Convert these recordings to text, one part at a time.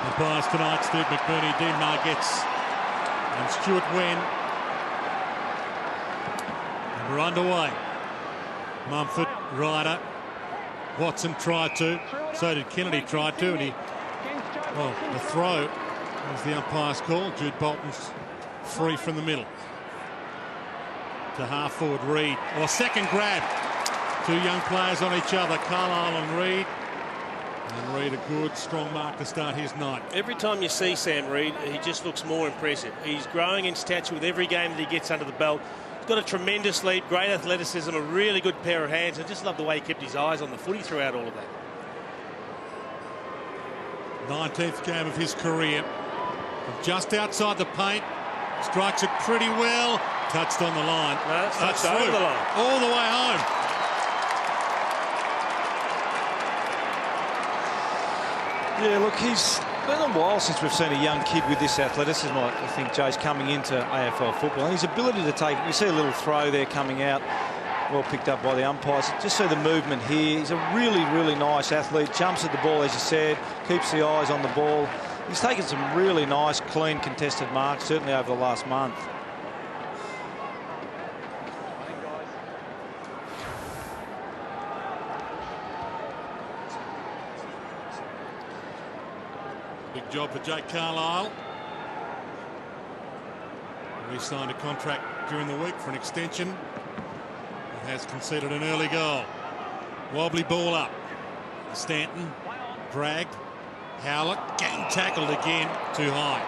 Umpires tonight, Steve McBurney, Dean Margetts and Stuart Wen. And we're underway. Mumford, Ryder, Watson tried to, so did Kennedy tried to, and the throw was the umpire's call. Jude Bolton's free from the middle. To half forward Reid, or second grab. Two young players on each other, Carlisle and Reid. And Reid, a good, strong mark to start his night. Every time you see Sam Reid, he just looks more impressive. He's growing in stature with every game that he gets under the belt. He's got a tremendous leap, great athleticism, a really good pair of hands. I just love the way he kept his eyes on the footy throughout all of that. 19th game of his career. From just outside the paint, strikes it pretty well. Touched on the line. No, touched over the line. All the way home. Yeah, look, it's been a while since we've seen a young kid with this athleticism. I think Jay's coming into AFL football. And his ability to take it, you see a little throw there coming out, well picked up by the umpires. Just see the movement here. He's a really, really nice athlete. Jumps at the ball, as you said, keeps the eyes on the ball. He's taken some really nice, clean, contested marks, certainly over the last month. Big job for Jake Carlisle. He signed a contract during the week for an extension. And has conceded an early goal. Wobbly ball up. Stanton dragged. Howlett getting tackled again, too high.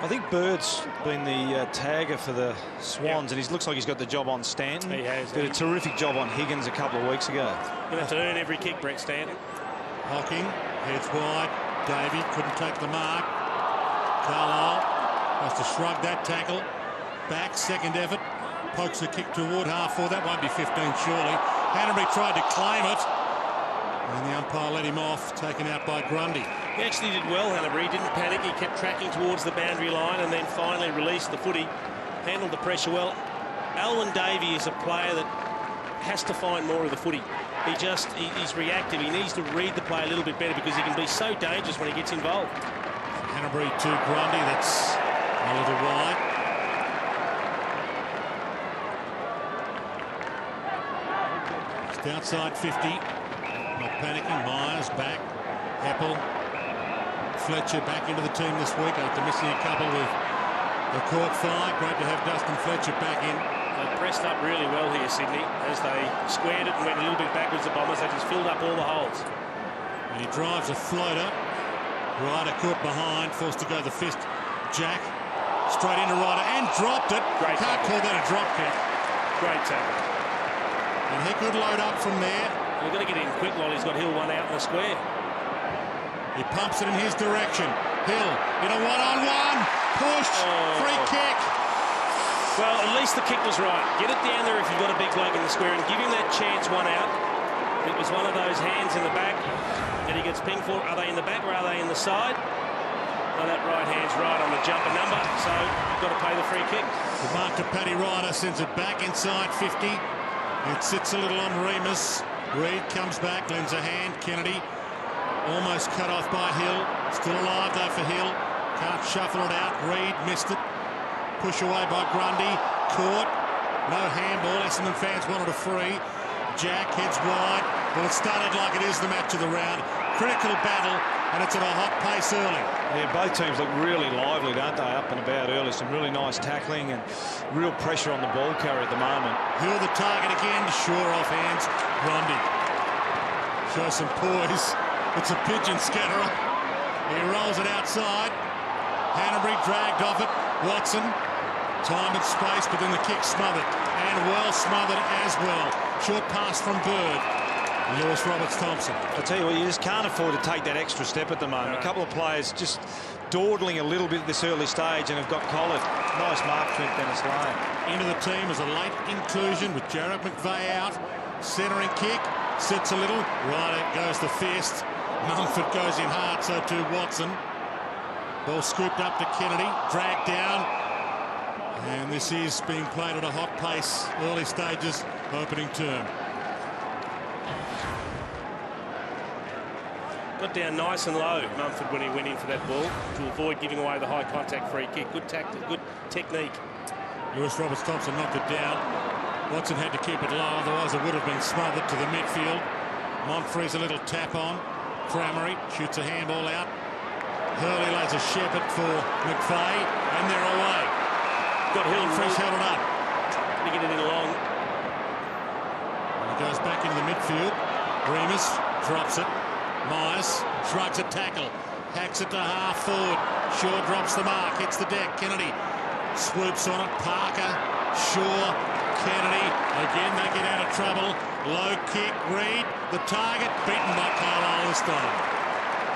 I think Bird's been the tagger for the Swans, and he looks like he's got the job on Stanton. He has. Did a terrific job on Higgins a couple of weeks ago. Going to have to earn every kick, Brett Stanton. Hocking, heads wide. Davey couldn't take the mark. Carlisle has to shrug that tackle. Back, second effort. Pokes a kick toward half forward. That won't be 15 surely. Hanbury tried to claim it. And the umpire let him off, taken out by Grundy. He actually did well, Hanbury. He didn't panic. He kept tracking towards the boundary line and then finally released the footy. Handled the pressure well. Alwyn Davey is a player that has to find more of the footy. He's reactive. He needs to read the play a little bit better because he can be so dangerous when he gets involved. Hanbury to Grundy. That's a little wide. Just outside 50. Not panicking. Myers back. Heppel. Fletcher back into the team this week after missing a couple with the court fire. Great to have Dustin Fletcher back in. They pressed up really well here, Sydney, as they squared it and went a little bit backwards, the Bombers. They just filled up all the holes. And he drives a floater. Ryder caught behind, forced to go the fist. Jack straight into Ryder and dropped it. Great Can't tackle. call that a drop kick. Great tackle. And he could load up from there. We're going to get in quick while he's got Hill one out in the square. He pumps it in his direction. Hill in a one-on-one. Push. Free kick. Well, at least the kick was right. Get it down there if you've got a big bloke in the square and give him that chance one out. It was one of those hands in the back that he gets pinged for. Are they in the back or are they in the side? No, that right hand's right on the jumper number, so you've got to pay the free kick. The mark to Paddy Ryder sends it back inside 50. It sits a little on Remus. Reid comes back, lends a hand. Kennedy almost cut off by Hill. Still alive though for Hill. Can't shuffle it out. Reid missed it. Push away by Grundy. Caught. No handball. Essendon fans wanted a free. Jack heads wide. Well, it started like it is the match of the round. Critical battle, and it's at a hot pace early. Yeah, both teams look really lively, don't they, up and about early. Some really nice tackling and real pressure on the ball carrier at the moment. Hill the target again, sure off hands. Grundy shows some poise. It's a pigeon scatterer. He rolls it outside. Hanbury dragged off it. Watson, time and space, but then the kick smothered. And well smothered as well. Short pass from Bird. Lewis Roberts-Thompson. I tell you what, you just can't afford to take that extra step at the moment. A couple of players just dawdling a little bit at this early stage and have got collared. Nice mark, Trent Dennis-Lane. Into the team as a late inclusion with Jared McVeigh out. Centering kick, sits a little. Ryder goes the fist. Mumford goes in hard, so too Watson. Ball scooped up to Kennedy, dragged down. And this is being played at a hot pace, early stages, opening term. Got down nice and low, Mumford, when he went in for that ball to avoid giving away the high contact free kick. Good tactic, good technique. Lewis Roberts-Thompson knocked it down. Watson had to keep it low, otherwise it would have been smothered to the midfield. Montfree's a little tap on. Cramery shoots a handball out. Hurley lays a shepherd for McVeigh, and they're away. Got Hill. Montfree's held it up. Didn't get anything along. And he goes back into the midfield. Remus drops it. Myers shrugs a tackle. Hacks it to half forward. Shaw drops the mark. Hits the deck. Kennedy swoops on it. Parker. Shaw. Kennedy. Again, they get out of trouble. Low kick. Reed. The target. Beaten by Carlisle this time.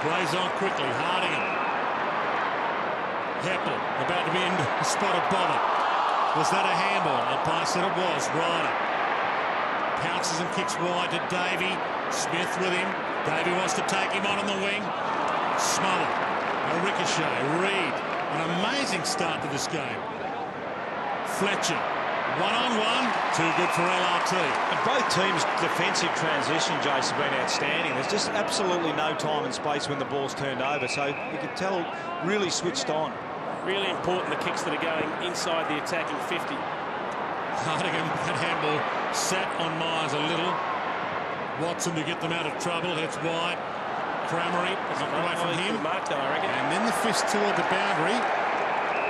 Plays on quickly. Hardingham. Heppel. About to be in the spot of bother. Was that a handball? Umpire said it was. Ryder pounces and kicks wide to Davey. Smith with him. Davey wants to take him on the wing. Smothered. A ricochet. Reed. An amazing start to this game. Fletcher. One-on-one. Too good for LRT. And both teams' defensive transition, Jace, have been outstanding. There's just absolutely no time and space when the ball's turned over. So you can tell really switched on. Really important, the kicks that are going inside the attacking 50. Hardingham, that handball sat on Myers a little. Watson to get them out of trouble. Heads wide. Cramery knocked away from him. Marked, I reckon. And then the fist toward the boundary.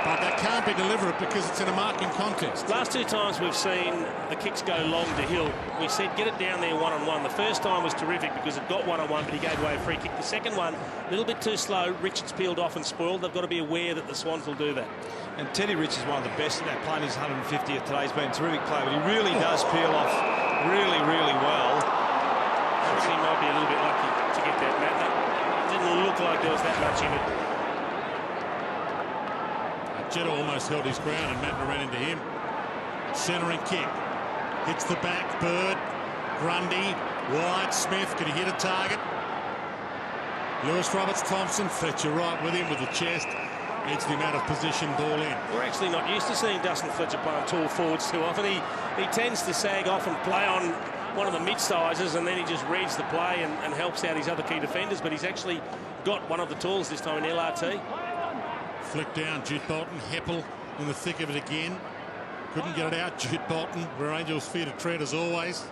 But that can't be deliberate because it's in a marking contest. Last two times we've seen the kicks go long to Hill, we said get it down there one-on-one. The first time was terrific because it got one-on-one, but he gave away a free kick. The second one, a little bit too slow. Richards peeled off and spoiled. They've got to be aware that the Swans will do that. And Teddy Richards is one of the best at that, playing his 150th today. He's been a terrific player, but he really does peel off really, really well. He might be a little bit lucky to get that, Matt. It didn't look like there was that much in it. Jetta almost held his ground and Mattner ran into him. Centering kick. Hits the back. Bird. Grundy. Wide. Smith. Can he hit a target? Lewis Roberts-Thompson. Fletcher right with him with the chest. Gets him out of position. Ball in. We're actually not used to seeing Dustin Fletcher play on tall forwards too often. He tends to sag off and play on one of the mid-sizes, and then he just reads the play and helps out his other key defenders. But he's actually got one of the tools this time in LRT. Flick down, Jude Bolton. Heppel in the thick of it again. Couldn't get it out. Jude Bolton, where Angels fear to tread as always.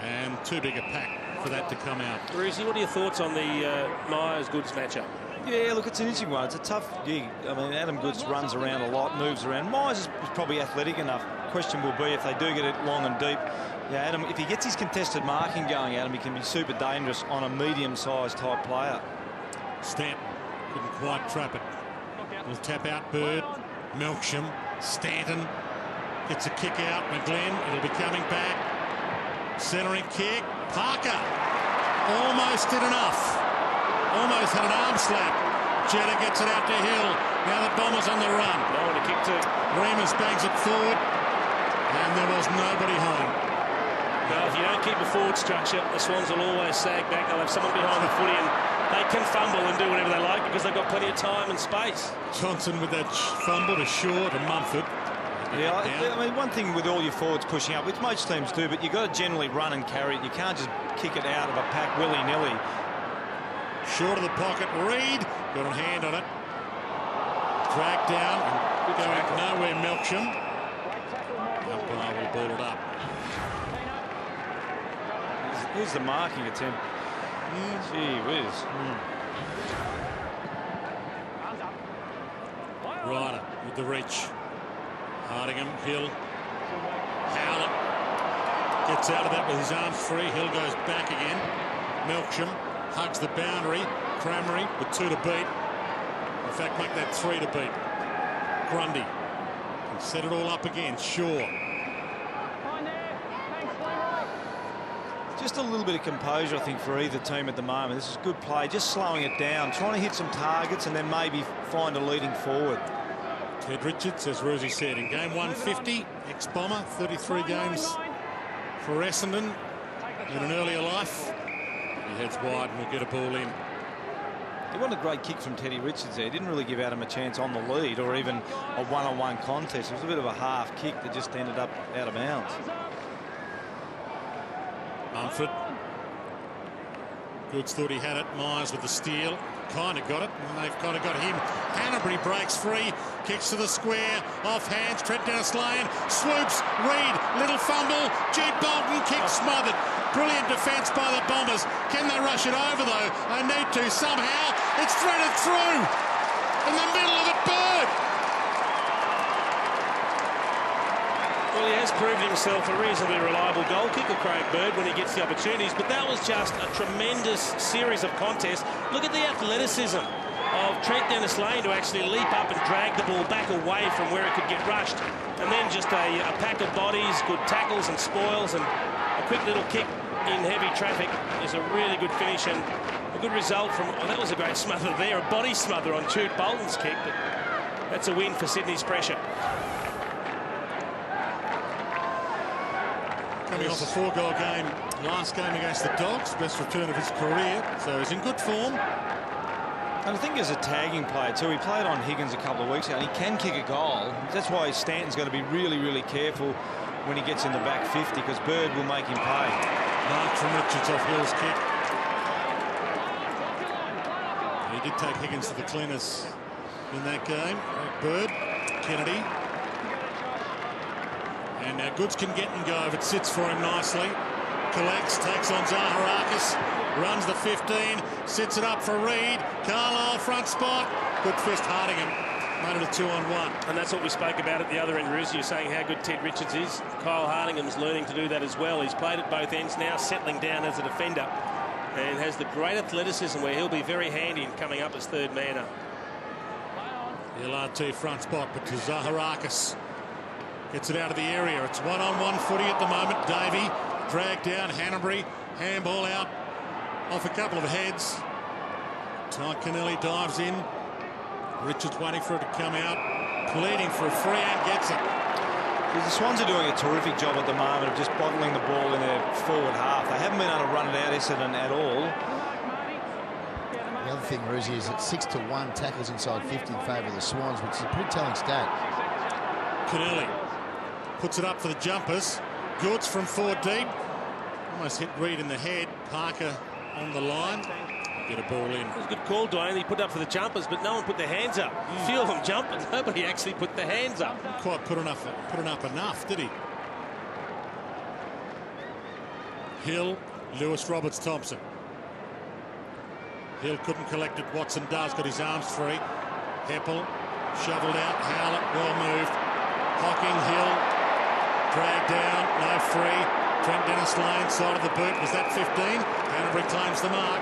And too big a pack for that to come out. Brucey, what are your thoughts on the Myers-Goods matchup? Yeah, look, it's an interesting one. It's a tough gig. I mean, Adam Goods runs around a lot, moves around. Myers is probably athletic enough. Question will be if they do get it long and deep. Yeah, Adam, if he gets his contested marking going, Adam, he can be super dangerous on a medium-sized type player. Stanton couldn't quite trap it. Will tap out Bird. Melksham. Stanton gets a kick out. McGlenn. It'll be coming back. Centering kick. Parker almost did enough. Almost had an arm slap. Jetta gets it out to Hill. Now the Bombers on the run. No one to kick to. Remus bangs it forward. And there was nobody home. No, if you don't keep a forward structure, the Swans will always sag back. They'll have someone behind the footy and they can fumble and do whatever they like because they've got plenty of time and space. Johnson with that fumble to Shaw to Mumford. Yeah, I mean, one thing with all your forwards pushing up, which most teams do, but you've got to generally run and carry it. You can't just kick it out of a pack willy-nilly. Short of the pocket. Reed got a hand on it. Dragged down and going nowhere. Melksham. Umpire will ball it up. Here's the marking attempt. Gee whiz. Ryder with the reach. Hardingham, Hill. Howlett gets out of that with his arms free. Hill goes back again. Melksham hugs the boundary. Cramery with 2 to beat. In fact, make that 3 to beat. Grundy can set it all up again. Shaw. Just a little bit of composure, I think, for either team at the moment. This is good play, just slowing it down, trying to hit some targets and then maybe find a leading forward. Ted Richards, as Rosie said, in game 150, ex-Bomber, 33 games for Essendon in an earlier life. He heads wide and will get a ball in. It wasn't a great kick from Teddy Richards there. He didn't really give Adam a chance on the lead or even a one-on-one contest. It was a bit of a half kick that just ended up out of bounds. Mumford. Goods thought he had it. Myers with the steal. Kind of got it, and they've kind of got him. Hanbury breaks free, kicks to the square, off hands, Trent Dennis Lane, swoops, Reed, little fumble, Jude Bolton, kick smothered. Brilliant defence by the Bombers. Can they rush it over though? They need to somehow. It's threaded through in the middle of it, Bird. Well, he has proved himself a reasonably reliable goal kicker, Craig Bird, when he gets the opportunities, but that was just a tremendous series of contests. Look at the athleticism of Trent Dennis Lane to actually leap up and drag the ball back away from where it could get rushed, and then just a pack of bodies, good tackles and spoils, and a quick little kick in heavy traffic is a really good finish and a good result from, well, that was a great smother there, a body smother on Jude Bolton's kick, but that's a win for Sydney's pressure. Coming off a 4-goal game, last game against the Dogs, best return of his career, so he's in good form. And I think as a tagging player too, he played on Higgins a couple of weeks ago, and he can kick a goal. That's why Stanton's got to be really, really careful when he gets in the back 50, because Bird will make him pay. Mark from Richards off Hill's kick. He did take Higgins to the cleaners in that game. Bird, Kennedy. And now Goods can get and go if it sits for him nicely. Collects, takes on Zaharakis, runs the 15, sits it up for Reed. Carlisle front spot. Good fist Hardingham. Made it a 2-on-1. And that's what we spoke about at the other end, Ruse. You're saying how good Ted Richards is. Kyle Hardingham's learning to do that as well. He's played at both ends, now settling down as a defender, and has the great athleticism where he'll be very handy in coming up as third man up. The LRT front spot, but to Zaharakis. Gets it out of the area. It's 1-on-1 footy at the moment. Davey dragged down. Hanbury, handball out off a couple of heads. Ty Kennelly dives in. Richards waiting for it to come out. Pleading for a free and gets it. The Swans are doing a terrific job at the moment of just bottling the ball in their forward half. They haven't been able to run it out Essendon at all. The other thing, Ruzi, is it's 6-1 tackles inside 50 in favour of the Swans, which is a pretty telling stat. Kennelly puts it up for the jumpers. Goods from 4 deep. Almost hit Reed in the head. Parker on the line. Get a ball in. It was a good call, Dwayne. He put up for the jumpers, but no one put their hands up. A few of them jumped, but nobody actually put their hands up. Didn't quite put up enough, did he? Hill, Lewis Roberts Thompson. Hill couldn't collect it. Watson does. Got his arms free. Heppel shoveled out. Howlett, well moved. Hocking, Hill, dragged down, no free. Trent Dennis Lane, side of the boot. Was that 15? Hanbury claims the mark.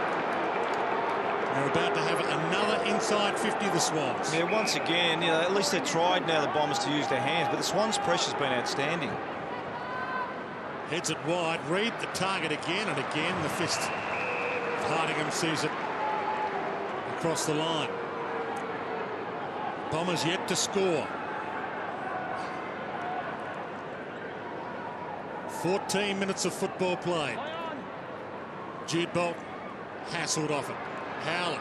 They're about to have another inside 50, the Swans. Yeah, once again, you know, at least they tried now, the Bombers, to use their hands, but the Swans' pressure's been outstanding. Heads it wide. Reed the target again and again. The fist. Hardingham sees it across the line. Bombers yet to score. 14 minutes of football played. Jude Bolton hassled off it. Howlett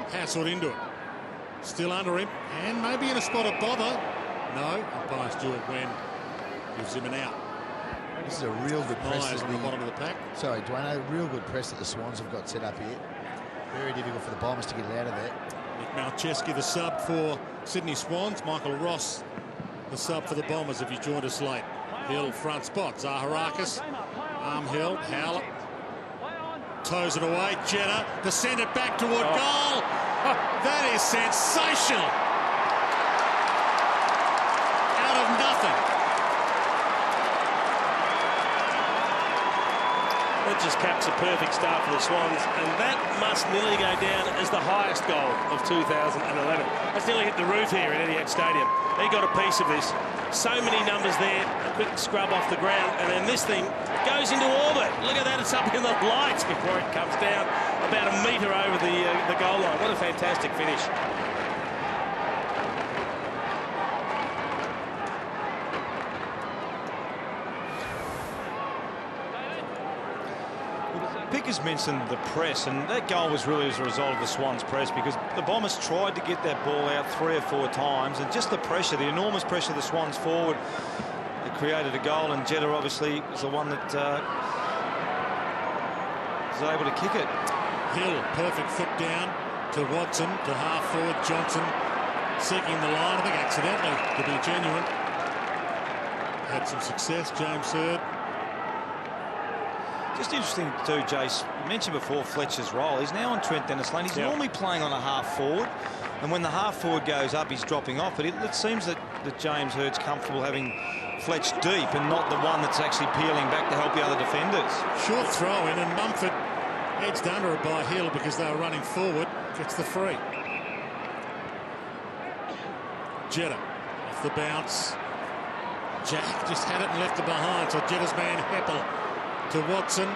hassled into it. Still under him and maybe in a spot of bother. No, umpire Stuart Wen gives him an out. This is a real good press. Myers At on the bottom of the pack. Sorry, Dwayne, a real good press that the Swans have got set up here. Very difficult for the Bombers to get it out of there. Nick Malcheski, the sub for Sydney Swans. Michael Ross, the sub for the Bombers, if you joined us late. Hill front spot. Zaharakis, arm held. Howlett toes it away. Jetta to send it back toward goal. That is sensational. Out of nothing. That just caps a perfect start for the Swans, and that must nearly go down as the highest goal of 2011. That's nearly hit the roof here at Etihad Stadium. He got a piece of this. So many numbers there, a quick scrub off the ground, and then this thing goes into orbit. Look at that, it's up in the lights before it comes down about a metre over the goal line. What a fantastic finish. Pick has mentioned the press, and that goal was really as a result of the Swans' press, because the Bombers tried to get that ball out 3 or 4 times, and just the pressure, the enormous pressure of the Swans forward, it created a goal. And Jetta obviously was the one that is able to kick it. Hill, perfect foot down to Watson, to half forward. Johnson seeking the line, I think accidentally, to be genuine. Had some success, James Hird. Just interesting too, Jace. You mentioned before Fletcher's role. He's now on Trent Dennis-Lane. He's normally playing on a half forward, and when the half forward goes up, he's dropping off. But it seems that James Hird's comfortable having Fletch deep and not the one that's actually peeling back to help the other defenders. Short throw in, and Mumford edged under it by Hill because they were running forward. Gets the free. Jetta off the bounce. Jack just had it and left it behind. So Jetta's man Heppel to Watson,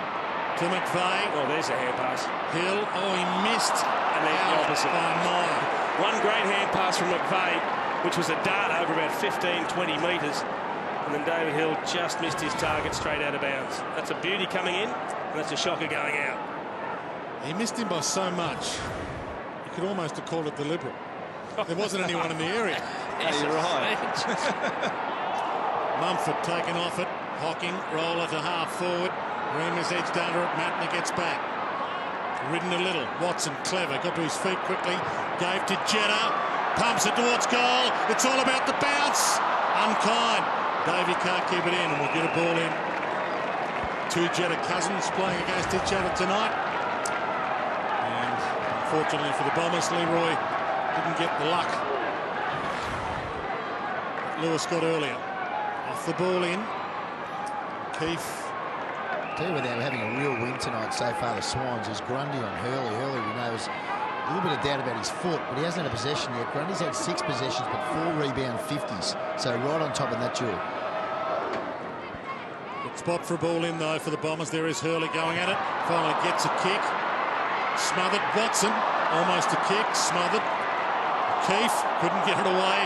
to McVeigh. Oh, there's a hand pass. Hill, oh, he missed. And then the opposite. By Meyer. One great hand pass from McVeigh, which was a dart over about 15-20 metres. And then David Hill just missed his target straight out of bounds. That's a beauty coming in, and that's a shocker going out. He missed him by so much, you could almost have called it deliberate. There wasn't anyone in the area. Yes, you're right. Mumford taken off it. Hocking, roller to half forward. Remus edged under it. Matner gets back. Ridden a little. Watson, clever. Got to his feet quickly. Gave to Jetta. Pumps it towards goal. It's all about the bounce. Unkind. Davey can't keep it in, and we'll get a ball in. Two Jetta cousins playing against each other tonight. And unfortunately for the Bombers, Leroy didn't get the luck that Lewis got earlier. Off the ball in. Keefe. Tell you where they're having a real win tonight so far, the Swans, is Grundy on Hurley. Hurley, we know, is a little bit of doubt about his foot, but he hasn't had a possession yet. Grundy's had 6 possessions, but 4 rebound 50s. So right on top of that duel. Good spot for a ball in, though, for the Bombers. There is Hurley going at it. Finally gets a kick. Smothered. Watson, almost a kick. Smothered. Keefe couldn't get it away.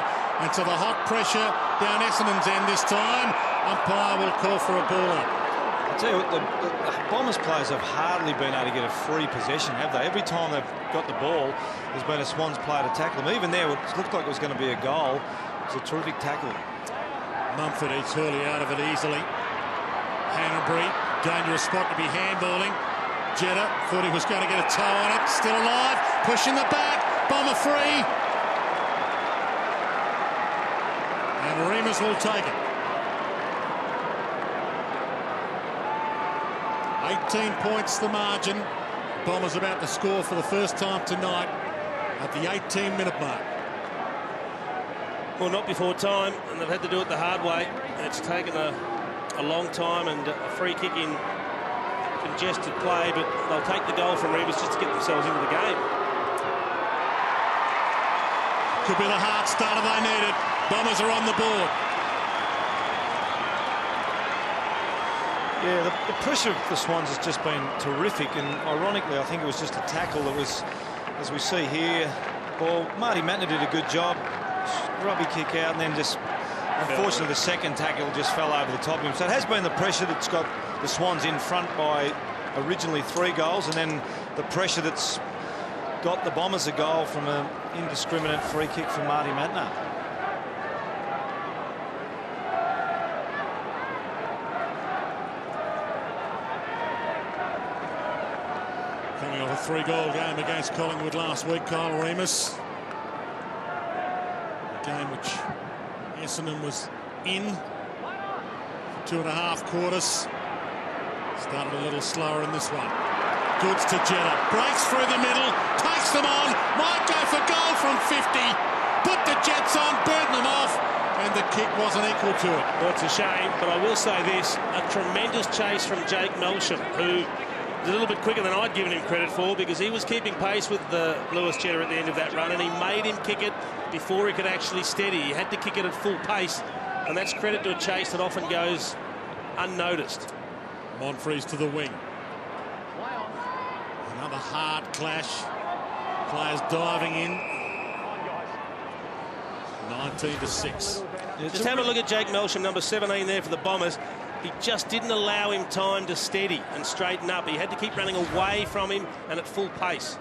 And so the hot pressure down Essendon's end this time. Umpire will call for a ball up. I tell you what, the Bombers players have hardly been able to get a free possession, have they? Every time they've got the ball, there's been a Swans player to tackle them. Even there, it looked like it was going to be a goal. It was a terrific tackle. Mumford eats Hurley out of it easily. Hanbury, dangerous spot to be handballing. Jetta thought he was going to get a toe on it. Still alive, pushing the back. Bomber free. And Remus will take it. 18 points the margin. Bombers about to score for the first time tonight at the 18-minute mark. Well, not before time, and they've had to do it the hard way. And it's taken a long time and a free kick in congested play, but they'll take the goal from Remus just to get themselves into the game. Could be the hard starter they needed. Bombers are on the board. Yeah, the pressure of the Swans has just been terrific, and ironically, I think it was just a tackle that was, as we see here, well, Marty Matner did a good job, grubby kick out, and then just, unfortunately, the second tackle just fell over the top of him. So it has been the pressure that's got the Swans in front by originally 3 goals, and then the pressure that's got the Bombers a goal from an indiscriminate free kick from Marty Matner. Coming off a 3-goal game against Collingwood last week, Kyle Remus. A game which Essendon was in for 2.5 quarters. Started a little slower in this one. Goods to Jetta. Breaks through the middle. Takes them on. Might go for goal from 50. Put the Jets on. Burn them off. And the kick wasn't equal to it. Well, it's a shame, but I will say this. A tremendous chase from Jake Melsham, who was a little bit quicker than I'd given him credit for, because he was keeping pace with the Lewis Jetta at the end of that run, and he made him kick it before he could actually steady. He had to kick it at full pace, and that's credit to a chase that often goes unnoticed. Monfries to the wing. Another hard clash. Players diving in. 19-6. Just have a look at Jake Melsham, number 17 there for the Bombers. He just didn't allow him time to steady and straighten up. He had to keep running away from him and at full pace.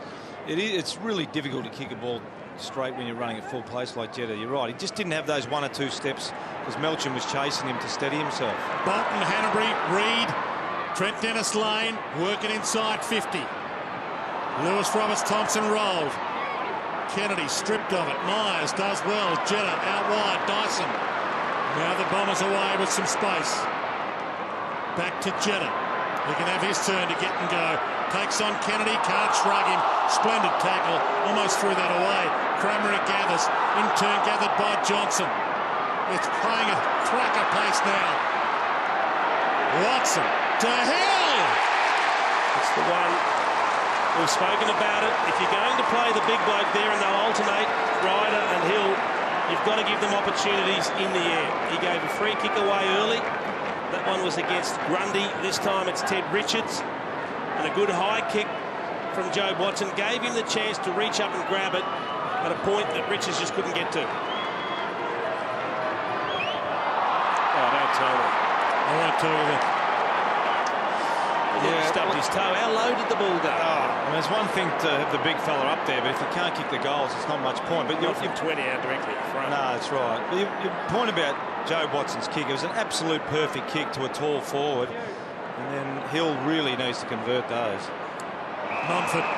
It's really difficult to kick a ball straight when you're running at full pace like Jetta. You're right. He just didn't have those 1 or 2 steps because Melcham was chasing him to steady himself. Bolton, Hanbury, Reid. Trent Dennis Lane working inside 50. Lewis Roberts Thompson rolled. Kennedy stripped of it. Myers does well. Jetta out wide. Dyson. Now the Bombers away with some space. Back to Jetta. He can have his turn to get and go. Takes on Kennedy. Can't shrug him. Splendid tackle. Almost threw that away. Kramer gathers. In turn gathered by Johnson. It's playing a cracker pace now. Watson to Hill. It's the one. We've spoken about it. If you're going to play the big bloke there and they'll alternate Ryder and Hill, you've got to give them opportunities in the air. He gave a free kick away early. That one was against Grundy. This time it's Ted Richards. And a good high kick from Joe Watson gave him the chance to reach up and grab it at a point that Richards just couldn't get to. Oh, don't tell me. I won't tell you that. He stubbed his toe. How low did the ball go? I mean, it's one thing to have the big fella up there, but if you can't kick the goals, it's not much point. But Not from 20 out directly in front. No, that's right. But your point about Joe Watson's kick, it was an absolute perfect kick to a tall forward. And then Hill really needs to convert those. Mumford.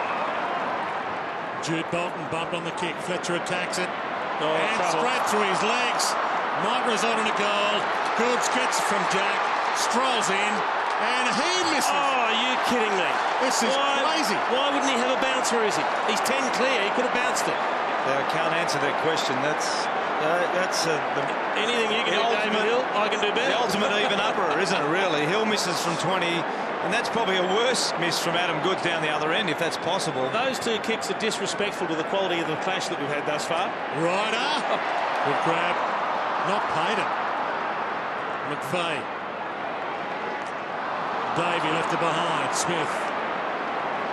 Jude Bolton bumped on the kick. Fletcher attacks it. And straight through his legs. Might result in a goal. Goods gets it from Jack. Strolls in. And he misses. Oh, are you kidding me? This is crazy. Why wouldn't he have a bouncer, is he? He's 10 clear. He could have bounced it. I can't answer that question. That's anything you can do, David Hill, I can do better. The ultimate even upper, isn't it, really? Hill misses from 20, and that's probably a worse miss from Adam Goods down the other end, if that's possible. Those two kicks are disrespectful to the quality of the clash that we've had thus far. Ryder. Good grab. Not paid it. McVeigh. Davey left it behind. Smith.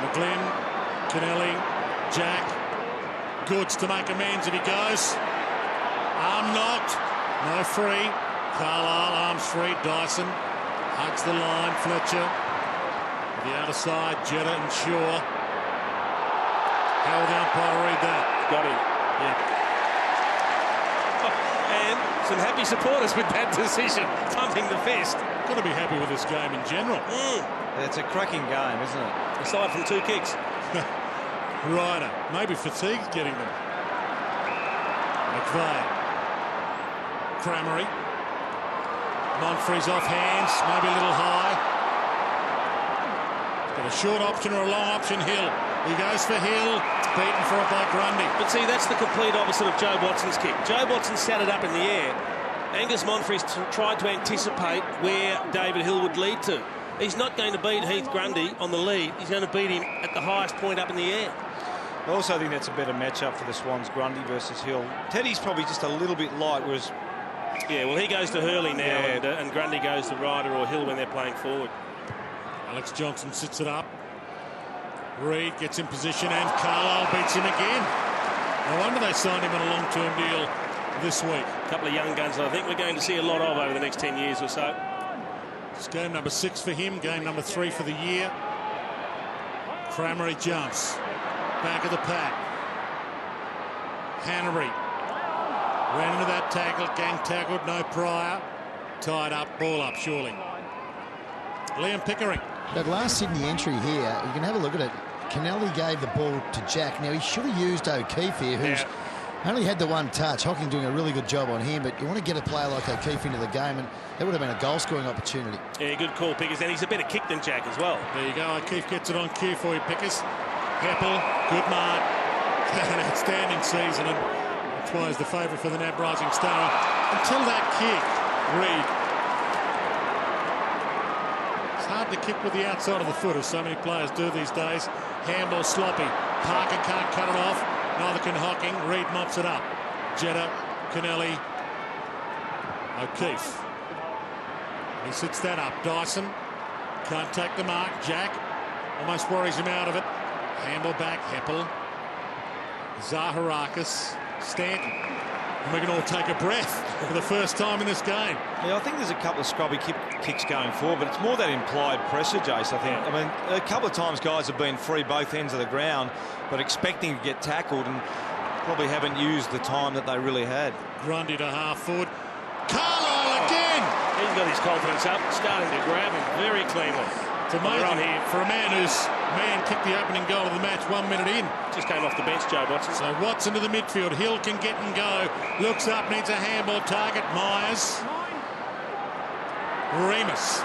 McGlynn. Kennelly. Jack. Goods to make amends if he goes. Arm knocked. No free. Carlisle arms free. Dyson hugs the line. Fletcher. The outer side. Jetta and Shaw. How will the umpire read that? Got him. Yeah. And some happy supporters with that decision. Pumping the fist. Got to be happy with this game in general. It's a cracking game, isn't it? Aside from two kicks. Ryder. Maybe fatigue's getting them. McVeigh. Cramery. Monfrey's off hands. Maybe a little high. Got a short option or a long option. Hill. He goes for Hill. Beaten for it by Grundy. But see, that's the complete opposite of Joe Watson's kick. Joe Watson sat it up in the air. Angus Monfrey's tried to anticipate where David Hill would lead to. He's not going to beat Heath Grundy on the lead. He's going to beat him at the highest point up in the air. I also think that's a better matchup for the Swans, Grundy versus Hill. Teddy's probably just a little bit light, whereas... Yeah, well, he goes to Hurley now, and Grundy goes to Ryder or Hill when they're playing forward. Alex Johnson sits it up. Reid gets in position, and Carlisle beats him again. No wonder they signed him on a long-term deal this week. A couple of young guns that I think we're going to see a lot of over the next 10 years or so. It's game number 6 for him, game number 3 for the year. Cramery jumps. Back of the pack. Hannery ran into that tackle, gang tackled, no prior. Tied up, ball up, surely. Liam Pickering. That last Sydney entry here, you can have a look at it. Kennelly gave the ball to Jack. Now, he should have used O'Keefe here, who's only had the one touch. Hocking doing a really good job on him, but you want to get a player like O'Keefe into the game, and that would have been a goal-scoring opportunity. Yeah, good call, Pickers. And he's a better kick than Jack as well. There you go. O'Keefe gets it on cue for you, Pickers. Heppel, good mark. An outstanding season, and that's why he's the favourite for the NAB Rising Star. Until that kick, Reid. It's hard to kick with the outside of the foot, as so many players do these days. Handball sloppy. Parker can't cut it off. Neither can Hocking. Reid mops it up. Jetta, Kennelly, O'Keefe. He sits that up. Dyson can't take the mark. Jack almost worries him out of it. Handball back. Heppel. Zaharakis. Stanton. And we can all take a breath for the first time in this game. Yeah, I think there's a couple of scrubby kicks going forward, but it's more that implied pressure, Jace, I think. I mean, a couple of times guys have been free both ends of the ground, but expecting to get tackled and probably haven't used the time that they really had. Grundy to half forward. Carlisle again! He's got his confidence up, starting to grab him very cleanly. It's amazing Right here. for a man whose man kicked the opening goal of the match 1 minute in. Just came off the bench, Joe Watson. So Watson to the midfield. Hill can get and go. Looks up, needs a handball target. Myers. Remus.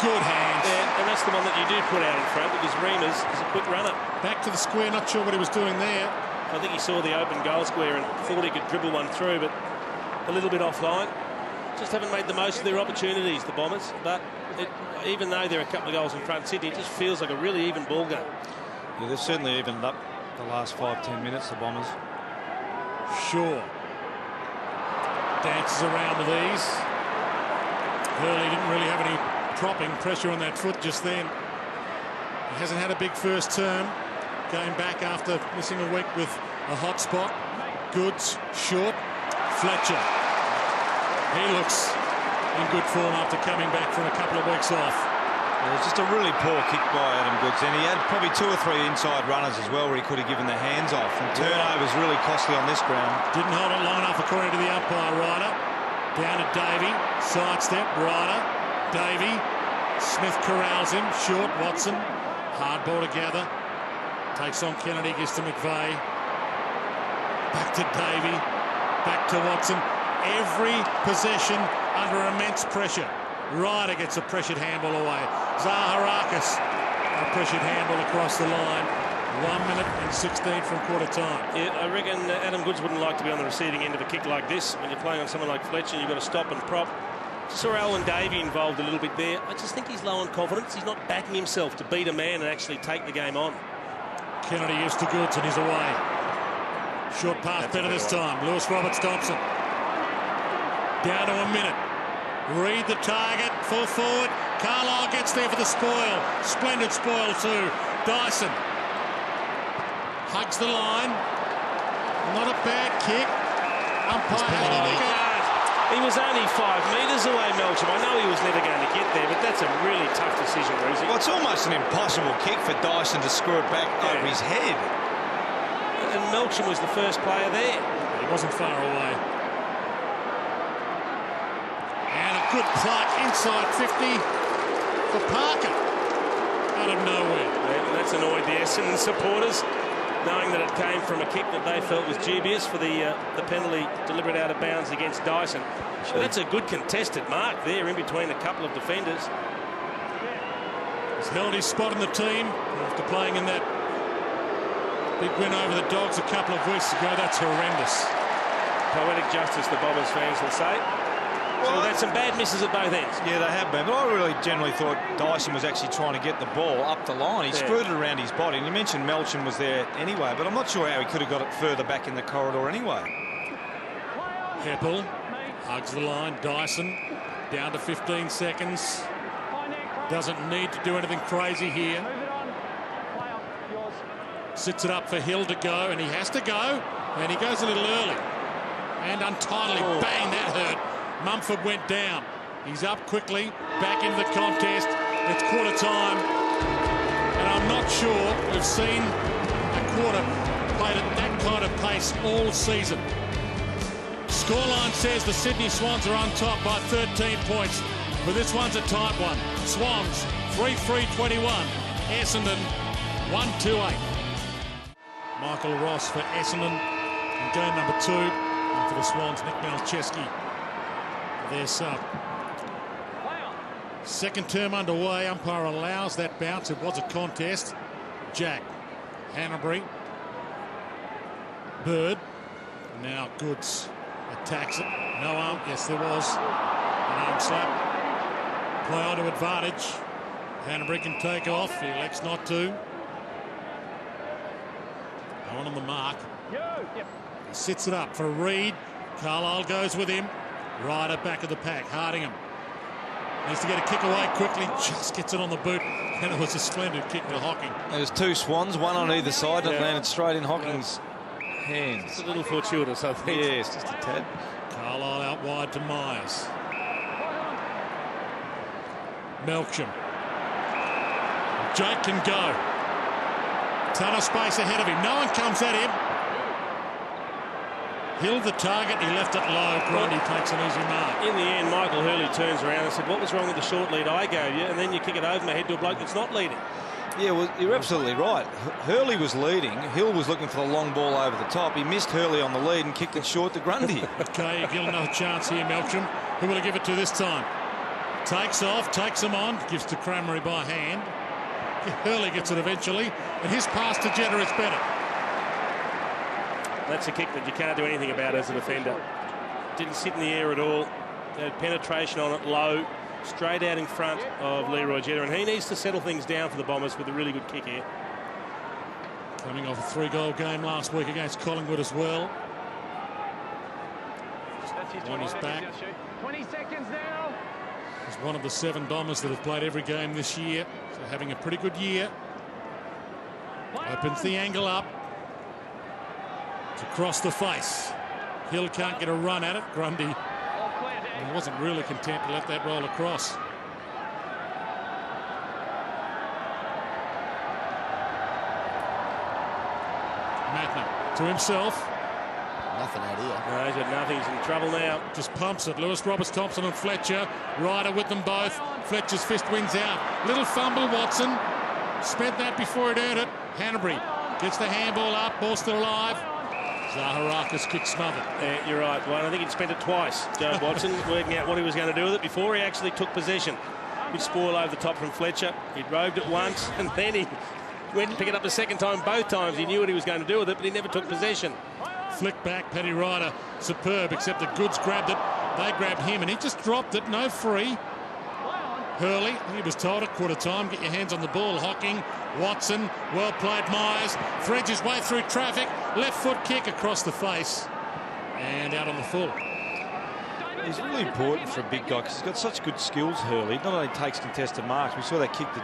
Good hands. Yeah, and that's the one that you do put out in front because Remus is a quick runner. Back to the square. Not sure what he was doing there. I think he saw the open goal square and thought he could dribble one through, but a little bit offline. Just haven't made the most of their opportunities, the Bombers. But even though they're a couple of goals in front, Sydney, it just feels like a really even ball game. Yeah, they've certainly evened up the last 5-10 minutes, the Bombers. Sure. Dances around with ease. Hurley didn't really have any propping pressure on that foot just then. He hasn't had a big first term. Going back after missing a week with a hot spot. Goods, short. Fletcher. He looks in good form after coming back from a couple of weeks off. Yeah, it's just a really poor kick by Adam Goods, and he had probably 2 or 3 inside runners as well where he could have given the hands off, and turnovers really costly on this ground. Didn't hold it long enough according to the umpire. Ryder down to Davey, sidestep. Ryder, Davey, Smith corrals him. Short. Watson, hard ball to gather, takes on Kennedy, gives to McVeigh. Back to Davey, back to Watson. Every possession under immense pressure. Ryder gets a pressured handball away. Zaharakis, a pressured handball across the line. 1 minute and 16 from quarter time. Yeah, I reckon Adam Goods wouldn't like to be on the receiving end of a kick like this. When you're playing on someone like Fletcher, you've got to stop and prop. Just saw Alwyn Davey involved a little bit there. I just think he's low on confidence. He's not backing himself to beat a man and actually take the game on. Kennedy used to Goods and he's away. Short pass. That's better this time. Lewis Roberts-Thompson. Down to a minute. Read the target. Full forward. Carlisle gets there for the spoil. Splendid spoil too. Dyson. Hugs the line. Not a bad kick. Umpire has to look at. He was only 5 metres away, Melcham. I know he was never going to get there, but that's a really tough decision, Rosie. Well, it's almost an impossible kick for Dyson to screw it back over his head. And Melcham was the first player there. He wasn't far away. And a good pluck inside 50 for Parker. Out of nowhere. Yeah, and that's annoyed the Essendon supporters, knowing that it came from a kick that they felt was dubious for the penalty delivered out of bounds against Dyson. But that's a good contested mark there in between a couple of defenders. He's held his spot in the team after playing in that big win over the Dogs a couple of weeks ago. That's horrendous. Poetic justice, the Bombers fans will say. So we've had some bad misses at both ends. Yeah, they have been. But I really generally thought Dyson was actually trying to get the ball up the line. He screwed it around his body. And you mentioned Melcham was there anyway, but I'm not sure how he could have got it further back in the corridor anyway. Heppel hugs the line. Dyson down to 15 seconds. Doesn't need to do anything crazy here. Sits it up for Hill to go, and he has to go. And he goes a little early. And untidily, bang, that hurt. Mumford went down. He's up quickly, back into the contest. It's quarter time. And I'm not sure we've seen a quarter played at that kind of pace all season. Scoreline says the Sydney Swans are on top by 13 points. But this one's a tight one. Swans 3-3-21. Essendon 1-2-8. Michael Ross for Essendon in game number 2. And for the Swans, Nick Malcheski. Their sub. Second term underway. Umpire allows that bounce. It was a contest. Jack. Hanbury. Bird. Now Goods attacks it. No arm. Yes, there was an arm slap. Play on to advantage. Hanbury can take off. He elects not to. No one on the mark. He sits it up for Reed. Carlisle goes with him. Ryder back of the pack. Hardingham needs to get a kick away quickly. Just gets it on the boot. And it was a splendid kick to Hocking. There's 2 Swans, one on either side, and it landed straight in Hocking's hands. It's a little fortuitous, I think. Yes, just a tad. Carlisle out wide to Myers. Melcham. Jake can go. Ton of space ahead of him. No one comes at him. Hill the target, he left it low. Grundy takes an easy mark. In the end, Michael Hurley turns around and said, what was wrong with the short lead I gave you? And then you kick it over my head to a bloke that's not leading. Yeah, well, you're absolutely right. Hurley was leading. Hill was looking for the long ball over the top. He missed Hurley on the lead and kicked it short to Grundy. Okay, Gill another chance here, Melksham. Who will he give it to this time? Takes off, takes him on, gives to Cramery by hand. Hurley gets it eventually, and his pass to Jetta is better. That's a kick that you can't do anything about as a defender. Didn't sit in the air at all. Had penetration on it low, straight out in front of Leroy Jetta, and he needs to settle things down for the Bombers with a really good kick here. Coming off a 3-goal game last week against Collingwood as well. On his back. 20 seconds now. He's one of the 7 Bombers that have played every game this year, so having a pretty good year. Opens the angle up. It's across the face. Hill can't get a run at it. Grundy wasn't really content to let that roll across. Matner to himself. Nothing out here. No, he's got nothing. He's in trouble now. Just pumps it. Lewis, Roberts, Thompson and Fletcher. Ryder with them both. Fletcher's fist wins out. Little fumble, Watson. Spent that before it earned it. Hanbury gets the handball up. Ball still alive. Zaharakis kick smothered. You're right, Well, I think he'd spent it twice, Joe Watson, working out what he was going to do with it before he actually took possession. Good spoil over the top from Fletcher. He'd roved it once, and then he went to pick it up the second time. Both times he knew what he was going to do with it, but he never took possession. Flick back, Paddy Ryder, superb, except the Goods grabbed it. They grabbed him, and he just dropped it, no free. Hurley, he was told at quarter time, get your hands on the ball. Hocking, Watson, well played. Myers threads his way through traffic, left foot kick across the face, and out on the full. He's really important for a big guy because he's got such good skills, Hurley. Not only takes contested marks, we saw that kick to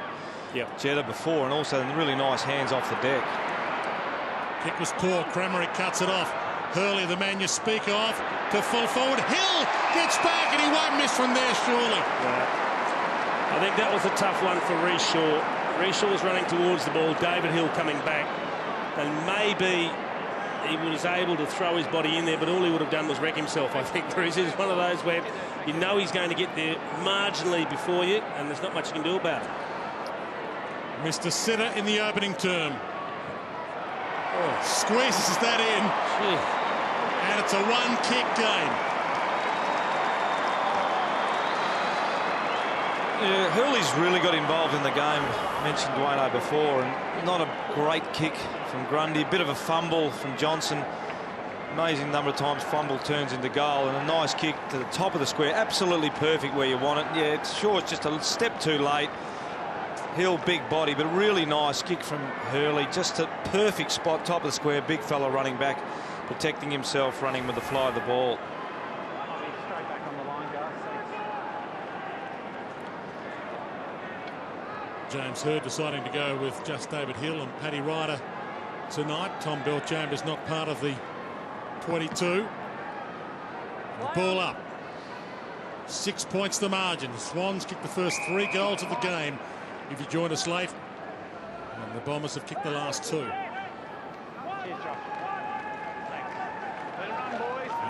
Jetta before, and also really nice hands off the deck. Kick was poor. Cramery cuts it off. Hurley, the man you speak of, to full forward. Hill gets back, and he won't miss from there, surely. Yeah. I think that was a tough one for Reece Shaw. Reece Shaw was running towards the ball. David Hill coming back, and maybe he was able to throw his body in there, but all he would have done was wreck himself, I think. Reece is one of those where you know he's going to get there marginally before you, and there's not much you can do about it. Mr. Sitter in the opening term. Squeezes that in. And it's a one-kick game. Yeah, Hurley's really got involved in the game. Mentioned Dwayne before, and not a great kick from Grundy. A bit of a fumble from Johnson. Amazing number of times fumble turns into goal, and a nice kick to the top of the square. Absolutely perfect where you want it. Yeah, it's sure it's just a step too late. Hill, big body, but a really nice kick from Hurley. Just a perfect spot, top of the square. Big fella running back, protecting himself, running with the fly of the ball. James Hird deciding to go with just David Hill and Paddy Ryder tonight. Tom Bell-Chambers not part of the 22. The ball up. 6 points the margin. The Swans kicked the first 3 goals of the game. If you joined us late, and the Bombers have kicked the last 2.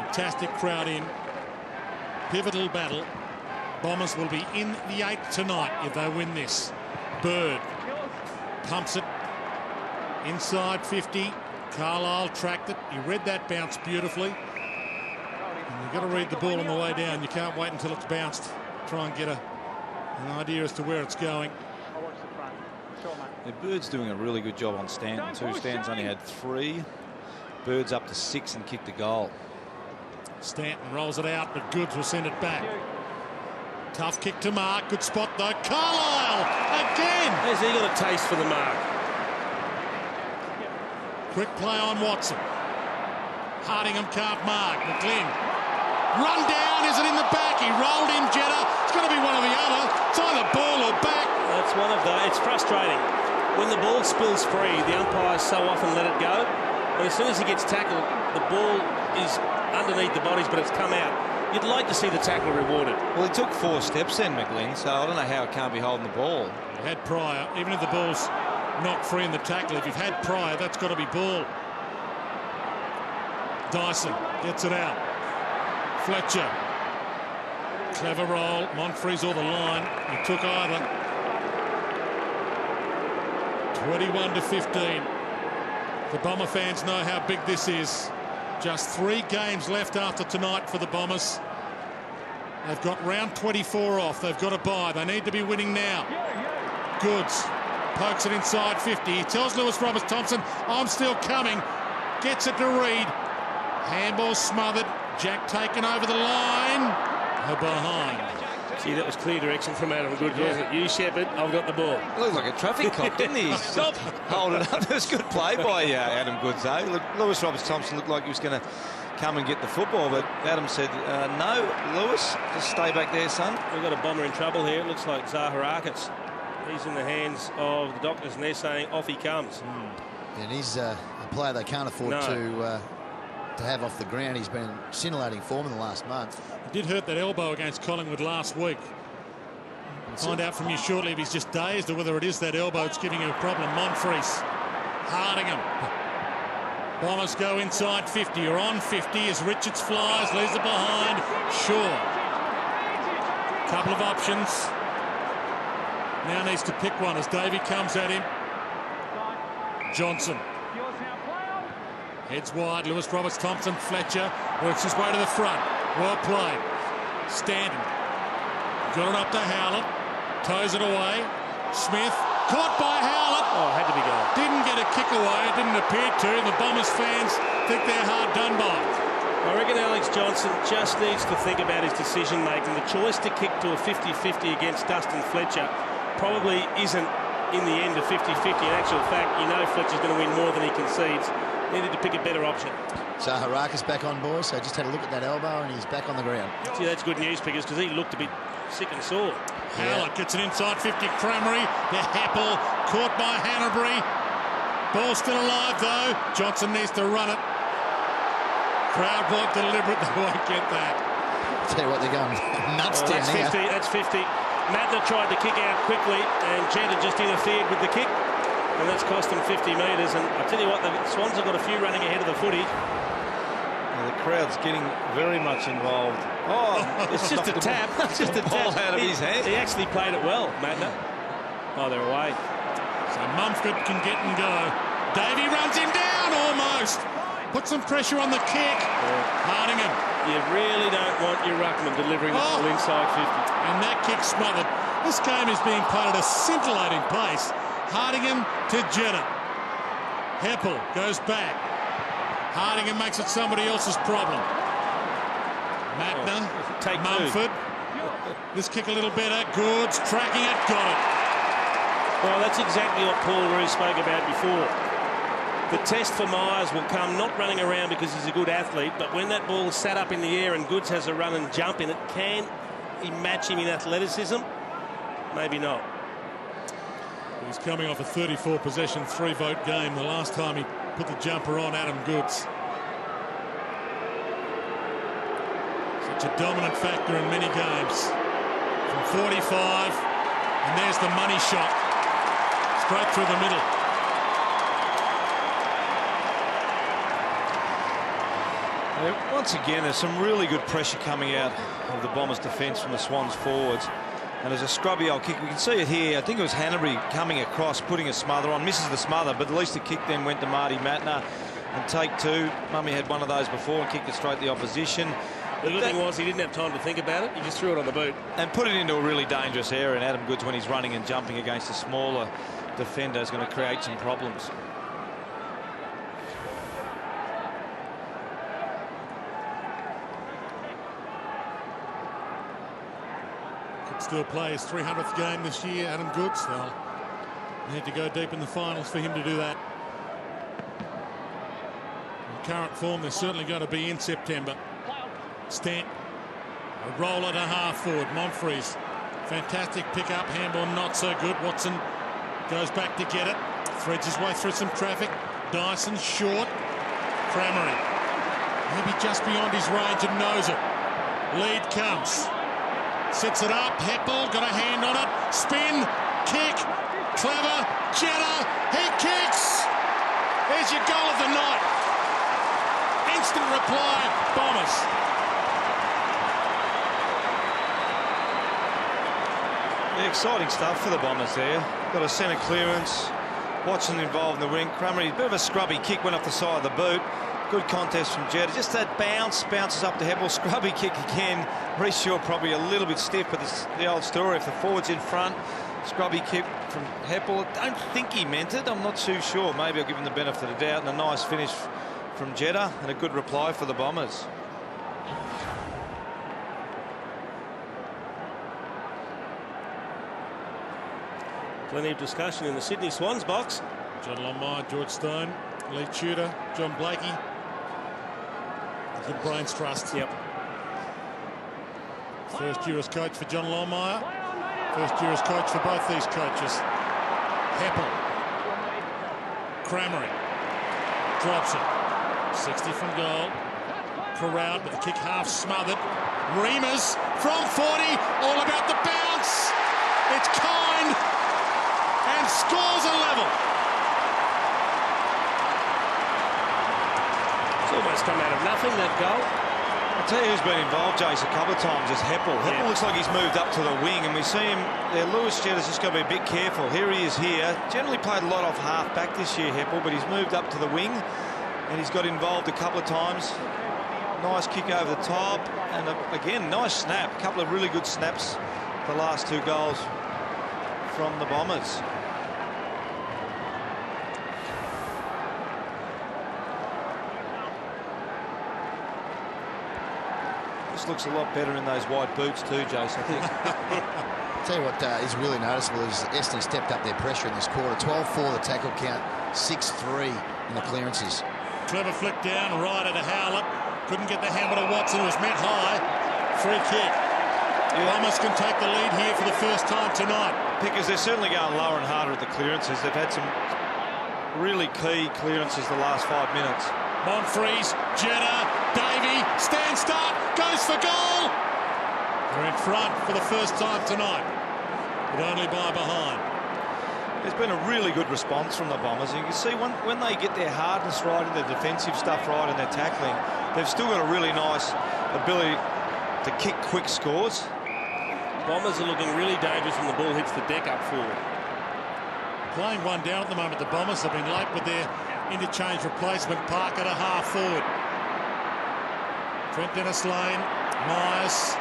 Fantastic crowd in. Pivotal battle. Bombers will be in the 8 tonight if they win this. Bird pumps it inside 50. Carlisle tracked it. He read that bounce beautifully. And you've got to read the ball on the way down. You can't wait until it's bounced. Try and get an idea as to where it's going. Yeah, Bird's doing a really good job on Stanton too. Stanton's only had 3. Bird's up to 6 and kicked a goal. Stanton rolls it out, but Goods will send it back. Tough kick to mark. Good spot though. Carlisle again. Has he got a taste for the mark? Quick play on Watson. Hardingham can't mark. McGlynn. Run down. Is it in the back? He rolled in Jetta. It's going to be one or the other. It's either ball or back. That's one of those. It's frustrating. When the ball spills free, the umpires so often let it go. And as soon as he gets tackled, the ball is underneath the bodies, but it's come out. You'd like to see the tackle rewarded. Well, he took 4 steps then, McGlynn, so I don't know how it can't be holding the ball. You had Pryor. Even if the ball's knocked free in the tackle, if you've had Pryor, that's got to be ball. Dyson gets it out. Fletcher. Clever roll. Monfries or the line. He took either. 21-15. The Bomber fans know how big this is. Just 3 games left after tonight for the Bombers. They've got round 24 off. They've got a bye. They need to be winning now. Goods pokes it inside 50. He tells Lewis Roberts-Thompson, I'm still coming. Gets it to Reid. Handball smothered. Jack taken over the line. Behind. See, that was clear direction from Adam Goods, wasn't it? You, Shepherd, I've got the ball. It looked like a traffic cop, didn't he? Stop holding up. It was good play by Adam Goods, though. Look, Lewis Roberts-Thompson looked like he was going to come and get the football, but Adam said, no, Lewis, just stay back there, son. We've got a Bomber in trouble here. It looks like Zaharakis. He's in the hands of the doctors, and they're saying off he comes. And he's a player they can't afford to have off the ground. He's been in scintillating form in the last month. He did hurt that elbow against Collingwood last week. Find out from you shortly if he's just dazed or whether it is that elbow that's giving him a problem. Monfries. Hardingham. Bombers go inside 50 or on 50 as Richards flies, leaves it behind. Shaw. Couple of options. Now needs to pick one as Davey comes at him. Johnson. Heads wide. Lewis Roberts-Thompson. Fletcher works his way to the front. Well played. Stanton. Got it up to Howlett. Toes it away. Smith. Caught by Howlett. Oh, had to be going. Didn't get a kick away. It didn't appear to. The Bombers fans think they're hard done by. I reckon Alex Johnson just needs to think about his decision-making. The choice to kick to a 50-50 against Dustin Fletcher probably isn't in the end a 50-50. In actual fact, you know Fletcher's going to win more than he concedes. Needed to pick a better option. Zaharakis back on, boys. So just had a look at that elbow and he's back on the ground. See, that's good news, Pickers, because he looked a bit sick and sore. Howlett gets it inside 50. Crameri. The Heppel caught by Hanbury. Ball still alive, though. Johnson needs to run it. Crowd won't deliberate. They won't get that. Tell you what, they're going nuts down that's here. 50. That's 50. Madner tried to kick out quickly, and Jetta just interfered with the kick. And that's cost them 50 metres. And I tell you what, the Swans have got a few running ahead of the footy. Well, the crowd's getting very much involved. Oh, it's just a tap. It's just a tap. Out of his hand. He actually played it well, Madner. Oh, they're away. So Mumford can get and go. Davey runs him down almost. Put some pressure on the kick. Hardingham. You really don't want your ruckman delivering the ball inside 50. And that kick smothered. This game is being played at a scintillating pace. Hardingham to Jetta. Heppel goes back. Hardingham makes it somebody else's problem. Matner, take Mumford. This kick a little better. Goods tracking it, got it. Well, that's exactly what Paul Roos spoke about before. The test for Myers will come not running around because he's a good athlete, but when that ball's sat up in the air and Goods has a run and jump in it, can he match him in athleticism? Maybe not. He's coming off a 34 possession, 3-vote game. The last time he put the jumper on, Adam Goods. Such a dominant factor in many games. From 45, and there's the money shot. Straight through the middle. Once again, there's some really good pressure coming out of the Bombers' defence from the Swans forwards. And there's a scrubby old kick. We can see it here. I think it was Hanbury coming across, putting a smother on. Misses the smother, but at least the kick then went to Marty Matner. And take two. Mummy had one of those before and kicked it straight to the opposition. The good thing was he didn't have time to think about it. He just threw it on the boot. And put it into a really dangerous area. And Adam Goods, when he's running and jumping against a smaller defender, is going to create some problems. Still play his 300th game this year, Adam Goods. They'll need to go deep in the finals for him to do that. In current form, they're certainly going to be in September. Stanton, a roller to half forward. Monfries, fantastic pick-up. Handball not so good. Watson goes back to get it. Threads his way through some traffic. Dyson short. Crameri, maybe just beyond his range and knows it. Lead comes. Sets it up. Heppel got a hand on it. Spin. Kick. Clever. Jetta. He kicks. There's your goal of the night. Instant reply, Bombers. Yeah, exciting stuff for the Bombers there. Got a centre clearance. Watson involved in the wing. Crammery, a bit of a scrubby kick, went off the side of the boot. Good contest from Jetta. Just that bounces up to Heppel. Scrubby kick again. Reece Shaw probably a little bit stiff, but it's the old story. If the forward's in front, scrubby kick from Heppel. I don't think he meant it. I'm not too sure. Maybe I'll give him the benefit of the doubt. And a nice finish from Jetta and a good reply for the Bombers. Plenty of discussion in the Sydney Swans box. John Longmire, George Stone, Lee Tudor, John Blakey. Good brains trust. Yep. First year as coach for John Longmire. First year as coach for both these coaches. Heppel. Crammery. Drops it. 60 from goal. Corralled with the kick half smothered. Remus from 40. All about the bounce. It's kind. And scores a level. It's almost come out of nothing, that goal. I'll tell you who's been involved, Jace, a couple of times is Heppel. Heppel looks like he's moved up to the wing, and we see him there. Lewis Jetta's just got to be a bit careful. Here he is here. Generally played a lot off half back this year, Heppel, but he's moved up to the wing, and he's got involved a couple of times. Nice kick over the top, and again, nice snap. A couple of really good snaps, the last two goals from the Bombers. Looks a lot better in those white boots too, Jace, I think. I'll tell you what is really noticeable is Essendon stepped up their pressure in this quarter. 12-4 the tackle count, 6-3 in the clearances. Clever flick down, right at a Howlett. Couldn't get the hammer to Watson, who was met high. Free kick. Bombers can take the lead here for the first time tonight. Because they're certainly going lower and harder at the clearances. They've had some really key clearances the last 5 minutes. Monfries, Jetta, Davey, stand start, goes for goal. They're in front for the first time tonight, but only by behind. There's been a really good response from the Bombers. You can see when they get their hardness right and their defensive stuff right and their tackling, they've still got a really nice ability to kick quick scores. Bombers are looking really dangerous when the ball hits the deck up forward. Playing one down at the moment, the Bombers have been late with their interchange replacement. Parker to half forward. Trent Dennis Lane, Myers,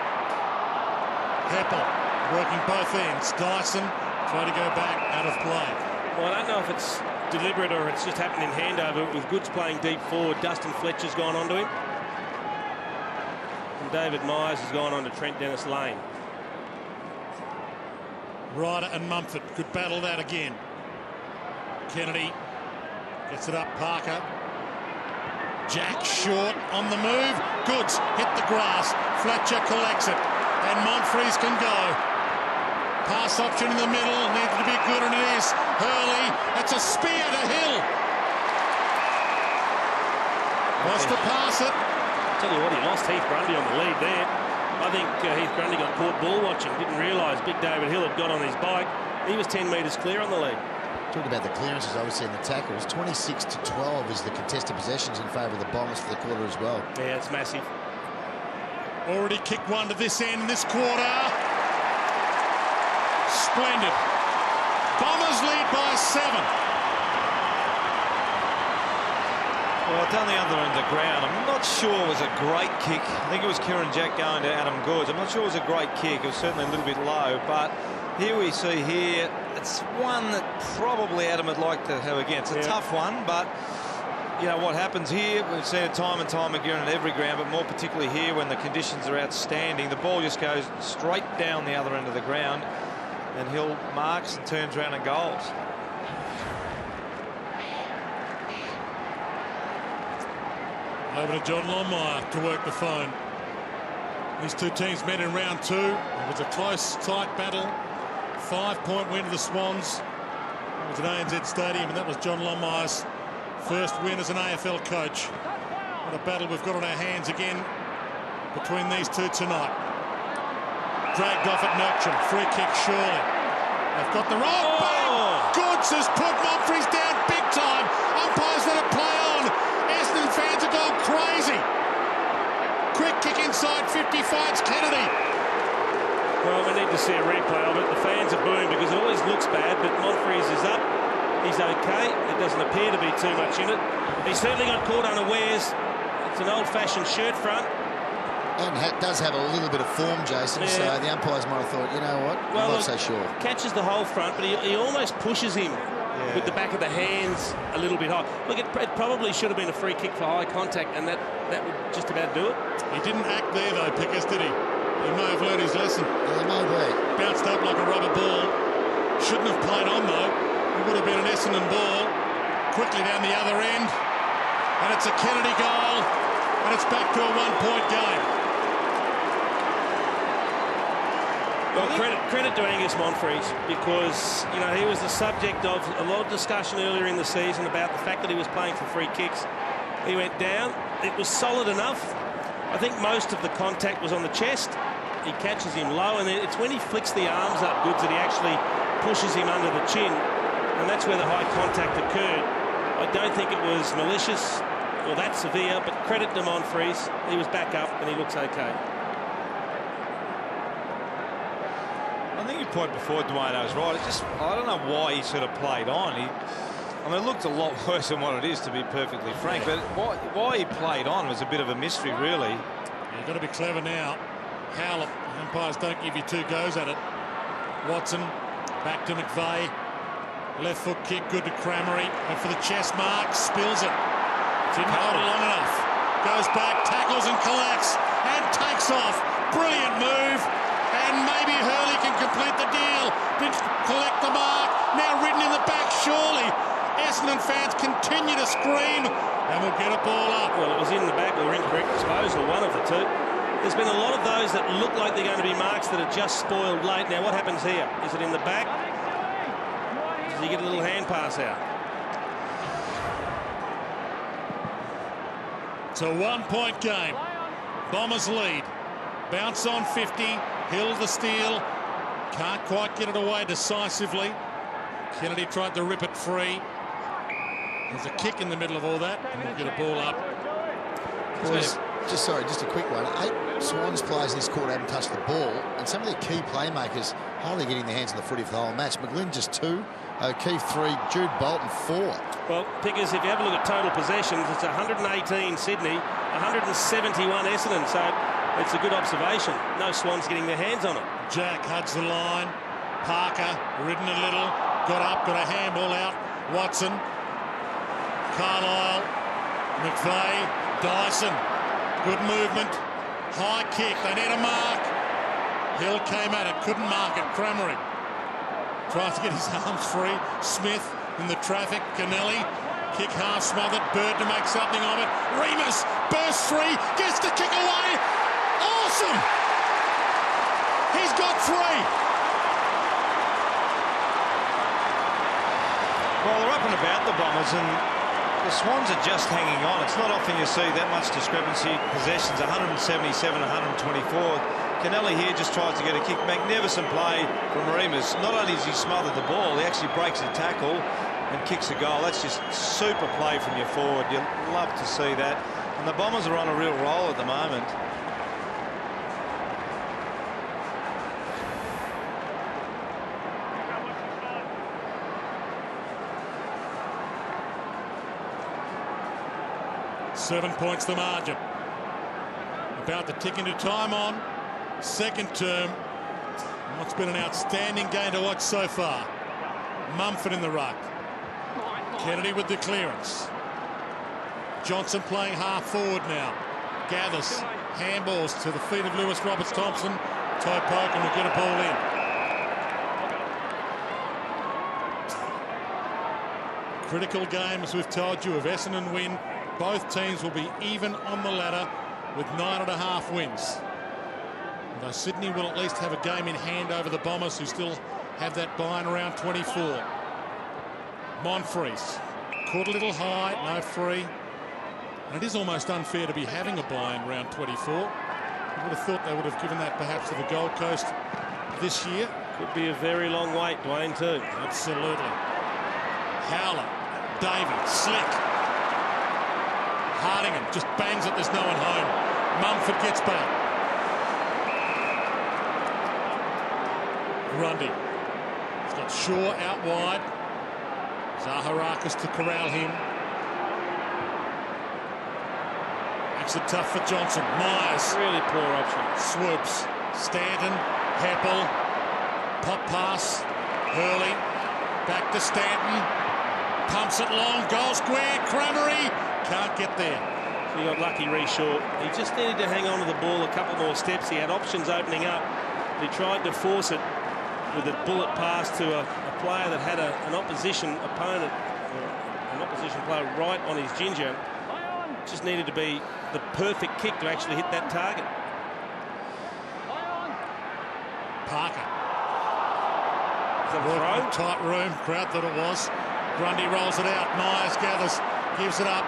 Heppel working both ends. Dyson trying to go back, out of play. Well, I don't know if it's deliberate or it's just happened in handover with Goods playing deep forward. Dustin Fletcher's gone onto him. And David Myers has gone on to Trent Dennis Lane. Ryder and Mumford could battle that again. Kennedy gets it up, Parker. Jack short on the move. Goods hit the grass. Fletcher collects it. And Monfries can go. Pass option in the middle. Needed to be good, and it is. Hurley. That's a spear to Hill. Wants to pass it. Tell you what, he lost Heath Grundy on the lead there. I think Heath Grundy got caught ball watching. Didn't realise Big David Hill had got on his bike. He was 10 metres clear on the lead. Talking about the clearances, obviously, in the tackles, 26-12 is the contested possessions in favour of the Bombers for the quarter as well. Yeah, it's massive. Already kicked one to this end in this quarter. Splendid. Bombers lead by 7. Well, down the other end of the ground, I'm not sure it was a great kick. I think it was Kieran Jack going to Adam Goods. I'm not sure it was a great kick. It was certainly a little bit low, but here we see here, it's one that probably Adam would like to have again. It's a tough one, but you know what happens here, we've seen it time and time again at every ground, but more particularly here when the conditions are outstanding. The ball just goes straight down the other end of the ground, and Hill marks and turns around and goals. Over to John Longmire to work the phone. These two teams met in round 2. It was a close, tight battle. 5-point win to the Swans. It was at ANZ Stadium, and that was John Longmire's first win as an AFL coach. What a battle we've got on our hands again between these two tonight. Dragged off at Melksham. Free kick, surely. They've got the roll. Bang! Goods has put Monfries down big time. Umpires let it play on. Essendon fans are going crazy. looks bad, but Monfries is up. He's okay. There doesn't appear to be too much in it. He certainly got caught unawares. It's an old-fashioned shirt front. And does have a little bit of form, Jason, Yeah. so the umpires might have thought, you know what, I'm not so sure. Catches the whole front, but he almost pushes him with the back of the hands a little bit high. Look, it probably should have been a free kick for high contact, and that would just about do it. He didn't act there, though, Pickers, did he? He may have learned his lesson. Yeah, maybe. Bounced up like a rubber ball. Shouldn't have played on, though. It would have been an Essendon ball. Quickly down the other end. And it's a Kennedy goal. And it's back to a one-point game. Well, credit to Angus Monfries, because, you know, he was the subject of a lot of discussion earlier in the season about the fact that he was playing for free kicks. He went down. It was solid enough. I think most of the contact was on the chest. He catches him low, and it's when he flicks the arms up goods that he actually pushes him under the chin, and that's where the high contact occurred. I don't think it was malicious or that severe, but credit to Monfries. He was back up, and he looks okay. I think your point before, Dwayne, I was right. I don't know why he sort of played on. I mean, it looked a lot worse than what it is, to be perfectly frank. But why he played on was a bit of a mystery, really. You've got to be clever now. Howlett, umpires don't give you two goes at it. Watson, back to McVeigh. Left foot kick, good to Cramery. Went for the chest mark, spills it. Didn't hold it long enough. Goes back, tackles and collects, and takes off. Brilliant move. And maybe Hurley can complete the deal. Didn't collect the mark. Now ridden in the back, surely. Essendon fans continue to scream, and we'll get a ball up. Well, it was in the back or incorrect disposal, one of the two. There's been a lot of those that look like they're going to be marks that are just spoiled late. Now, what happens here? Is it in the back? Does he get a little hand pass out? It's a one-point game. Bombers lead. Bounce on 50. Hill the steal. Can't quite get it away decisively. Kennedy tried to rip it free. There's a kick in the middle of all that, and we'll get a ball up. Boys, just a quick one. 8 Swans players in this quarter haven't touched the ball, and some of their key playmakers hardly getting their hands on the footy for the whole match. McGlynn just 2, O'Keefe 3, Jude Bolton 4. Well, Pickers, if you have a look at total possessions, it's 118 Sydney, 171 Essendon, so it's a good observation. No Swans getting their hands on it. Jack hugs the line. Parker ridden a little, got up, got a handball out. Watson, Carlisle, McVeigh, Dyson. Good movement. High kick. They need a mark. Hill came at it, couldn't mark it. Cramery tries to get his arms free. Smith in the traffic. Kennelly, kick half smothered. Bird to make something of it. Remus bursts free, gets the kick away. Awesome! He's got 3. Well, they're up and about, the Bombers, and the Swans are just hanging on. It's not often you see that much discrepancy. Possessions 177, 124. Kennelly here just tries to get a kick. Magnificent play from Remus. Not only has he smothered the ball, he actually breaks a tackle and kicks a goal. That's just super play from your forward. You love to see that. And the Bombers are on a real roll at the moment. Seven points the margin. About to tick into time on. Second term. What's been an outstanding game to watch so far. Mumford in the ruck. Kennedy with the clearance. Johnson playing half forward now. Gathers. Handballs to the feet of Lewis Roberts-Thompson. Toe poke and will get a ball in. Critical game, as we've told you, if Essendon win, both teams will be even on the ladder with 9.5 wins. Though Sydney will at least have a game in hand over the Bombers, who still have that bye in around 24. Monfries caught a little high, no free. And it is almost unfair to be having a bye in round 24. I would have thought they would have given that perhaps to the Gold Coast this year. Could be a very long wait, Dwayne, too. Absolutely. Howler, Davey, slick. Hardingham just bangs it, there's no one home. Mumford gets back. Grundy. He's got Shaw out wide. Zaharakis to corral him. Makes it tough for Johnson. Myers. Really poor option. Swoops. Stanton. Heppel. Pop pass. Hurley. Back to Stanton. Pumps it long. Goal square. Crammery. Can't get there. So he got lucky, Reshaw. He just needed to hang on to the ball a couple more steps. He had options opening up. He tried to force it with a bullet pass to a player that had an opposition opponent, an opposition player right on his ginger. Just needed to be the perfect kick to actually hit that target. Parker. Throw? Tight room. Crowd thought it was. Grundy rolls it out. Myers gathers. Gives it up.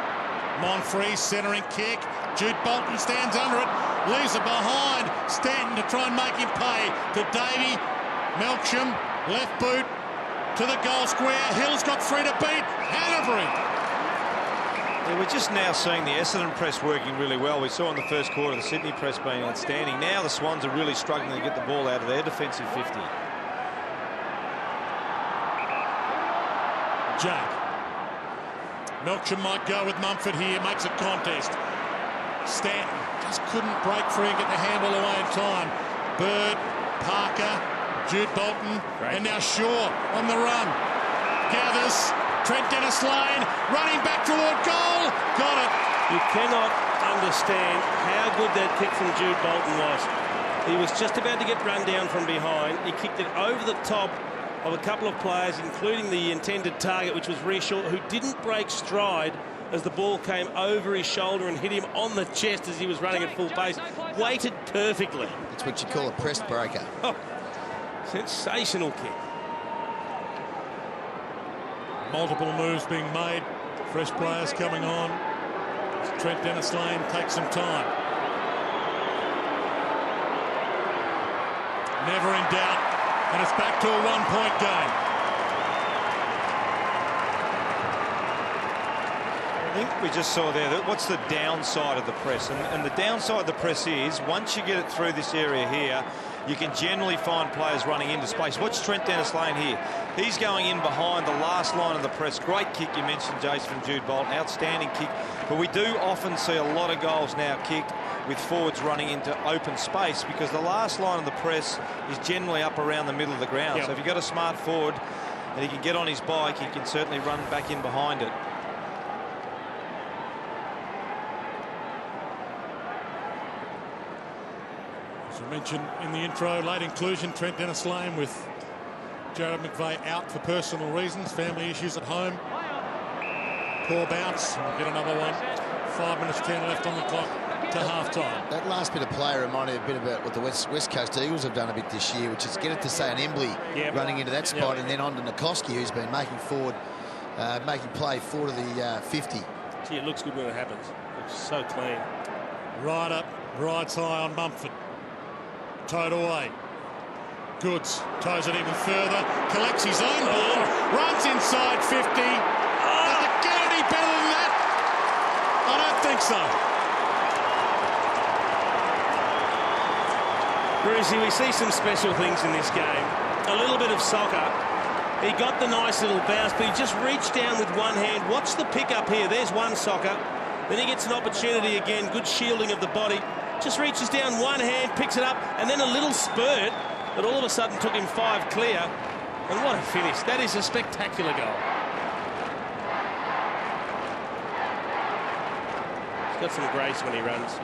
Monfrey centering kick. Jude Bolton stands under it. Leaves it behind. Stanton to try and make him pay. To Davey. Melksham. Left boot. To the goal square. Hill's got 3 to beat. Hanbury. Yeah, we're just now seeing the Essendon press working really well. We saw in the first quarter the Sydney press being outstanding. Now the Swans are really struggling to get the ball out of their defensive 50. Jack. Melksham might go with Mumford here. Makes a contest. Stanton just couldn't break free and get the handball away in time. Bird, Parker, Jude Bolton, and now Shaw on the run. Gathers. Trent Dennis-Lane running back toward goal. Got it. You cannot understand how good that kick from Jude Bolton was. He was just about to get run down from behind. He kicked it over the top of a couple of players, including the intended target, which was Reshaw, who didn't break stride as the ball came over his shoulder and hit him on the chest as he was running at full pace. Waited perfectly. That's what you call a pressed breaker. Oh, sensational kick. Multiple moves being made. Fresh players coming on. Trent Dennis-Lane takes some time. Never in doubt. And it's back to a one-point game. I think we just saw there that what's the downside of the press, and the downside of the press is once you get it through this area here, you can generally find players running into space. Watch Trent Dennis-Lane here. He's going in behind the last line of the press. Great kick, you mentioned, Jace, from Jude Bolton. Outstanding kick. But we do often see a lot of goals now kicked with forwards running into open space because the last line of the press is generally up around the middle of the ground. Yep. So if you've got a smart forward and he can get on his bike, he can certainly run back in behind it. As I mentioned in the intro, late inclusion, Trent Dennis-Lane with Jared McVeigh out for personal reasons, family issues at home. Poor bounce. We'll get another one. 5 minutes 10 left on the clock to half-time. That last bit of play reminded me a bit about what the West Coast Eagles have done a bit this year, which is get it to, say, an Embley running into that spot and then on to Nikoski, who's been making play forward to the 50. Gee, it looks good when it happens. It looks so clean. Right up, rides high on Mumford. Towed away. Goods toes it even further. Collects his own ball. Runs inside 50. Does it get any better than that? I don't think so. Brucey, we see some special things in this game. A little bit of soccer. He got the nice little bounce, but he just reached down with one hand. Watch the pickup here. There's one soccer. Then he gets an opportunity again. Good shielding of the body. Just reaches down one hand, picks it up, and then a little spurt that all of a sudden took him 5 clear. And what a finish. That is a spectacular goal. He's got some grace when he runs.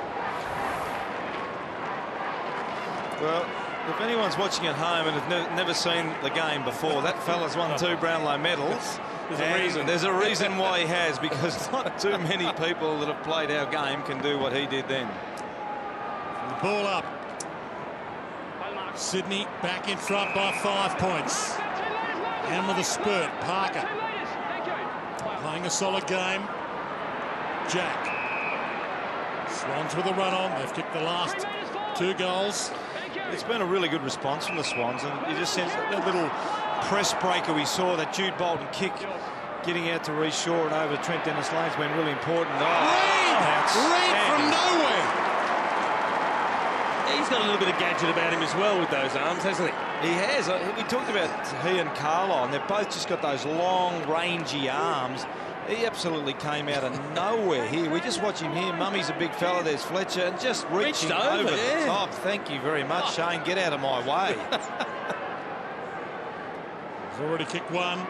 Well, if anyone's watching at home and have never seen the game before, that fella's won 2 Brownlow medals. There's a reason. There's a reason why he has, because not too many people that have played our game can do what he did then. The ball up. Sydney back in front by 5 points. And with a spurt, Parker. Playing a solid game. Jack. Swans with a run on. They've kicked the last 2 goals. It's been a really good response from the Swans, and you just sense that little press breaker we saw, that Jude Bolton kick getting out to Reshaw and over to Trent Dennis-Lane has been really important. Reid from nowhere. He's got a little bit of gadget about him as well with those arms, hasn't he? He has. We talked about he and Carlisle, and they've both just got those long, rangy arms. He absolutely came out of nowhere here. We just watch him here. Mummy's a big fella. There's Fletcher, and just reaching over the top. Thank you very much, Shane. Get out of my way. He's already kicked one.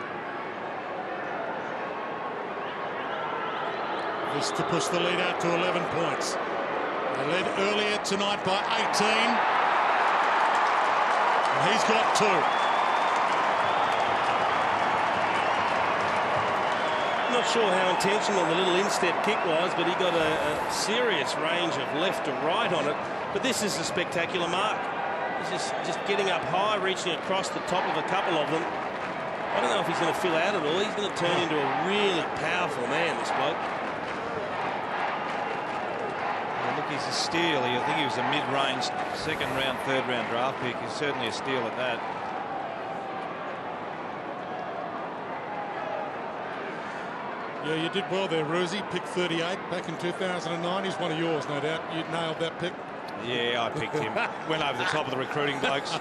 This to push the lead out to 11 points. They led earlier tonight by 18. And he's got 2. Not sure how intentional the little instep kick was, but he got a serious range of left to right on it. But this is a spectacular mark. He's just getting up high, reaching across the top of a couple of them. I don't know if he's going to fill out at all. He's going to turn into a really powerful man, this bloke. Well, look, he's a steal. I think he was a mid-range, second round, third round draft pick. He's certainly a steal at that. Yeah, you did well there, Roosie. Pick 38 back in 2009. He's one of yours, no doubt. You nailed that pick. Yeah, I picked him. Went over the top of the recruiting blokes.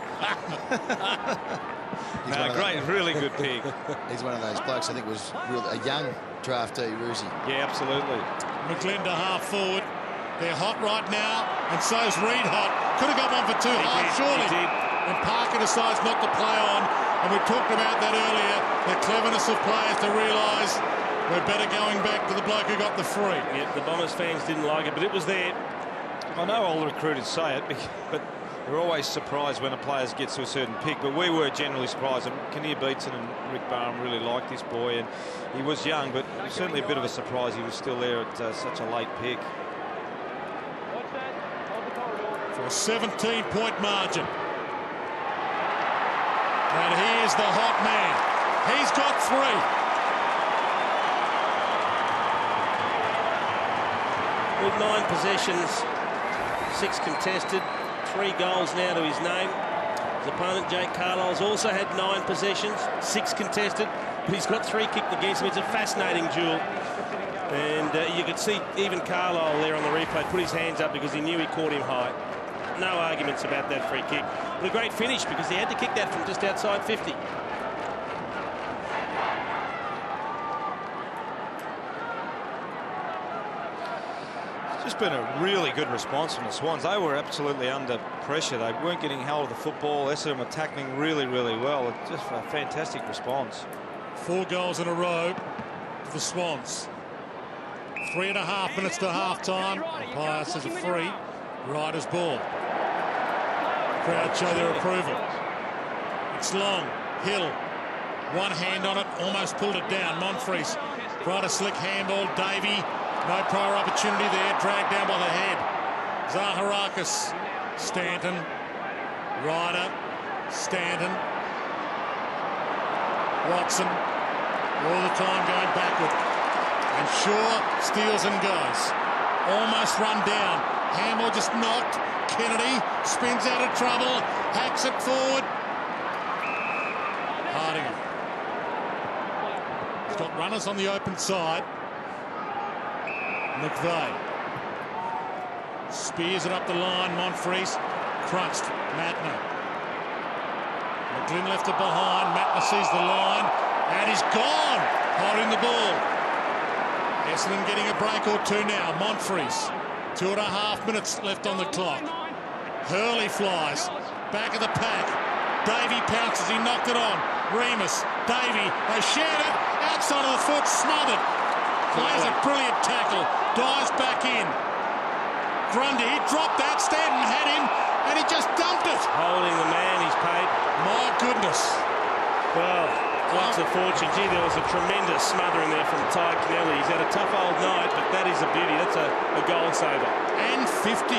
No, great, really good pick. He's one of those blokes I think was a young draftee, Roosie. Yeah, absolutely. McGlynn to half forward. They're hot right now, and so's Reed hot. Could have got one for 2 half, surely. He did. And Parker decides not to play on. And we talked about that earlier, the cleverness of players to realise we're better going back to the bloke who got the free. Yeah, the Bombers fans didn't like it, but it was there. I know all the recruiters say it, but they're always surprised when a player gets to a certain pick. But we were generally surprised. Kinnear Beatson and Rick Barham really liked this boy, and he was young, but it was certainly a bit of a surprise he was still there at such a late pick. For a 17-point margin. And here's the hot man. He's got 3. With 9 possessions, 6 contested, 3 goals now to his name. His opponent, Jake Carlisle's also had 9 possessions, 6 contested, but he's got 3 kicked against him. It's a fascinating duel. And you could see even Carlisle there on the replay put his hands up because he knew he caught him high. No arguments about that free kick. But a great finish because he had to kick that from just outside 50. It's been a really good response from the Swans. They were absolutely under pressure. They weren't getting hold of the football. Essendon were tackling really, really well. It's just a fantastic response. 4 goals in a row for the Swans. 3.5 minutes to half-time. Umpire says a free. Ryder's ball. Crowd show their approval. It's long. Hill. One hand on it. Almost pulled it down. Monfries tried a slick handball. Davey. No prior opportunity there, dragged down by the head. Zaharakis, Stanton, Ryder, Stanton, Watson, all the time going backward. And Shaw steals and goes. Almost run down. Hamill just knocked. Kennedy spins out of trouble, hacks it forward. Hardingham. He's got runners on the open side. McVeigh spears it up the line. Monfries crunched. Mattner. McGlynn left it behind. Mattner sees the line and he's gone, holding the ball. Essendon getting a break or 2 now. Monfries, 2.5 minutes left on the clock. Hurley flies back of the pack. Davey pounces. He knocked it on. Remus, Davey, they shared it outside of the foot, smothered. Plays a brilliant tackle, dives back in. Grundy dropped that, Stanton had him, and he just dumped it. Holding the man he's paid. My goodness. Well, what's a fortune. Gee, there was a tremendous smothering there from Ty Kennelly. He's had a tough old night, but that is a beauty. That's a goal saver. And 50.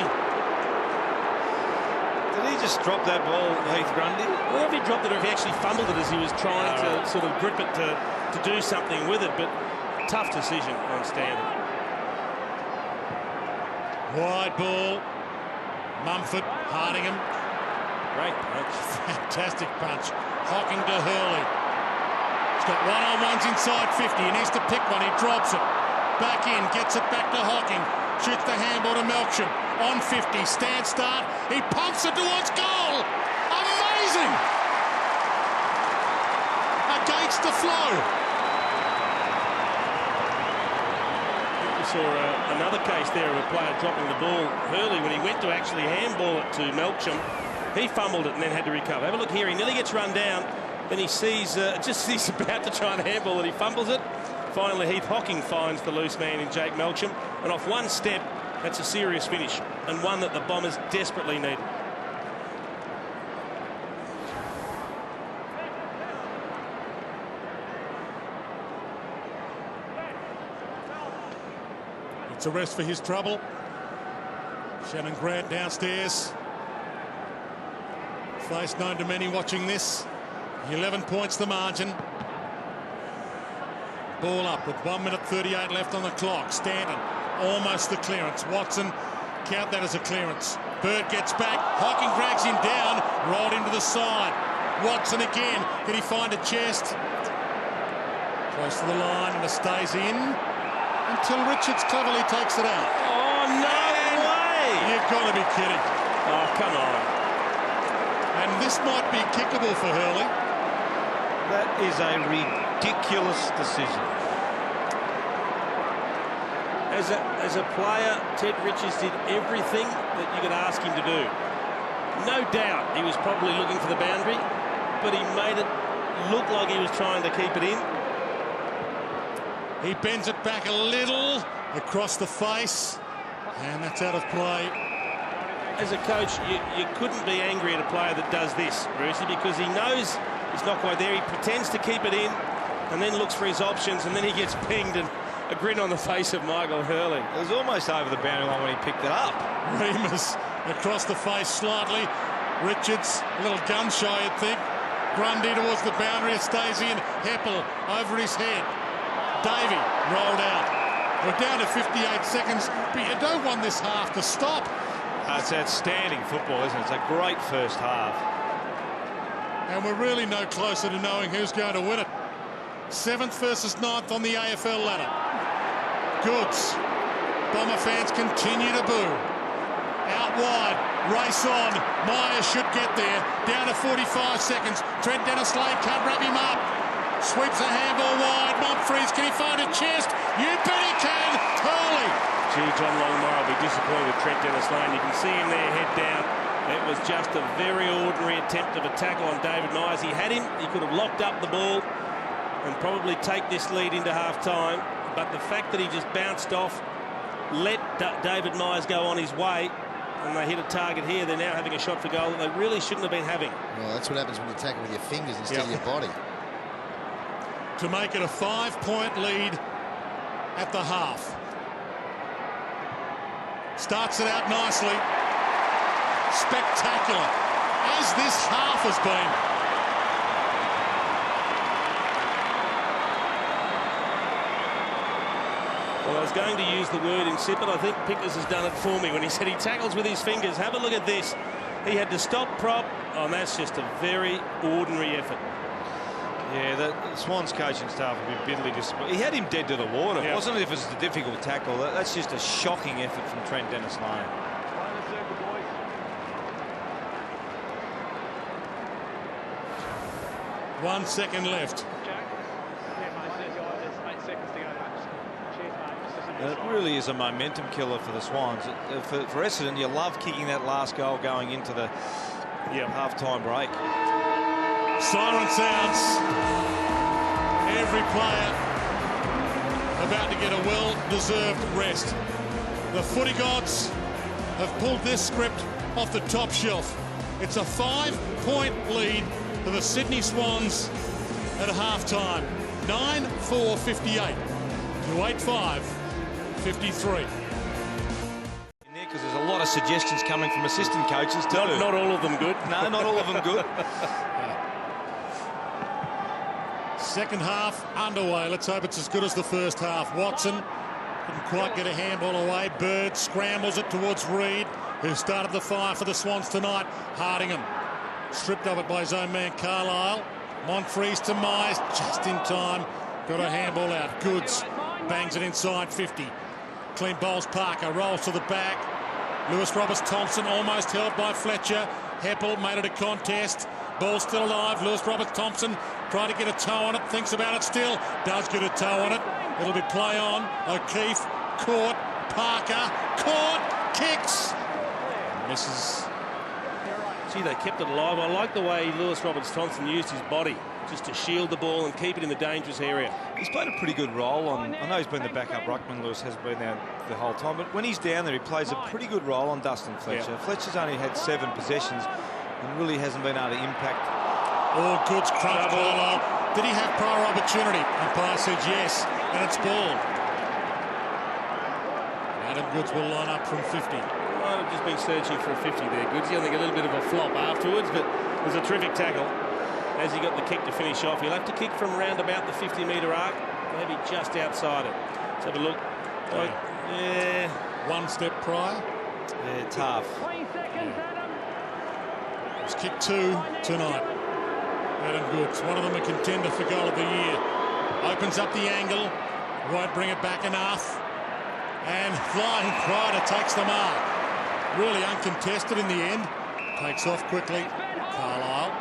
Did he just drop that ball, Heath Grundy? I don't know if he dropped it or if he actually fumbled it as he was trying to sort of grip it to do something with it, but tough decision on Stanton. Wide ball. Mumford, Hardingham. Great punch. Fantastic punch. Hocking to Hurley. He's got one-on-ones inside 50. He needs to pick one. He drops it. Back in. Gets it back to Hocking. Shoots the handball to Melksham. On 50. Stand start. He pumps it towards goal. Amazing! to flow. We saw another case there of a player dropping the ball early when he went to actually handball it to Melksham. He fumbled it and then had to recover. Have a look here. He nearly gets run down. Then he sees, just he's about to try and handball it. He fumbles it. Finally, Heath Hocking finds the loose man in Jake Melksham. And off one step, that's a serious finish. And one that the Bombers desperately need. It's a rest for his trouble. Shannon Grant downstairs. Face known to many watching this. 11 points the margin. Ball up with 1 minute 38 left on the clock. Stanton almost the clearance. Watson, count that as a clearance. Bird gets back. Hocking drags him down. Rolled into the side. Watson again. Can he find a chest? Close to the line and it stays in until Richards cleverly takes it out. Oh, no way! You've got to be kidding. Oh, come on. And this might be kickable for Hurley. That is a ridiculous decision. As a player, Ted Richards did everything that you could ask him to do. No doubt he was probably looking for the boundary, but he made it look like he was trying to keep it in. He bends it back a little across the face, and that's out of play. As a coach, you couldn't be angry at a player that does this, Brucey, because he knows he's not quite there. He pretends to keep it in and then looks for his options, and then he gets pinged, and a grin on the face of Michael Hurley. It was almost over the boundary line when he picked it up. Remus across the face slightly. Richards, a little gun shy, you'd think. Grundy towards the boundary, it stays in. Heppel over his head. Davey rolled out. We're down to 58 seconds, but you don't want this half to stop. It's outstanding football, isn't it? It's a great first half. And we're really no closer to knowing who's going to win it. 7th versus 9th on the AFL ladder. Goods. Bomber fans continue to boo. Out wide, race on. Myers should get there. Down to 45 seconds. Trent Dennis-Lade can't wrap him up. Sweeps a handball wide. Montfries, can he find a chest? You bet he can. Hurley. Gee, John Longmire will be disappointed with Trent Dennis-Lade. You can see him there, head down. It was just a very ordinary attempt of a tackle on David Myers. He had him. He could have locked up the ball and probably take this lead into half-time. But the fact that he just bounced off, let David Myers go on his way, and they hit a target here. They're now having a shot for goal that they really shouldn't have been having. Well, that's what happens when you tackle with your fingers instead of your body. To make it a 5-point lead at the half. Starts it out nicely. Spectacular, as this half has been. Well, I was going to use the word insipid. I think Pickers has done it for me when he said he tackles with his fingers. Have a look at this. He had to stop prop. Oh, and that's just a very ordinary effort. Yeah, the Swans coaching staff would be bitterly disappointed. He had him dead to the water. Yeah. It wasn't as if it was a difficult tackle. That's just a shocking effort from Trent Dennis-Lade. 1 second left. It really is a momentum killer for the Swans. For Essendon, you love kicking that last goal going into the half-time break. Siren sounds. Every player about to get a well-deserved rest. The footy gods have pulled this script off the top shelf. It's a 5-point lead for the Sydney Swans at half-time. 9-4-58 to 8-5-53. Because there's a lot of suggestions coming from assistant coaches too. Not all of them good. No, not all of them good. Second half underway. Let's hope it's as good as the first half. Watson couldn't quite get a handball away. Bird scrambles it towards Reed, who started the fire for the Swans tonight. Hardingham stripped of it by his own man Carlisle. Montfries to Myers, just in time. Got a handball out. Goods bangs it inside 50. Clean bowls Parker, rolls to the back. Lewis Roberts-Thompson almost held by Fletcher. Heppel made it a contest. Ball still alive. Lewis Roberts-Thompson Try to get a toe on it. Thinks about it still. Does get a toe on it. It'll be play on. O'Keefe. Caught. Parker. Caught. Kicks. Misses. Gee, they kept it alive. I like the way Lewis Roberts-Thompson used his body just to shield the ball and keep it in the dangerous area. He's played a pretty good role on. I know he's been the backup ruckman. Lewis has been there the whole time, but when he's down there, he plays a pretty good role on Dustin Fletcher. Yeah. Fletcher's only had 7 possessions and really hasn't been able to impact. All goods crunch. Carlisle. Did he have prior opportunity? Umpire said yes, and it's ball. Adam Goods will line up from 50. Might have just been searching for a 50 there, Goodsy. I think a little bit of a flop afterwards, but it was a terrific tackle. As he got the kick to finish off, he'll have to kick from round about the 50-metre arc, maybe just outside it. Let's have a look. Yeah. One step prior. Yeah, tough. 20 seconds, Adam. It's kick 2 tonight. Adam Goods, one of them a contender for goal of the year. Opens up the angle, won't bring it back enough. And flying Kreider takes the mark. Really uncontested in the end. Takes off quickly. Carlisle.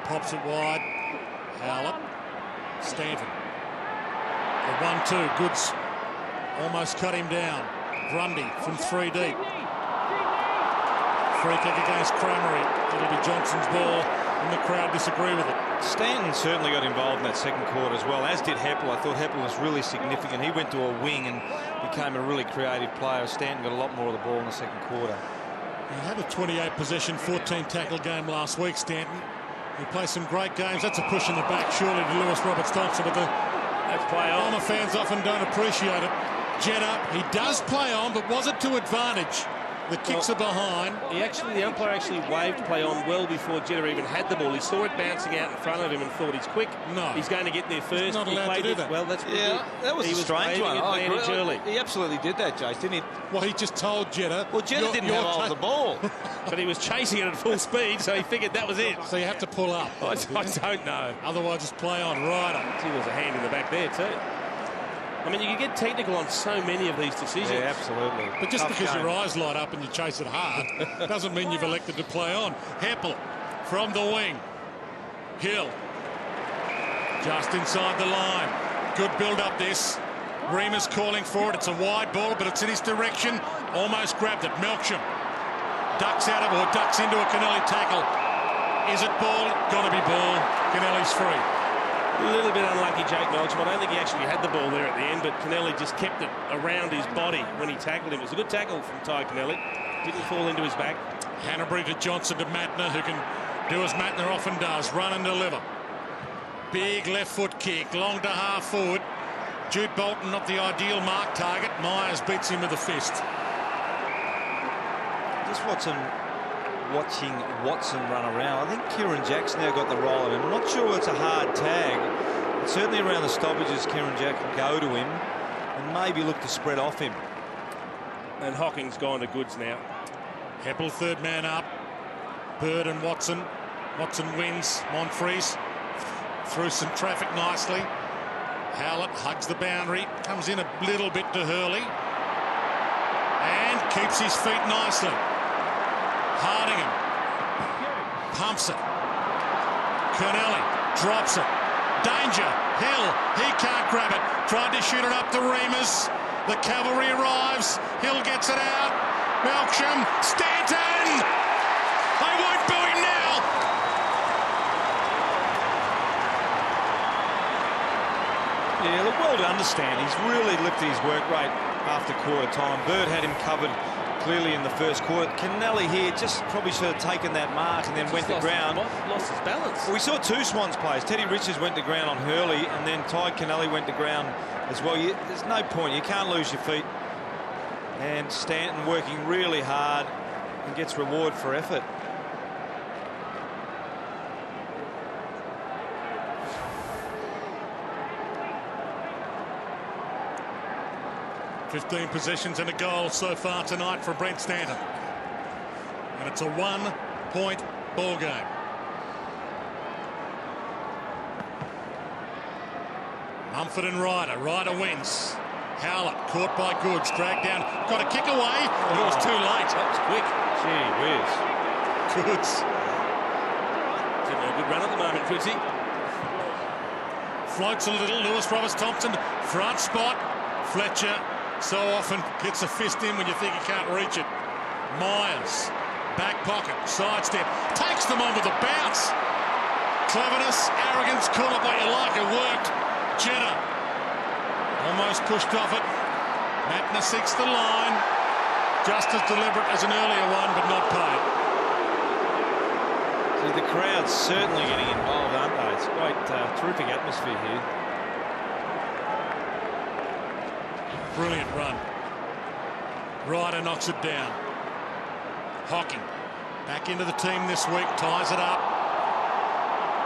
Pops it wide. Howlett. Stanton. The 1-2. Goods almost cut him down. Grundy from 3 deep. Free kick against Cramery. It'll be Johnson's ball, and the crowd disagree with it. Stanton certainly got involved in that second quarter as well, as did Heppel. I thought Heppel was really significant. He went to a wing and became a really creative player. Stanton got a lot more of the ball in the second quarter. He had a 28 possession, 14 tackle game last week, Stanton. He plays some great games. That's a push in the back, surely, to Lewis Roberts-Thompson, but the Bomber fans often don't appreciate it. Jetta, he does play on, but was it to advantage? The kicks are behind. The umpire actually waved play on well before Jetta even had the ball. He saw it bouncing out in front of him and thought he's quick. No. He's going to get there first. He's not allowed to do that. Well, that's That was a strange one. Early. He absolutely did that, Jace, didn't he? Well, he just told Jetta. Well, Jetta didn't have hold of the ball. But he was chasing it at full speed, so he figured that was it. So you have to pull up. I don't know. Otherwise, just play on. Ryder. See, there's a hand in the back there, too. I mean, you can get technical on so many of these decisions. Yeah, absolutely. But just Tough because game. your eyes light up and you chase it hard doesn't mean you've elected to play on. Heppel from the wing. Hill. Just inside the line. Good build-up this. Remus calling for it. It's a wide ball, but it's in his direction. Almost grabbed it. Melksham ducks out of or ducks into a Kennelly tackle. Is it ball? Got to be ball. Kennelly's free. A little bit unlucky, Jake Melksham. I don't think he actually had the ball there at the end, but Kennelly just kept it around his body when he tackled him. It was a good tackle from Ty Kennelly. Didn't fall into his back. Hanbury to Johnson to Mattner, who can do as Mattner often does, run and deliver. Big left foot kick, long to half forward. Jude Bolton, not the ideal mark target. Myers beats him with a fist. Just watching Watson run around. I think Kieran Jack's now got the roll in. I'm not sure it's a hard tag. But certainly around the stoppages, Kieran Jack can go to him and maybe look to spread off him. And Hocking's gone to Goods now. Heppel third man up. Bird and Watson. Watson wins. Monfries through some traffic nicely. Howlett hugs the boundary. Comes in a little bit to Hurley. And keeps his feet nicely. Hardingham pumps it. Kennelly drops it. Danger. Hill. He can't grab it. Tried to shoot it up to Remus. The cavalry arrives. Hill gets it out. Melksham. Stanton. They won't boo him now. Yeah, look, well to understand. He's really lifted his work rate after quarter time. Bird had him covered clearly in the first quarter. Kennelly here just probably should have taken that mark and then went to ground. Lost his balance. Well, we saw 2 Swans players. Teddy Richards went to ground on Hurley and then Ty Kennelly went to ground as well. There's no point. You can't lose your feet. And Stanton working really hard and gets reward for effort. .15 possessions and a goal so far tonight for Brent Stanton. And it's a 1-point ball game. Mumford and Ryder. Ryder wins. Howlett caught by Goods. Dragged down. Got a kick away. But it was too late. That was quick. Gee whiz. Goods. Didn't a good run at the moment, Fritzy. Floats a little. Lewis Roberts-Thompson, front spot. Fletcher so often gets a fist in when you think he can't reach it. Myers, back pocket, sidestep, takes them on with a bounce. Cleverness, arrogance, call it what you like, it worked. Jenner almost pushed off it. Matner seeks the line. Just as deliberate as an earlier one, but not paid. See, the crowd's certainly getting involved, aren't they? It's a great, terrific atmosphere here. Brilliant run. Ryder knocks it down. Hocking back into the team this week, ties it up.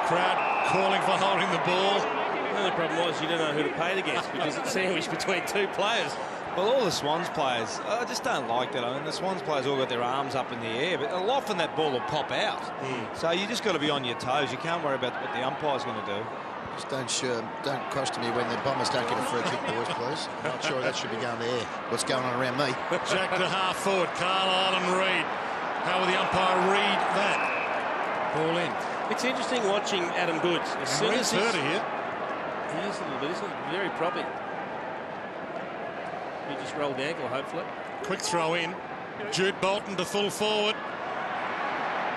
Crowd calling for holding the ball. The only problem was you don't know who to pay it against because it's sandwiched between two players. Well, all the Swans players, I just don't like that. I mean, the Swans players all got their arms up in the air, but often that ball will pop out. So you just got to be on your toes. You can't worry about what the umpire's going to do. Just don't cross to me when the Bombers don't get a free kick, boys, please. I'm not sure that should be going there. What's going on around me? Jack to half forward, Carlisle and Reid. How will the umpire read that? Ball in. It's interesting watching Adam Goods. As soon as hurt here. He is a little bit, isn't he? Very proppy. He just rolled the ankle, hopefully. Quick throw in. Jude Bolton to full forward.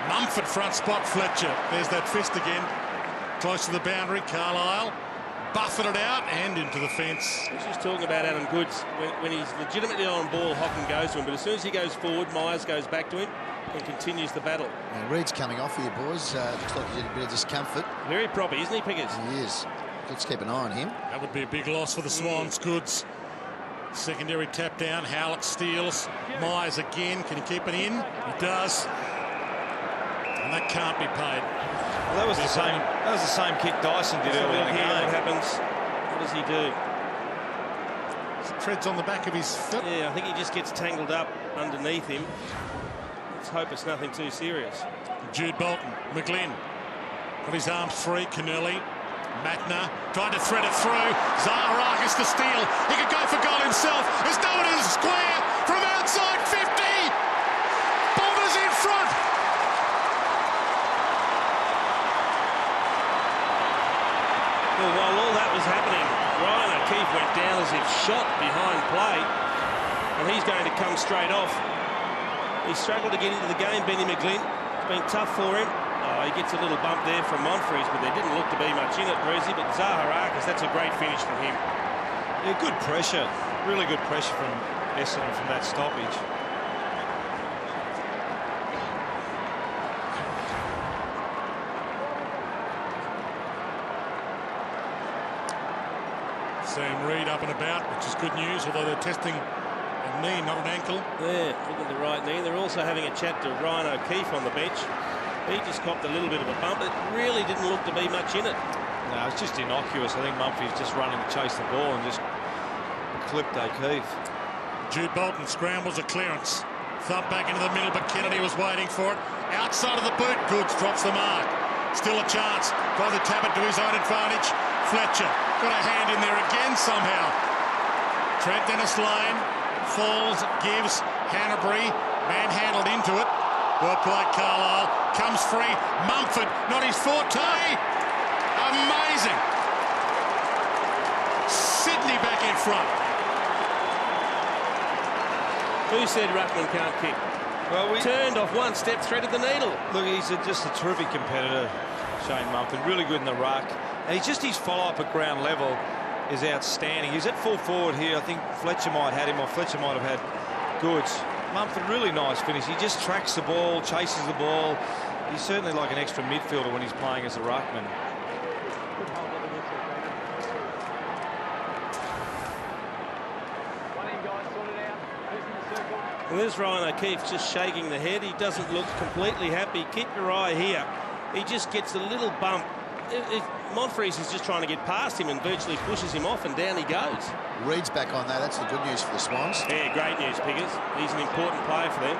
Mumford front spot, Fletcher. There's that fist again. Close to the boundary, Carlisle buffeted it out and into the fence. I was just talking about Adam Goods. When he's legitimately on ball, Hocking goes to him, but as soon as he goes forward, Myers goes back to him and continues the battle. Now, Reid's coming off here, boys. Looks like he's in a bit of discomfort. Very proppy, isn't he, Pickers? He is. Let's keep an eye on him. That would be a big loss for the Swans. Goods. Secondary tap down. Howlett steals. Myers again. Can he keep it in? He does. And that can't be paid. Well, that was the same. That was the same kick Dyson did earlier in the game. What happens? What does he do? Treads on the back of his foot. Yeah, I think he just gets tangled up underneath him. Let's hope it's nothing too serious. Jude Bolton, McGlynn, got his arms free. Kennelly, Matner tried to thread it through. Zaharakis to steal. He could go for goal himself. There's no one in the square from outside 50. Bombers in front. Well, while all that was happening, Ryan O'Keefe went down as if shot behind play, and he's going to come straight off. He struggled to get into the game, Benny McGlynn. It's been tough for him. Oh, he gets a little bump there from Monfries, but there didn't look to be much in it, Breezy. But Zaharakis, that's a great finish from him. Yeah, good pressure. Really good pressure from Essendon from that stoppage. Sam Reid up and about, which is good news, although they're testing a knee, not an ankle. Yeah, looking at the right knee. They're also having a chat to Ryan O'Keefe on the bench. He just copped a little bit of a bump. It really didn't look to be much in it. No, it's just innocuous. I think Mumphrey's just running to chase the ball and just clipped O'Keefe. Jude Bolton scrambles a clearance. Thump back into the middle, but Kennedy was waiting for it. Outside of the boot, Goods drops the mark. Still a chance. Try to tap it to his own advantage. Fletcher got a hand in there again somehow. Trent Dennis Lane falls, gives Hanbury, manhandled into it. Well played, Carlisle. Comes free. Mumford, not his forte. Amazing. Sydney back in front. Who said Ruckman can't kick? Well, we Turned off one step, threaded the needle. look. He's just a terrific competitor, Shane Mumford. Really good in the ruck, and he's just his follow-up at ground level is outstanding. He's at full forward here. I think Fletcher might have had him, or Fletcher might have had Goods. Mumford, really nice finish. He just tracks the ball, chases the ball. He's certainly like an extra midfielder when he's playing as a ruckman. And there's Ryan O'Keefe just shaking the head. He doesn't look completely happy. Keep your eye here. He just gets a little bump. Monfries is just trying to get past him and virtually pushes him off, and down he goes. Reid's back on there. That's the good news for the Swans. Yeah, great news, Piggers. He's an important player for them.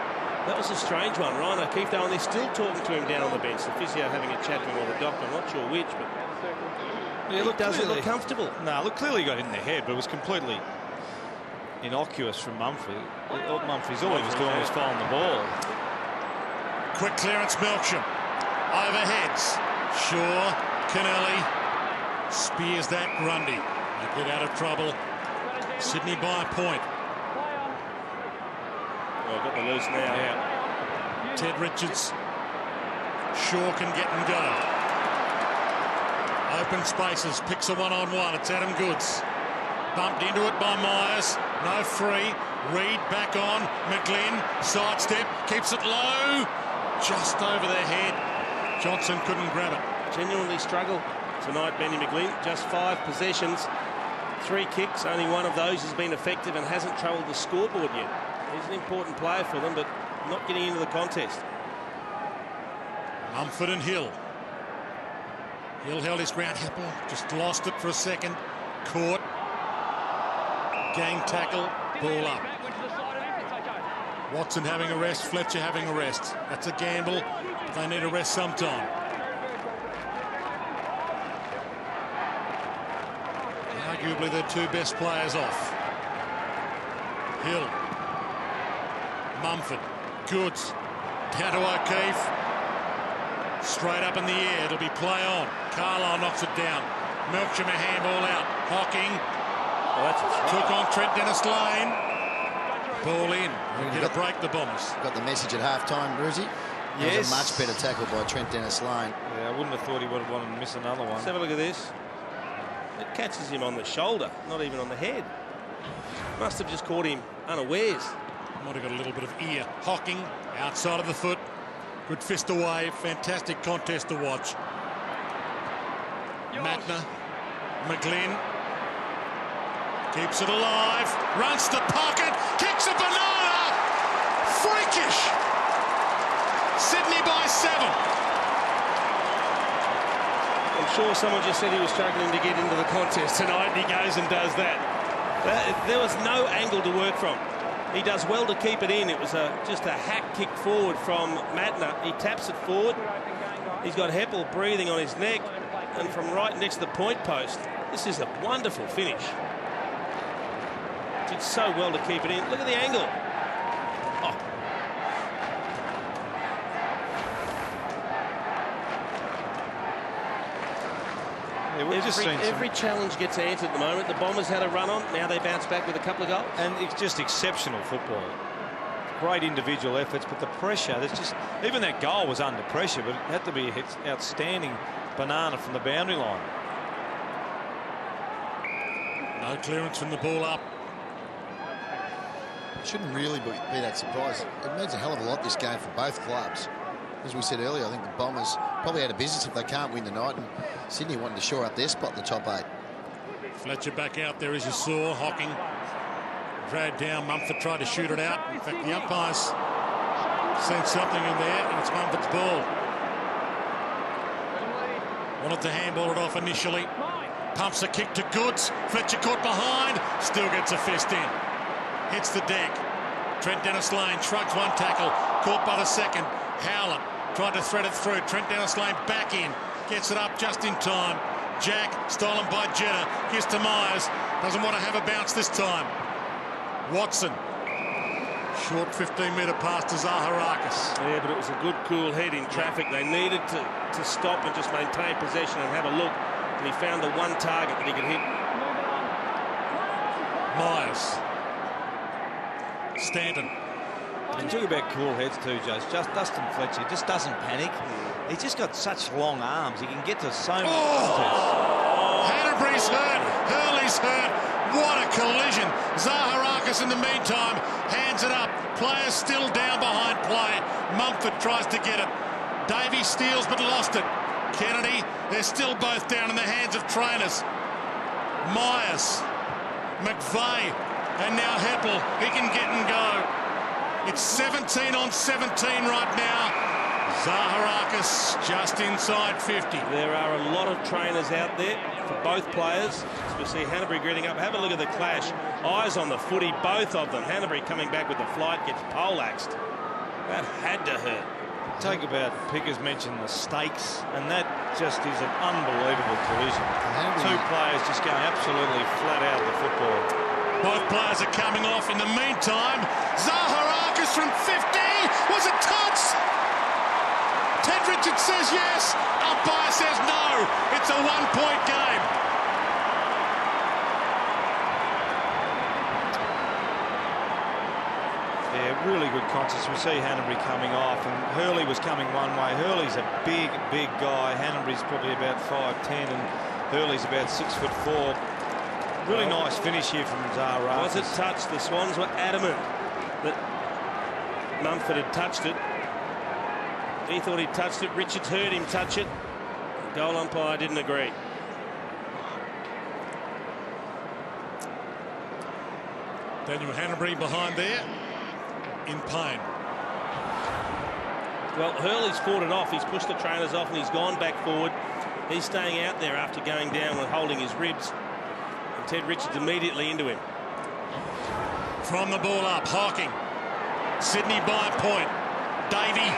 That was a strange one. Ryan O'Keefe, though, and they're still talking to him down on the bench. The physio having a chat to him, or the doctor. I'm not sure which, but Yeah, it doesn't look comfortable. No, look, clearly he got hit in the head, but it was completely innocuous from Mumphrey. Mumphrey's all he was doing was following the ball. Quick clearance, Melksham. Overheads. Shaw, Kennelly, spears that Grundy. They get out of trouble. Sydney by a point. Oh, got the loose now. Yeah. Ted Richards. Shaw can get and go. Open spaces, picks a one-on-one. It's Adam Goods. Bumped into it by Myers. No free. Reed back on. McGlynn, sidestep, keeps it low. Just over their head. Johnson couldn't grab it. Genuinely struggled tonight, Benny McGlynn. Just 5 possessions, 3 kicks. Only one of those has been effective and hasn't troubled the scoreboard yet. He's an important player for them, but not getting into the contest. Mumford and Hill. Hill held his ground. Heppel just lost it for a second. Caught. Gang tackle. Ball up. Watson having a rest. Fletcher having a rest. That's a gamble. But they need a rest sometime. Arguably their 2 best players off. Hill. Mumford. Goods. Down to O'Keefe. Straight up in the air. It'll be play on. Carlisle knocks it down. Melksham a handball out. Hocking. Oh, that's a took on Trent Dennis-Lane. Ball in. Get a break, the Bombers. Got the message at half-time, Brucey. That was a much better tackle by Trent Dennis-Lane. Yeah, I wouldn't have thought he would have wanted to miss another one. Let's have a look at this. It catches him on the shoulder, not even on the head. Must have just caught him unawares. Might have got a little bit of ear. Hocking outside of the foot. Good fist away. Fantastic contest to watch. Matner. McGlynn. Keeps it alive. Runs to pocket. Kicks a banana. Freakish. Sydney by 7. I'm sure someone just said he was struggling to get into the contest tonight, and he goes and does that. There was no angle to work from. He does well to keep it in. It was just a hack kick forward from Matner. He taps it forward. He's got Heppel breathing on his neck, and from right next to the point post. This is a wonderful finish. Did so well to keep it in. Look at the angle. Oh. Yeah, every challenge gets answered at the moment. The Bombers had a run on. Now they bounce back with a couple of goals. And it's just exceptional football. Great individual efforts, but the pressure, there's just, even that goal was under pressure, but it had to be an outstanding banana from the boundary line. No clearance from the ball up. Shouldn't really be that surprised. It means a hell of a lot, this game, for both clubs. As we said earlier, I think the Bombers probably out of business if they can't win tonight, and Sydney wanting to shore up their spot in the top 8. Fletcher back out there as you saw. Hocking dragged down. Mumford tried to shoot it out. In fact, the umpires seen something in there, and it's Mumford's ball. Wanted to handball it off initially. Pumps a kick to Goods. Fletcher caught behind. Still gets a fist in. Hits the deck. Trent Dennis-Lane shrugs one tackle. Caught by the second. Howlett tried to thread it through. Trent Dennis-Lane back in. Gets it up just in time. Jack, stolen by Jenner. Gives to Myers. Doesn't want to have a bounce this time. Watson. Short 15-metre pass to Zaharakis. Yeah, but it was a good cool head in traffic. They needed to stop and just maintain possession and have a look. And he found the one target that he could hit. Myers. Stanton. And talk about cool heads too, Joe. Just Dustin Fletcher just doesn't panic. He's just got such long arms. He can get to so many contests. Hanbury's hurt. Hurley's hurt. What a collision. Zaharakis in the meantime hands it up. Players still down behind play. Mumford tries to get it. Davey steals but lost it. Kennedy, they're still both down in the hands of trainers. Myers, McVeigh, and now Heppel. He can get and go. It's 17 on 17 right now. Zaharakis just inside 50. There are a lot of trainers out there for both players. As we see Hanbury gritting up. Have a look at the clash. Eyes on the footy, both of them. Hanbury coming back with the flight, gets poleaxed. That had to hurt. Talk about, Pickers mentioned the stakes, and that just is an unbelievable collision. Two players just going absolutely flat out of the football. Both players are coming off. In the meantime, Zaharakis from 50 was a touch. Ted Richards says yes. Umpire says no. It's a 1-point game. Yeah, really good contest. We see Hanbury coming off, and Hurley was coming one way. Hurley's a big guy. Hanbury's probably about 5'10", and Hurley's about 6'4". Really nice finish here from Zahra. Was it touched? The Swans were adamant that Mumford had touched it. He thought he'd touched it. Richards heard him touch it. Goal umpire didn't agree. Daniel Hanbury behind there, in pain. Well, Hurley's fought it off. He's pushed the trainers off and he's gone back forward. He's staying out there after going down and holding his ribs. And Ted Richards immediately into him. From the ball up, Hawking. Sydney by a point. Davey.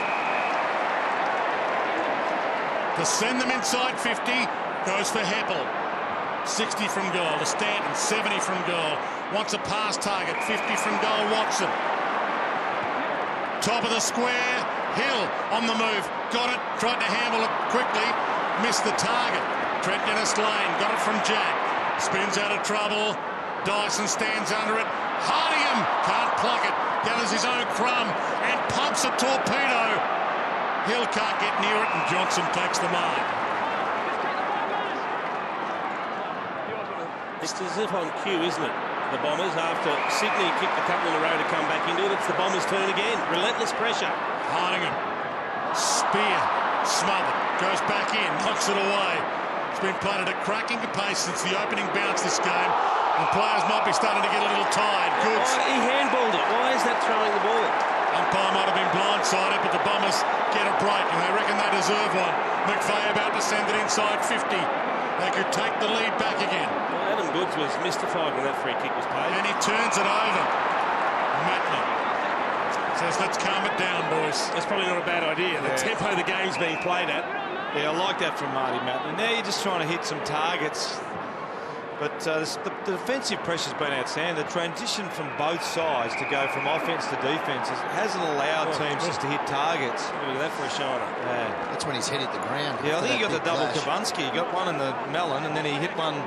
To send them inside 50, goes for Heppel. 60 from goal to Stanton, 70 from goal. Wants a pass target, 50 from goal, Watson. Top of the square, Hill on the move. Got it, tried to handle it quickly. Missed the target. Trent Dennis Lane, got it from Jack. Spins out of trouble. Dyson stands under it. Hardingham can't pluck it. Gathers his own crumb and pumps a torpedo. Hill can't get near it, and Johnson takes the mark. It's as if on cue, isn't it? The Bombers, after Sydney kicked a couple in a row to come back into it, it's the Bombers' turn again. Relentless pressure. Hardingham. Spear. Smothered. Goes back in. Knocks it away. It's been played at a cracking pace since the opening bounce this game. And players might be starting to get a little tired. Goods. Oh, he handballed it. Why is that throwing the ball? Umpire might have been blindsided, but the Bombers get a break, and they reckon they deserve one. McVeigh about to send it inside 50. They could take the lead back again. Well, Adam Goods was mystified when that free kick was paid. And he turns it over. Matlin says, let's calm it down, boys. That's probably not a bad idea. The tempo the game's being played at. Yeah, I like that from Marty Matlin. Now you're just trying to hit some targets. But the defensive pressure's been outstanding. The transition from both sides to go from offence to defence hasn't allowed teams just to hit targets. Look at that for a shiner. Yeah. That's when his head hit the ground. Yeah, I think he got the double clash. Kabunsky. He got one in the melon, and then he hit one.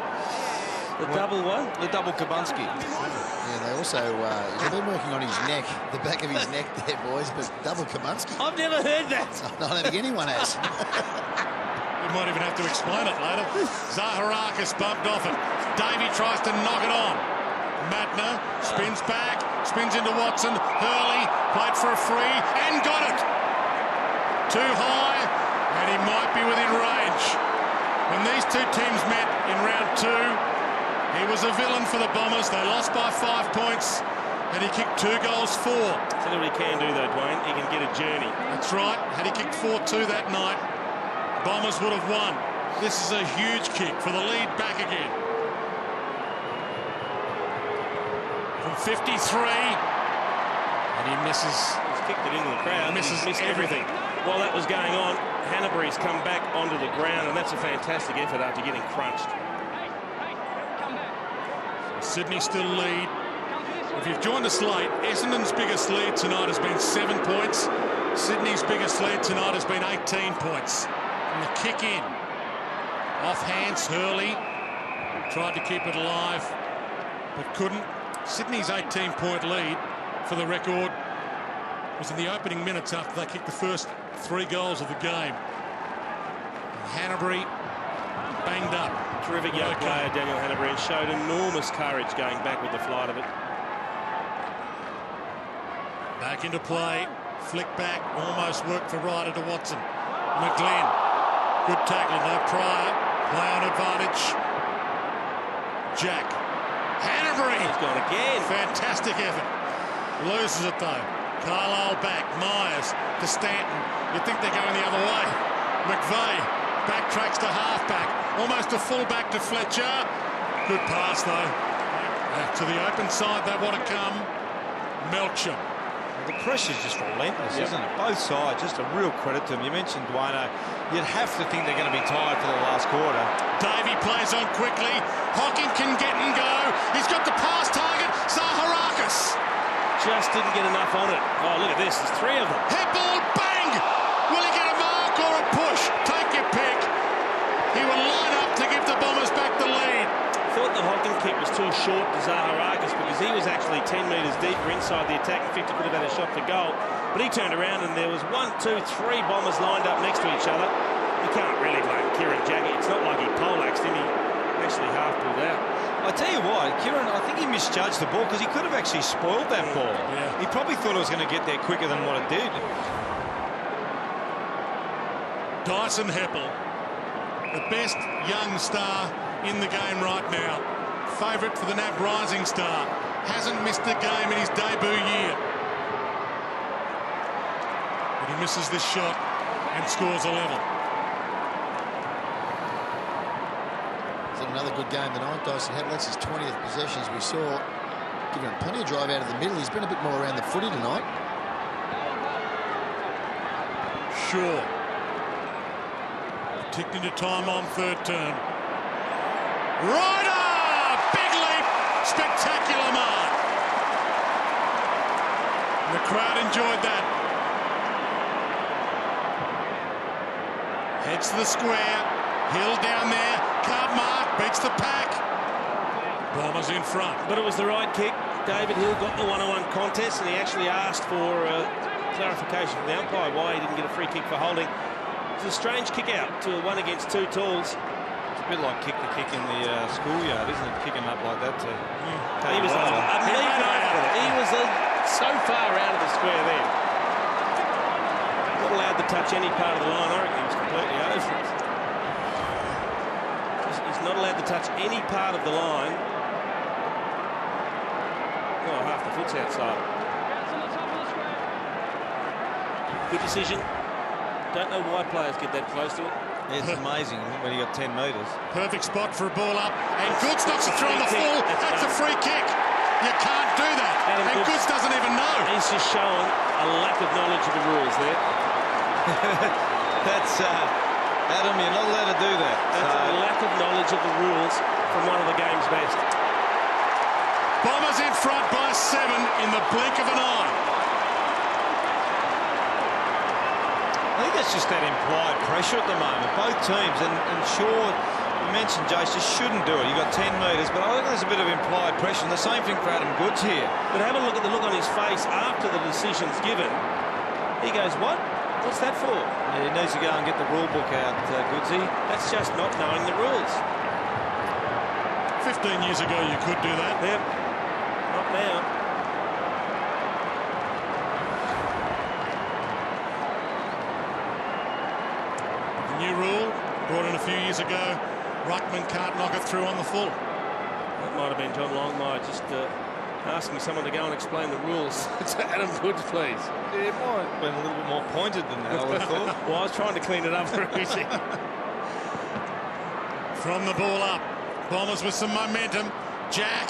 The double one? The double Kabunsky. Yeah, they also they've been working on his neck, the back of his neck there, boys. But double Kabunsky. I've never heard that. I don't think anyone has. We might even have to explain it later. Zaharakis bumped off it. Davey tries to knock it on. Matner spins back, spins into Watson. Hurley played for a free and got it. Too high, and he might be within range. When these two teams met in round 2, he was a villain for the Bombers. They lost by 5 points, and he kicked 2 goals 4. Tell you what he can do, though, Dwayne. He can get a journey. That's right. Had he kicked 4-2 that night, Bombers would have won. This is a huge kick for the lead back again. From 53, and he misses. He's kicked it into the crowd. Misses missed everything. While that was going on, Hanbury's come back onto the ground, and that's a fantastic effort after getting crunched. Sydney still lead. If you've joined us late, Essendon's biggest lead tonight has been 7 points. Sydney's biggest lead tonight has been 18 points. And the kick in. Off hands, Hurley. Tried to keep it alive, but couldn't. Sydney's 18-point lead, for the record, was in the opening minutes after they kicked the first 3 goals of the game. Hanbury banged up. Terrific young player, Daniel Hanbury, and showed enormous courage going back with the flight of it. Back into play. Flick back. Almost worked for Ryder to Watson. McGlynn. Good tackle. No prior. Play on advantage. Jack. Hanbury. He's gone again. Fantastic effort. Loses it though. Carlisle back. Myers to Stanton. You'd think they're going the other way. McVeigh backtracks to halfback. Almost a fullback to Fletcher. Good pass though. To the open side they want to come. Melcham. The pressure's just relentless, isn't it? Both sides, just a real credit to them. You mentioned Duano. You'd have to think they're going to be tired for the last quarter. Davey plays on quickly. Hocking can get and go. He's got the pass target. Zaharakis. Just didn't get enough on it. Oh, look at this. There's 3 of them. Head ball, bang! Will he get a mark? thought the Hocken kick was too short to Zaharakis because he was actually 10 metres deeper inside the attack and 50 could have had a shot for goal. But he turned around and there was 1, 2, 3 Bombers lined up next to each other. You can't really blame Kieran Jagger. It's not like he poleaxed him. He actually half pulled out. I tell you what, Kieran, I think he misjudged the ball because he could have actually spoiled that ball. Yeah. He probably thought it was going to get there quicker than what it did. Dyson Heppel, the best young star in the game right now. Favourite for the NAB Rising Star. Hasn't missed a game in his debut year. But he misses this shot and scores a level. Is that another good game tonight? Dyson Heppel, that's his 20th possession, as we saw. Giving him plenty of drive out of the middle. He's been a bit more around the footy tonight. Sure. Ticked into time on third term. Ryder! Big leap! Spectacular mark! And the crowd enjoyed that. Heads to the square. Hill down there. Can't mark. Beats the pack. Bombers in front. But it was the right kick. David Hill got the one-on-one contest and he actually asked for clarification from the umpire why he didn't get a free kick for holding. It's a strange kick out to a 1 against 2 tools. It's a bit like kick the kick in the schoolyard, isn't it? Kicking up like that too. He was a metre out of it. He was so far out of the square then. Not allowed to touch any part of the line. I reckon he was completely over it. He's not allowed to touch any part of the line. Oh, half the foot's outside. Good decision. Don't know why players get that close to it. It's amazing when you got 10 metres. Perfect spot for a ball up. And Goods knocks it through on the full. That's a free kick. You can't do that. And Goods doesn't even know. He's just showing a lack of knowledge of the rules there. That's, Adam, you're not allowed to do that. That's a lack of knowledge of the rules from one of the game's best. Bombers in front by 7 in the blink of an eye. I think that's just that implied pressure at the moment, both teams, and sure, you mentioned Jace just shouldn't do it. You got 10 metres, but I think there's a bit of implied pressure, and the same thing for Adam Goods here. But have a look at the look on his face after the decision's given. He goes, what? What's that for? Yeah, he needs to go and get the rule book out, Goodsy. That's just not knowing the rules. 15 years ago you could do that. Yep. Not now. New rule brought in a few years ago. Ruckman can't knock it through on the full. That might have been John Longmire just asking someone to go and explain the rules to Adam Goods, please. Yeah, it might have been a little bit more pointed than that, I would have thought. Well, I was trying to clean it up for easy. From the ball up. Bombers with some momentum. Jack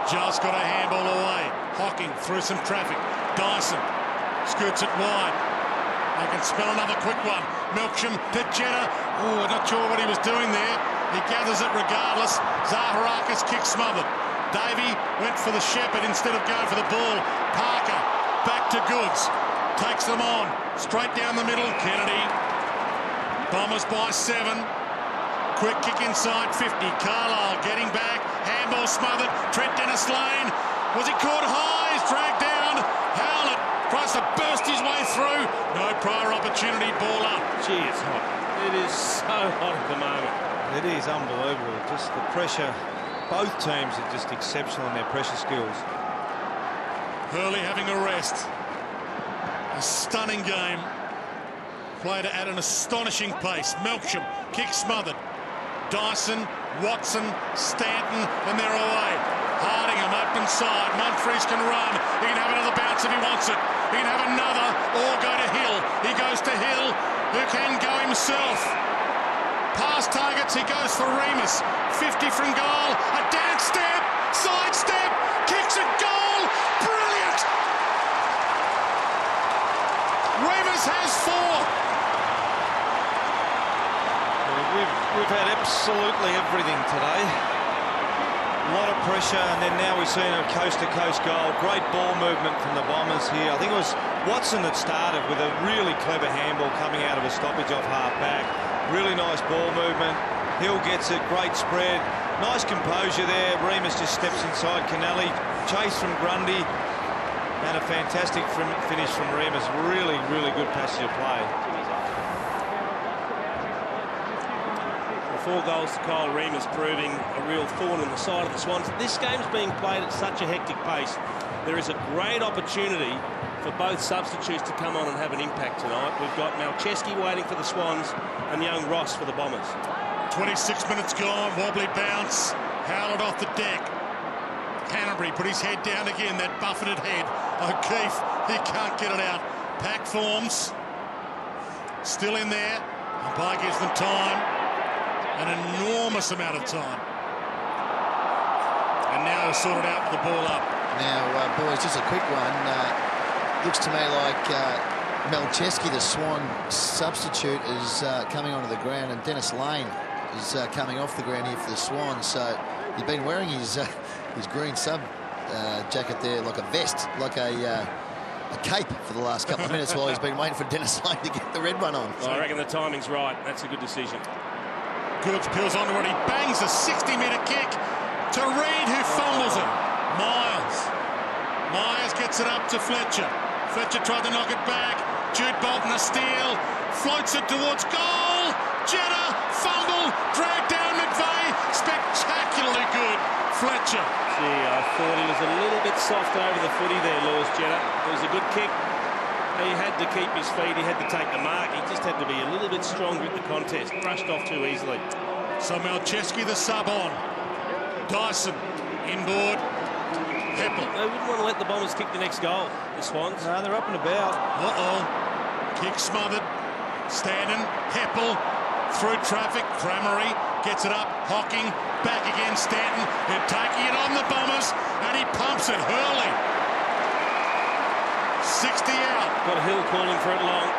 just got a handball away. Hocking through some traffic. Dyson scoots it wide. They can spell another quick one. Melksham to Jenner. Oh, not sure what he was doing there. He gathers it regardless. Zaharakis kick smothered. Davey went for the shepherd instead of going for the ball. Parker back to Goods. Takes them on. Straight down the middle. Kennedy. Bombers by 7. Quick kick inside 50. Carlisle getting back. Handball smothered. Trent Dennis Lane. Was he caught high? He's dragged down. Howlett tries to burst his way through. No prior opportunity. Ball up. Gee, it's hot. It is so hot at the moment. It is unbelievable. Just the pressure. Both teams are just exceptional in their pressure skills. Hurley having a rest. A stunning game. Played at an astonishing pace. Melksham, kick smothered. Dyson, Watson, Stanton, and they're away. Hardingham, open side. Monfries can run. He can have another bounce if he wants it. He can have another or go to Hill. He goes to Hill, who can go himself. Past targets, he goes for Remus. 50 from goal. A dance step, side step, kicks a goal. Brilliant! Remus has 4. We've had absolutely everything today. A lot of pressure, and then now we've seen a coast-to-coast goal. Great ball movement from the Bombers here. I think it was Watson that started with a really clever handball coming out of a stoppage off half-back. Really nice ball movement. Hill gets it, great spread. Nice composure there. Remus just steps inside Kennelly. Chase from Grundy. And a fantastic finish from Remus. Really, really good passage of play. 4 goals to Kyle Remus, proving a real thorn in the side of the Swans. This game's being played at such a hectic pace. There is a great opportunity for both substitutes to come on and have an impact tonight. We've got Malcheski waiting for the Swans and young Ross for the Bombers. 26 minutes gone, wobbly bounce, Howlett off the deck. Canterbury put his head down again, that buffeted head. O'Keefe, he can't get it out. Pack forms, still in there. Umpire gives them time, an enormous amount of time. And now they're sorted out with the ball up. Now, boys, just a quick one. Looks to me like Malcheski, the Swan substitute, is coming onto the ground, and Dennis Lane is coming off the ground here for the Swans. So he's been wearing his green sub jacket there like a vest, like a cape for the last couple of minutes while he's been waiting for Dennis Lane to get the red one on. I reckon the timing's right. That's a good decision. Goods peels onto it. He bangs a 60-metre kick to Reid, who fumbles it. Myers gets it up to Fletcher. Fletcher tried to knock it back. Jude Bolton a steal. Floats it towards goal. Jetta, fumble, dragged down McVeigh. Spectacularly good, Fletcher. Gee, I thought he was a little bit soft over the footy there, Lewis Jetta. It was a good kick. He had to keep his feet. He had to take the mark. He just had to be a little bit stronger at the contest. Brushed off too easily. So Malcheski the sub on. Dyson inboard. Heppel. They wouldn't want to let the Bombers kick the next goal, the Swans. No, they're up and about. Kick smothered. Standing. Heppel through traffic. Cramery gets it up. Hocking. Back again. Stanton. They're taking it on the Bombers. And he pumps it. Hurley. 60 out. Got Hill calling for it long.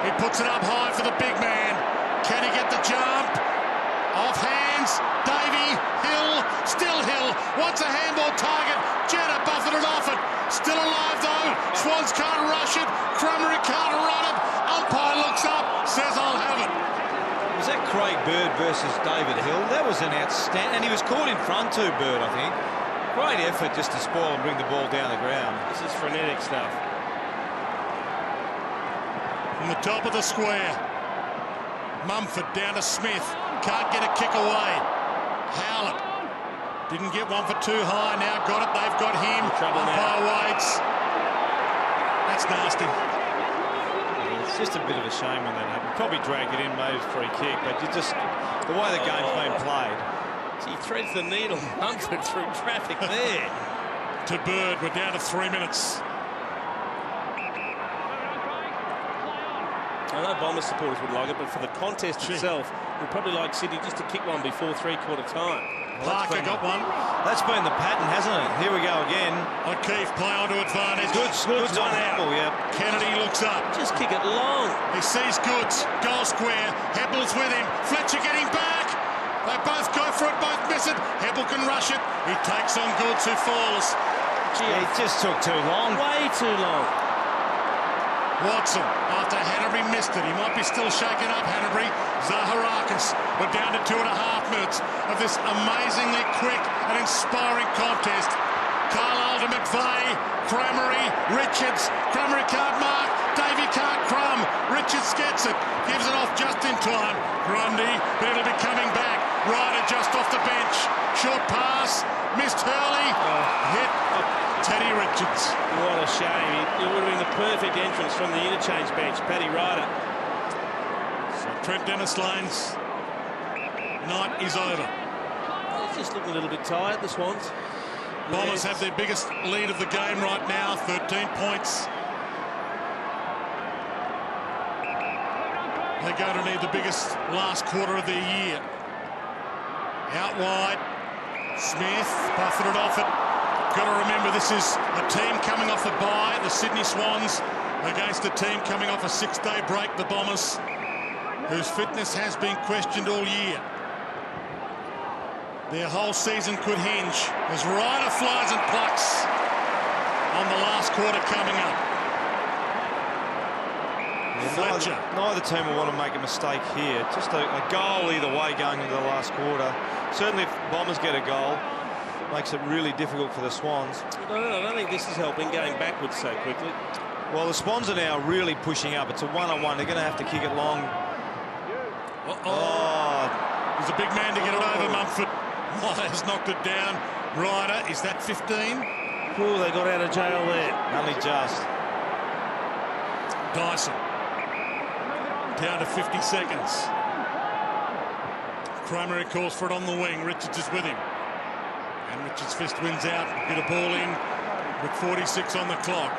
He puts it up high for the big man. Can he get the jump? Off hands. Davey. Hill. Still Hill. Wants a handball target. Jetta buffeted off it. Still alive though. Swans can't rush it. Cramery can't run it. Umpire looks up. Says I'll have it. Was that Craig Bird versus David Hill? That was an outstanding... And he was caught in front too, Bird, I think. Great effort just to spoil and bring the ball down the ground. This is frenetic stuff. From the top of the square. Mumford down to Smith. Can't get a kick away. Howlett. Didn't get one for too high. Now got it. They've got him. Trouble Umpire now. waits. That's nasty. It's just a bit of a shame when that happened. Probably dragged it in, made it a free kick, but you just... The way the game's been played... He threads the needle. Mumford through traffic there. To Bird. We're down to 3 minutes. I know Bombers supporters would like it, but for the contest itself, we'd probably like Sydney just to kick one before three-quarter time. Parker got one. That's been the pattern, hasn't it? Here we go again. O'Keefe play onto advantage. Goods on one out. Heppel, yeah. Kennedy looks up. Just kick it long. He sees Goods. Goal square. Heppel's with him. Fletcher getting back. They both go for it, both miss it. Heppel can rush it. He takes on Goods, who falls. Gee, It just took too long. way too long. Watson, after Hanbury missed it. He might be still shaken up, Hanbury. Zaharakis. We're down to 2.5 minutes of this amazingly quick and inspiring contest. Carlisle to McVeigh. Cramery. Richards. Cramery can't mark. Davey can't crumb. Richards gets it. Gives it off just in time. Grundy, but it'll be coming back. Ryder just off the bench. Short pass. Missed Hurley. Hit Teddy Richards. What a shame. It would have been the perfect entrance from the interchange bench. Paddy Ryder. So Trent Dennis Lane's night is over. He's just looking a little bit tired, the Swans. Bombers have their biggest lead of the game right now, 13 points. They're going to need the biggest last quarter of their year. Out wide. Smith buffeted off it. Got to remember, this is a team coming off a bye, the Sydney Swans, against a team coming off a 6-day break, the Bombers, whose fitness has been questioned all year. Their whole season could hinge as Ryder flies and plucks on the last quarter coming up. Fletcher. Neither team will want to make a mistake here. Just a goal either way going into the last quarter. Certainly if Bombers get a goal, makes it really difficult for the Swans. I don't think this is helping going backwards so quickly. Well, the Swans are now really pushing up. It's a one-on-one. They're going to have to kick it long. There's a big man to get it over Mumford. Myers knocked it down. Ryder, is that 15? Oh, they got out of jail there. Only just. Dyson. Down to 50 seconds. Primary calls for it on the wing. Richards is with him. And Richards' fist wins out. Get a ball in with 46 on the clock.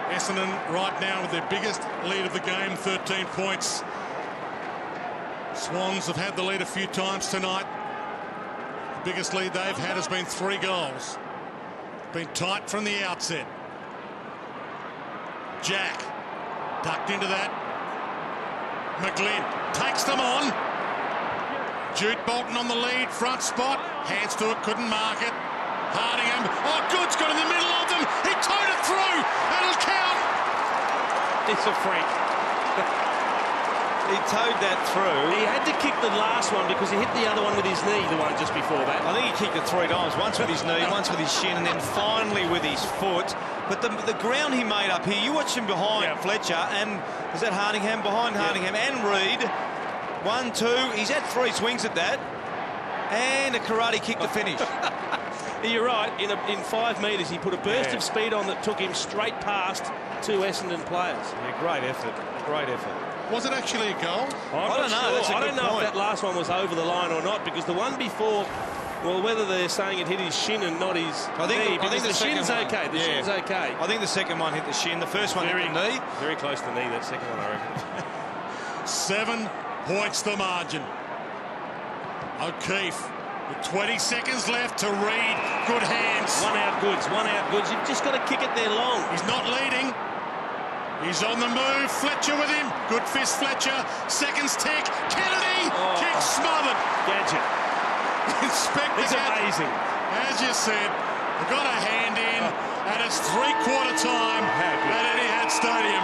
Essendon right now with their biggest lead of the game, 13 points. Swans have had the lead a few times tonight. The biggest lead they've had has been 3 goals. Been tight from the outset. Jack ducked into that. McGlynn takes them on. Jude Bolton on the lead, front spot. Hands to it, couldn't mark it. Hardingham. Oh, Good's got in the middle of them. He towed it through. It'll count. It's a freak. He towed that through. He had to kick the last one because he hit the other one with his knee, the one just before that. I think he kicked it 3 times. Once with his knee, once with his shin, and then finally with his foot. But the ground he made up here, you watch him behind Fletcher, and was that Hardingham? Behind Hardingham and Reid. 1, 2. He's had 3 swings at that. And a karate kick to finish. You're right. In 5 metres, he put a burst of speed on that took him straight past 2 Essendon players. Yeah, great effort. Great effort. Was it actually a goal? I don't know. That's a I good don't know point. if that last one was over the line or not, because the one before, well, whether they're saying it hit his shin and not his knee, because the shin's okay. The shin's okay. I think the second one hit the shin. The first one hit the knee. Very close to knee, that second one, I reckon. 7 points the margin. O'Keefe with 20 seconds left to Reid. Good hands. One out Goods. You've just got to kick it there long. He's not leading. He's on the move. Fletcher with him. Good fist, Fletcher. Seconds tick. Kennedy. Kick smothered. Gadget. Inspector. It's amazing. As you said, we got a hand in, and it's 3/4 time at Etihad Stadium.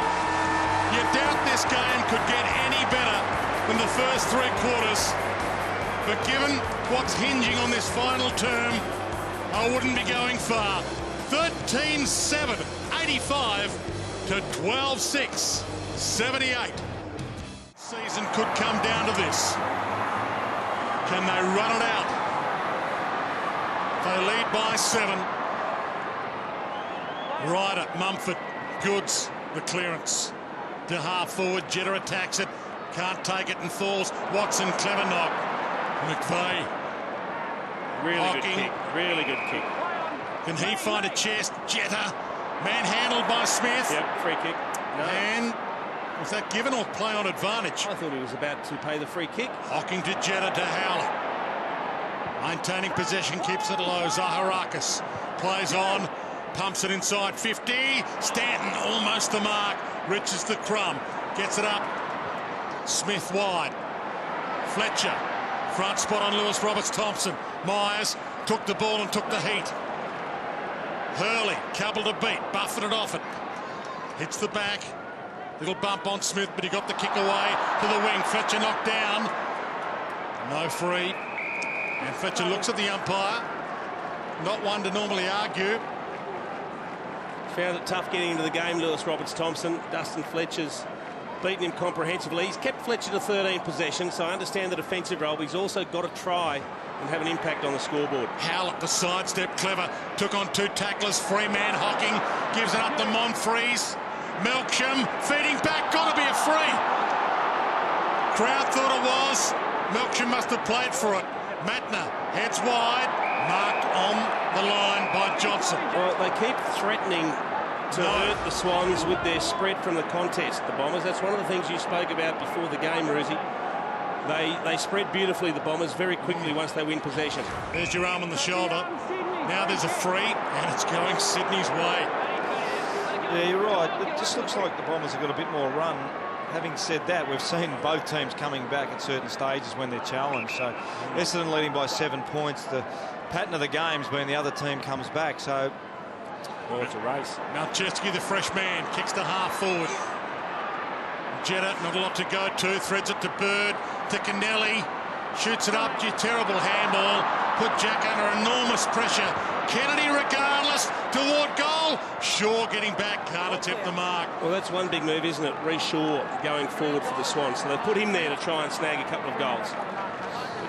You doubt this game could get any better than the first 3 quarters. But given what's hinging on this final term, I wouldn't be going far. 13-7, 85 to 12-6, 78. Season could come down to this. Can they run it out? They lead by 7. Ryder, Mumford, Goods, the clearance. To half forward, Jetta attacks it. Can't take it and falls. Watson, clever knock. McVeigh. Really good kick. Really good kick. Can he find a chest? Jetta. Manhandled by Smith. Yep, free kick. No. And was that given or play on advantage? I thought he was about to pay the free kick. Hocking to Jetta to Howler. Maintaining possession, keeps it low. Zaharakis plays on. Pumps it inside 50. Stanton almost the mark. Riches the crumb. Gets it up. Smith wide. Fletcher. Front spot on Lewis Roberts-Thompson. Myers took the ball and took the heat. Hurley, coupled a beat, buffeted it off it. Hits the back. Little bump on Smith, but he got the kick away to the wing. Fletcher knocked down. No free. And Fletcher looks at the umpire. Not one to normally argue. Found it tough getting into the game, Lewis Roberts-Thompson. Dustin Fletcher's beaten him comprehensively. He's kept Fletcher to 13 possessions, so I understand the defensive role, but he's also got to try and have an impact on the scoreboard. Howlett, the sidestep, clever. Took on 2 tacklers. Free man Hocking. Gives it up to Monfries. Melksham feeding back. Got to be a free. Crowd thought it was. Melksham must have played for it. Matner heads wide. Marked on the line by Johnson. Well, they keep threatening to hurt the Swans with their spread from the contest, the Bombers. That's one of the things you spoke about before the game, Ruzi. They spread beautifully, the Bombers, very quickly once they win possession. There's your arm on the shoulder. Now there's a free, and it's going Sydney's way. Yeah, you're right. It just looks like the Bombers have got a bit more run. Having said that, we've seen both teams coming back at certain stages when they're challenged. So Essendon leading by 7 points. The pattern of the game's been the other team comes back. So well, it's a race. Malcheski, the fresh man, kicks to half forward. Jetta, not a lot to go to. Threads it to Bird, to Kennelly. Shoots it up. Gee, terrible handball. Put Jack under enormous pressure. Kennedy, regardless, toward goal. Shaw getting back. Can't attempt the mark. Well, that's one big move, isn't it? Reece Shaw going forward for the Swans. So they put him there to try and snag a couple of goals.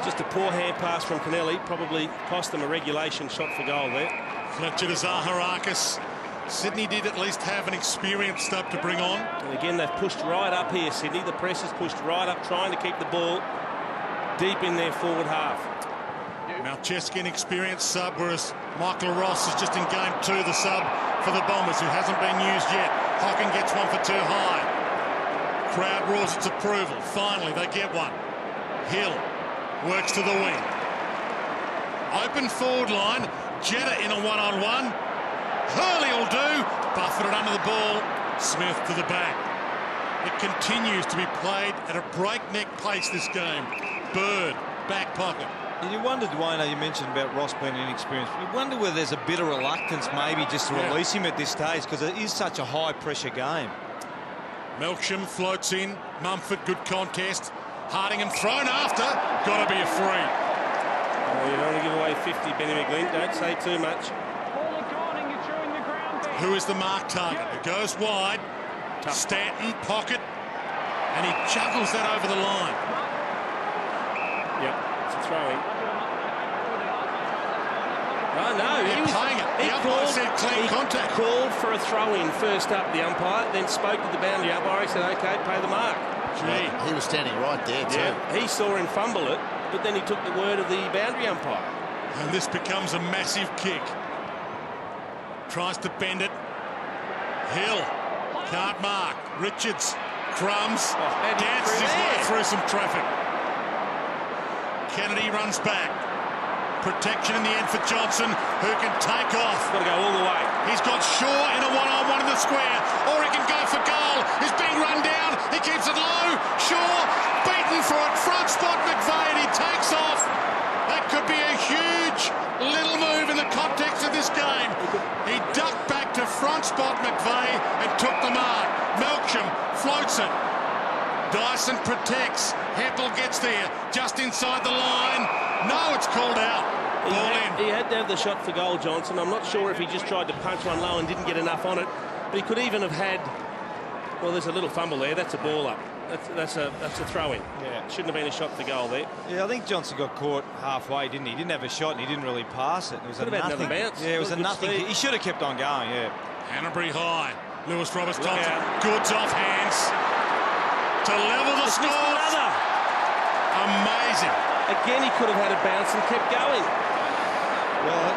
Just a poor hand pass from Kennelly probably cost them a regulation shot for goal there. Fletcher to Zaharakis. Sydney did at least have an experienced up to bring on. And again, they've pushed right up here, Sydney. The press has pushed right up, trying to keep the ball deep in their forward half. Malcheski, an experienced sub, whereas Michael Ross is just in game 2, the sub for the Bombers, who hasn't been used yet. Hocken gets one for 2 high. Crowd roars its approval. Finally, they get one. Hill works to the wing. Open forward line. Jetta in a one-on-one. Hurley will do. Buffeted under the ball. Smith to the back. It continues to be played at a breakneck pace, this game. Bird, back pocket. And you wondered, Dwayne, you mentioned about Ross being inexperienced. You wonder whether there's a bit of reluctance maybe just to release him at this stage, because it is such a high-pressure game. Melksham floats in. Mumford, good contest. Hardingham thrown after. Got to be a free. Oh, you don't want to give away 50, Benny McGlynn. Don't say too much. Who is the mark target? It goes wide. Tough. Stanton, pocket. And he juggles that over the line. Yep, it's a throw-in. Oh, no. They're playing it. The umpire said clean contact. He called for a throw-in first up, the umpire, then spoke to the boundary umpire. He said, OK, pay the mark. Gee. He was standing right there, too. Yeah, he saw him fumble it, but then he took the word of the boundary umpire. And this becomes a massive kick. Tries to bend it. Hill can't mark. Richards, crumbs, dances his way through some traffic. Kennedy runs back. Protection in the end for Johnson, who can take off. Got to go all the way. He's got Shaw in a one-on-one in the square, or he can go for goal. He's being run down. He keeps it low. Shaw beaten for it. Front spot McVeigh, and he takes off. That could be a huge little move in the context of this game. He ducked back to front spot McVeigh and took the mark. Melksham floats it. Dyson protects. Heppel gets there just inside the line. No, it's called out. Ball in. He had to have the shot for goal, Johnson. I'm not sure if he just tried to punch one low and didn't get enough on it, but he could even have had. Well, there's a little fumble there. That's a ball up. That's a throw-in. Yeah, shouldn't have been a shot for goal there. Yeah, I think Johnson got caught halfway, didn't he? He didn't have a shot and he didn't really pass it. It was Could a have had nothing. another bounce. Yeah, it was a Good nothing. speed. He should have kept on going. Yeah. Hanbury high. Lewis Roberts Thompson. out. Goods off hands to level the Just missed score. another. Amazing. Again, he could have had a bounce and kept going. Well,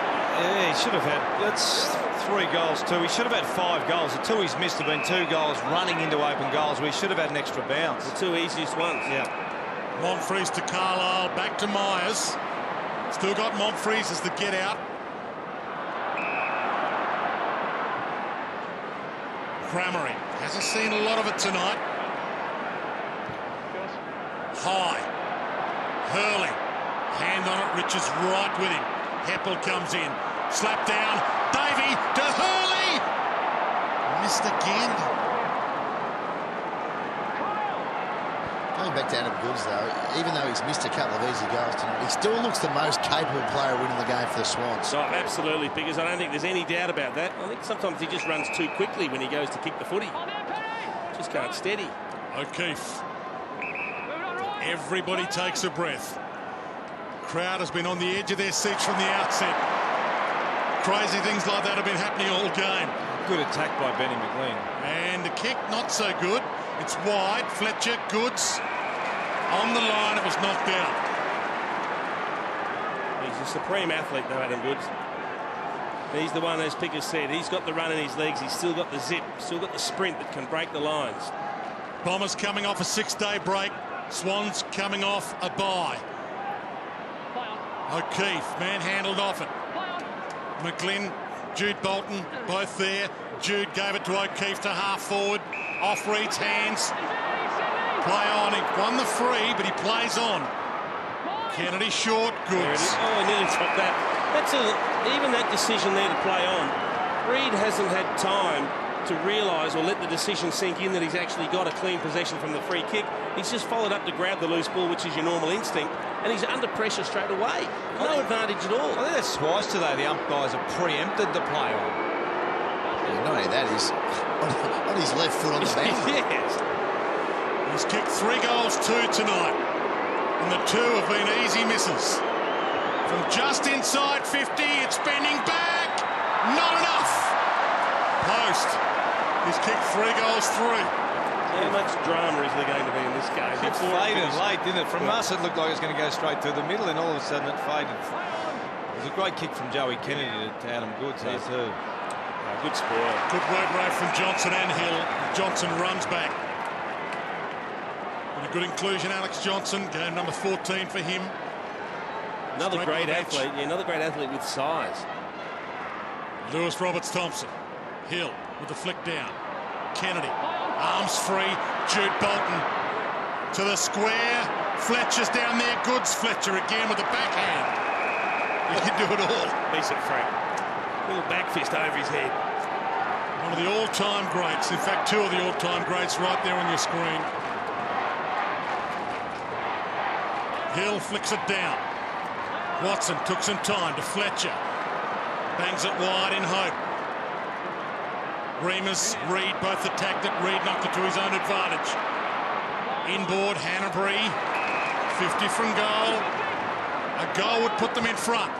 yeah, he should have had. That's 3 goals too. He should have had 5 goals. The 2 he's missed have been 2 goals running into open goals. We should have had an extra bounce. The 2 easiest ones. Yeah. Monfries to Carlisle, back to Myers. Still got Monfries as the get out. Cramery hasn't seen a lot of it tonight. High. Hurley. Hand on it. Richards right with him. Heppel comes in. Slap down. Davey to Hurley. Missed again. Going back to Adam Goods, though, even though he's missed a couple of easy goals tonight, he still looks the most capable player winning the game for the Swans. Oh, absolutely, because I don't think there's any doubt about that. I think sometimes he just runs too quickly when he goes to kick the footy. Just can't steady. O'Keefe. Everybody takes a breath. Crowd has been on the edge of their seats from the outset. Crazy things like that have been happening all game. Good attack by Benny McGlynn. And the kick not so good. It's wide. Fletcher, Goods on the line. It was knocked out. He's a supreme athlete, though, Adam Goods. He's the one, as Pickers said, he's got the run in his legs. He's still got the zip, still got the sprint that can break the lines. Bombers coming off a 6-day break. Swans coming off a bye. O'Keefe manhandled off it. McGlynn, Jude Bolton, both there. Jude gave it to O'Keefe to half forward. Off Reed's hands. Play on. He won the free, but he plays on. Kennedy short. Goods. Oh, nearly topped that. Even that decision there to play on. Reed hasn't had time to realise or let the decision sink in that he's actually got a clean possession from the free kick. He's just followed up to grab the loose ball, which is your normal instinct, and he's under pressure straight away. No advantage at all. I think that's twice today the umpires have preempted the play on. Yeah, not only that, he's on his left foot on the boundary. Yes. He's kicked 3 goals, 2 tonight, and the 2 have been easy misses. From just inside 50, it's bending back. Not enough. Post. He's kicked 3 goals, 3. How much drama is there going to be in this game? It faded late, didn't it? From us, it looked like it was going to go straight through the middle, and all of a sudden it faded. It was a great kick from Joey Kennedy to Adam Goods, too. Good score. Good work rate from Johnson and Hill. Johnson runs back. And a good inclusion, Alex Johnson. Game number 14 for him. Another great athlete. Yeah, another great athlete with size. Lewis Roberts-Thompson. Hill with the flick down. Kennedy. Arms free. Jude Bolton to the square. Fletcher's down there. Goods. Fletcher again with the backhand. He can do it all. Decent Frank. Little back fist over his head. One of the all-time greats. In fact, 2 of the all-time greats right there on your screen. Hill flicks it down. Watson took some time to Fletcher. Bangs it wide in hope. Remus, Reed both attacked it. Reed knocked it to his own advantage. Inboard, Hanbury. 50 from goal. A goal would put them in front.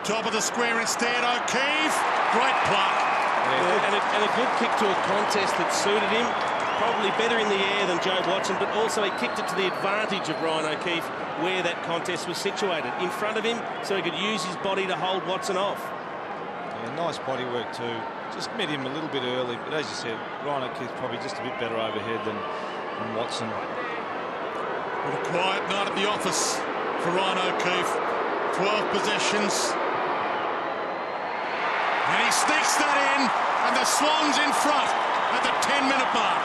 Top of the square instead, O'Keefe. Great play. And a good kick to a contest that suited him. Probably better in the air than Joe Watson, but also he kicked it to the advantage of Ryan O'Keefe where that contest was situated. In front of him, so he could use his body to hold Watson off. Yeah, nice body work too. Just met him a little bit early, but as you said, Ryan O'Keefe probably just a bit better overhead than Watson. What a quiet night at the office for Ryan O'Keefe. 12 possessions. And he sneaks that in, and the Swans in front at the 10-minute mark.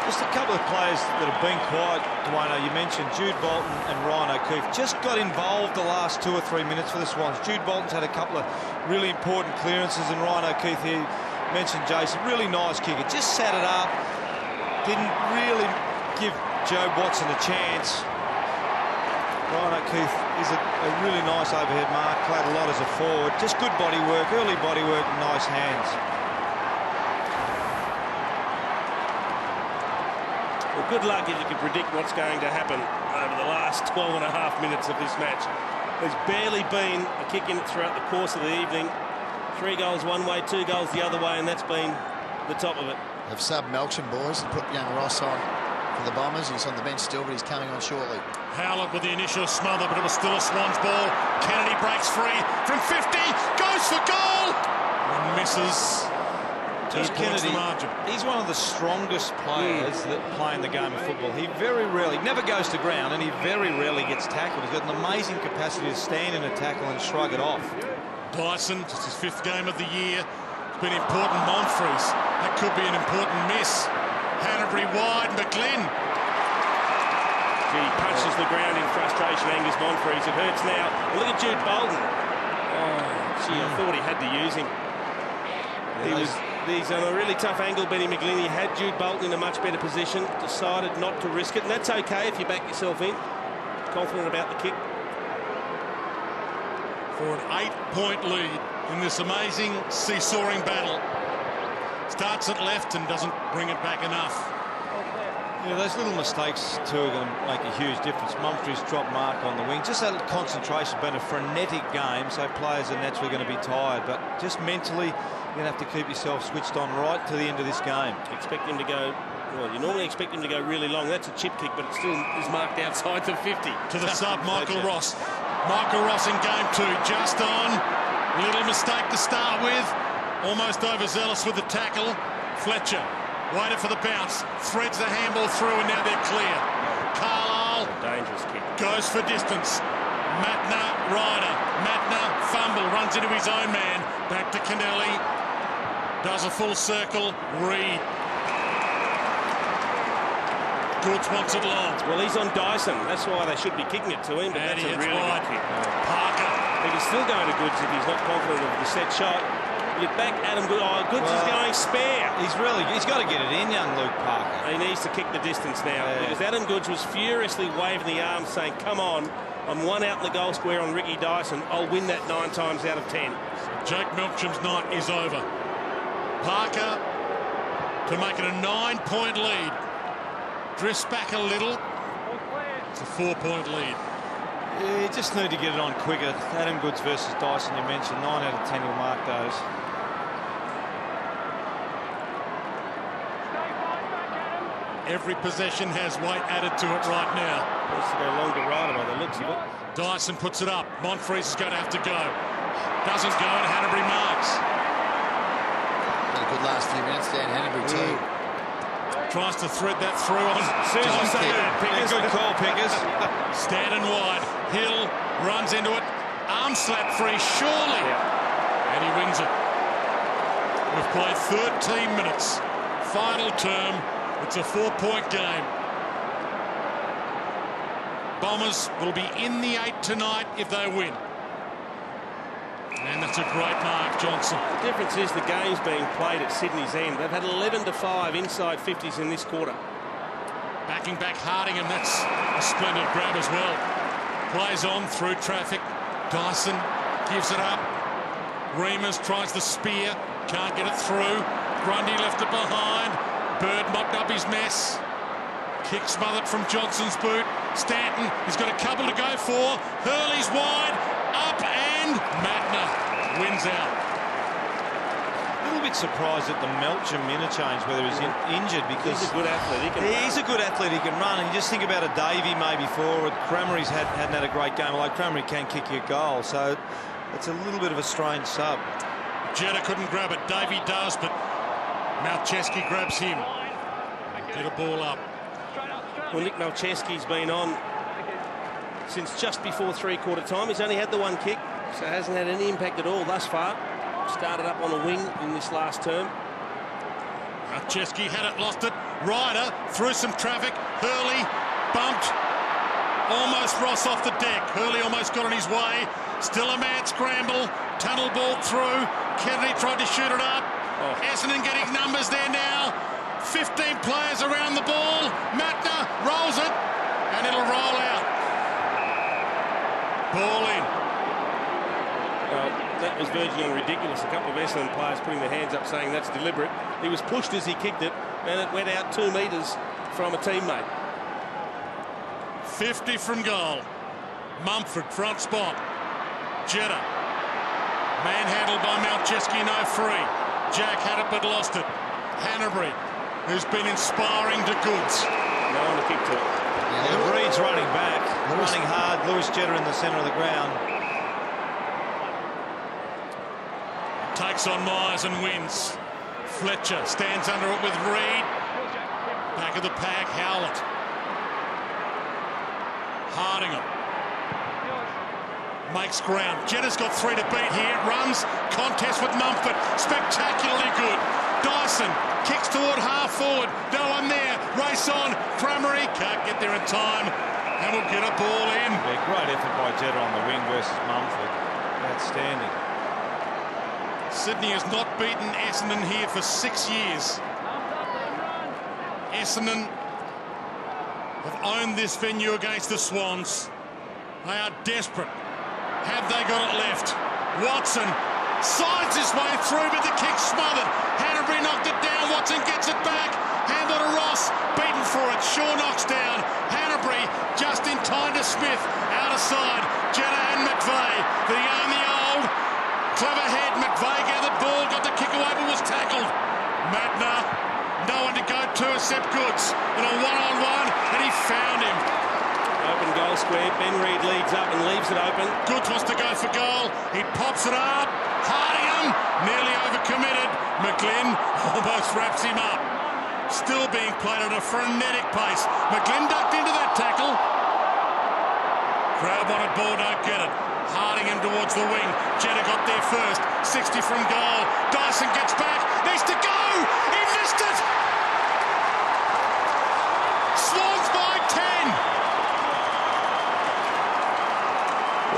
Just a couple of players that have been quiet, Dwayne. You mentioned Jude Bolton and Ryan O'Keefe. Just got involved the last 2 or 3 minutes for the Swans. Jude Bolton's had a couple of really important clearances, and Ryan O'Keefe here mentioned Jason. Really nice kicker. Just sat it up. Didn't really give Joe Watson a chance. Ryan O'Keefe is a really nice overhead mark. Played a lot as a forward. Just good body work, early body work, and nice hands. Well, good luck if you can predict what's going to happen over the last 12 and a half minutes of this match. There's barely been a kick in it throughout the course of the evening. 3 goals one way, 2 goals the other way, and that's been the top of it. They've subbed Melksham, boys, and put young Ross on for the Bombers. He's on the bench still, but he's coming on shortly. Howlett with the initial smother, but it was still a Swans ball. Kennedy breaks free from 50, goes for goal, and misses. Just Kennedy, he's one of the strongest players that play in the game of football. He very rarely, never goes to ground, and he very rarely gets tackled. He's got an amazing capacity to stand in a tackle and shrug it off. Dyson, just his 5th game of the year. It's been important. Monfries, that could be an important miss. Hanbury wide, McGlynn. He punches the ground in frustration, Angus Monfries. It hurts now. And look at Jude Bolton. Oh, gee, I thought he had to use him. He's on a really tough angle, Benny McGlynn. He had Jude Bolton in a much better position, decided not to risk it, and that's okay if you back yourself in. Confident about the kick. For an 8-point lead in this amazing seesawing battle. Starts at left and doesn't bring it back enough. Yeah, those little mistakes too are going to make a huge difference. Mumfries dropped mark on the wing. Just that concentration, been a frenetic game, so players are naturally going to be tired. But just mentally, you're going to have to keep yourself switched on right to the end of this game. Expect him to go, well, you normally expect him to go really long. That's a chip kick, but it still is marked outside the 50. To the sub, Michael Ross. Michael Ross in game 2, just on. Little mistake to start with. Almost overzealous with the tackle. Fletcher waited for the bounce. Threads the handball through, and now they're clear. Carlisle. Dangerous kick. Goes for distance. Matner, Ryder. Matner, fumble, runs into his own man. Back to Kennelly. Does a full circle. Reed. Goods wants it long. Well, he's on Dyson. That's why they should be kicking it to him, but that's a really good kick. Parker. He can still go to Goods if he's not confident of the set shot. You back Adam Good. Oh, Goods is going spare. He's got to get it in, young Luke Parker. He needs to kick the distance now because Adam Goods was furiously waving the arms saying, come on, I'm one out in the goal square on Ricky Dyson. I'll win that 9 times out of 10. Jake Milcham's night is over. Parker to make it a 9-point lead. Drifts back a little. It's a 4-point lead. Yeah, you just need to get it on quicker. Adam Goods versus Dyson, you mentioned. 9 out of 10 will mark those. Every possession has weight added to it right now. Wants to go long to right by the looks of it. Dyson puts it up. Monfries is going to have to go. Doesn't go, and Hanbury marks. Had a good last few minutes down Hanbury too. Tries to thread that through on. Soon as you say that, Pickers. Good call, Pickers. Standing wide. Hill runs into it. Arm slap free, surely. And he wins it. We've played 13 minutes. Final term. It's a 4-point game. Bombers will be in the 8 tonight if they win. And that's a great mark, Johnson. The difference is the game's being played at Sydney's end. They've had 11-5 inside 50s in this quarter. Backing back Hardingham, that's a splendid grab as well. Plays on through traffic. Dyson gives it up. Remus tries the spear, can't get it through. Grundy left it behind. Bird mopped up his mess. Kick smothered from Johnson's boot. Stanton, he's got a couple to go for. Hurley's wide, up, and Matner wins out. A little bit surprised at the Melcham interchange, whether he's injured, because he's a good athlete. He's a good athlete. He can run. And you just think about a Davey maybe forward. Cramery's hadn't had a great game. Like Cramery can kick you a goal, so it's a little bit of a strange sub. Jetta couldn't grab it. Davey does, but Malcheski grabs him. Get a ball up. Well, Nick Malcheski's been on since just before three-quarter time. He's only had the one kick, so hasn't had any impact at all thus far. Started up on a wing in this last term. Malcheski had it, lost it. Ryder through some traffic. Hurley bumped. Almost Ross off the deck. Hurley almost got on his way. Still a mad scramble. Tunnel ball through. Kennedy tried to shoot it up. Essendon getting numbers there now. 15 players around the ball. Matner rolls it, and it'll roll out. Ball in. Well, that was verging on ridiculous. A couple of Essendon players putting their hands up saying that's deliberate. He was pushed as he kicked it, and it went out 2 metres from a teammate. 50 from goal. Mumford, front spot. Jetta. Manhandled by Malcheski, no free. Jack had it but lost it. Hanbury, who's been inspiring to Goods. No one to kick to it. Yeah, Reed's running back, running hard. Lewis Jetta in the centre of the ground. Takes on Myers and wins. Fletcher stands under it with Reed. Back of the pack, Howlett. Hardingham. Makes ground. Jetta's got 3 to beat here. Runs. Contest with Mumford. Spectacularly good. Dyson kicks toward half forward. No one there. Race on. Cramery can't get there in time. And we'll get a ball in. Yeah, great effort by Jetta on the wing versus Mumford. Outstanding. Sydney has not beaten Essendon here for 6 years. Essendon have owned this venue against the Swans. They are desperate. Have they got it left? Watson slides his way through, but the kick smothered. Hanbury knocked it down. Watson gets it back. Handle to Ross. Beaten for it. Shaw knocks down. Hanbury just in time to Smith. Out of side. Jetta and McVeigh. The young, the old. Clever head. McVeigh gathered ball. Got the kick away, but was tackled. Matner. No one to go to except Goods. In a one-on-one, and he found him. Open goal square. Ben Reed leads up and leaves it open. Goods wants to go for goal. He pops it up. Hardingham nearly overcommitted. McGlynn almost wraps him up. Still being played at a frenetic pace. McGlynn ducked into that tackle. Crowd wanted ball, don't get it. Hardingham towards the wing. Jetta got there first. 60 from goal. Dyson gets back. Needs to go. He missed it. Swans by 10.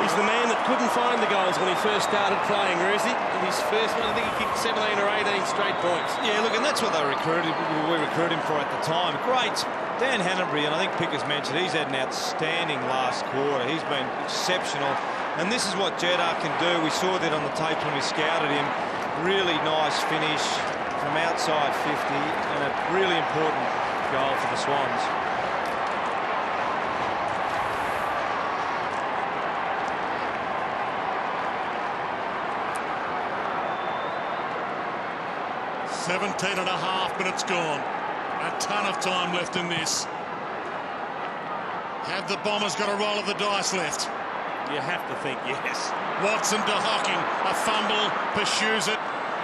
He's the man that couldn't find the goals when he first started playing, Rosie. In his first one, I think he kicked 17 or 18 straight points. Yeah, look, and that's what we recruited him for at the time. Great. Dan Hanbury, and I think Picker's mentioned, he's had an outstanding last quarter. He's been exceptional. And this is what Jeddah can do. We saw that on the tape when we scouted him. Really nice finish from outside 50 and a really important goal for the Swans. "17 and a half minutes gone. A ton of time left in this. Have the Bombers got a roll of the dice left? You have to think, yes. Watson to Hocking. A fumble. Pursues it.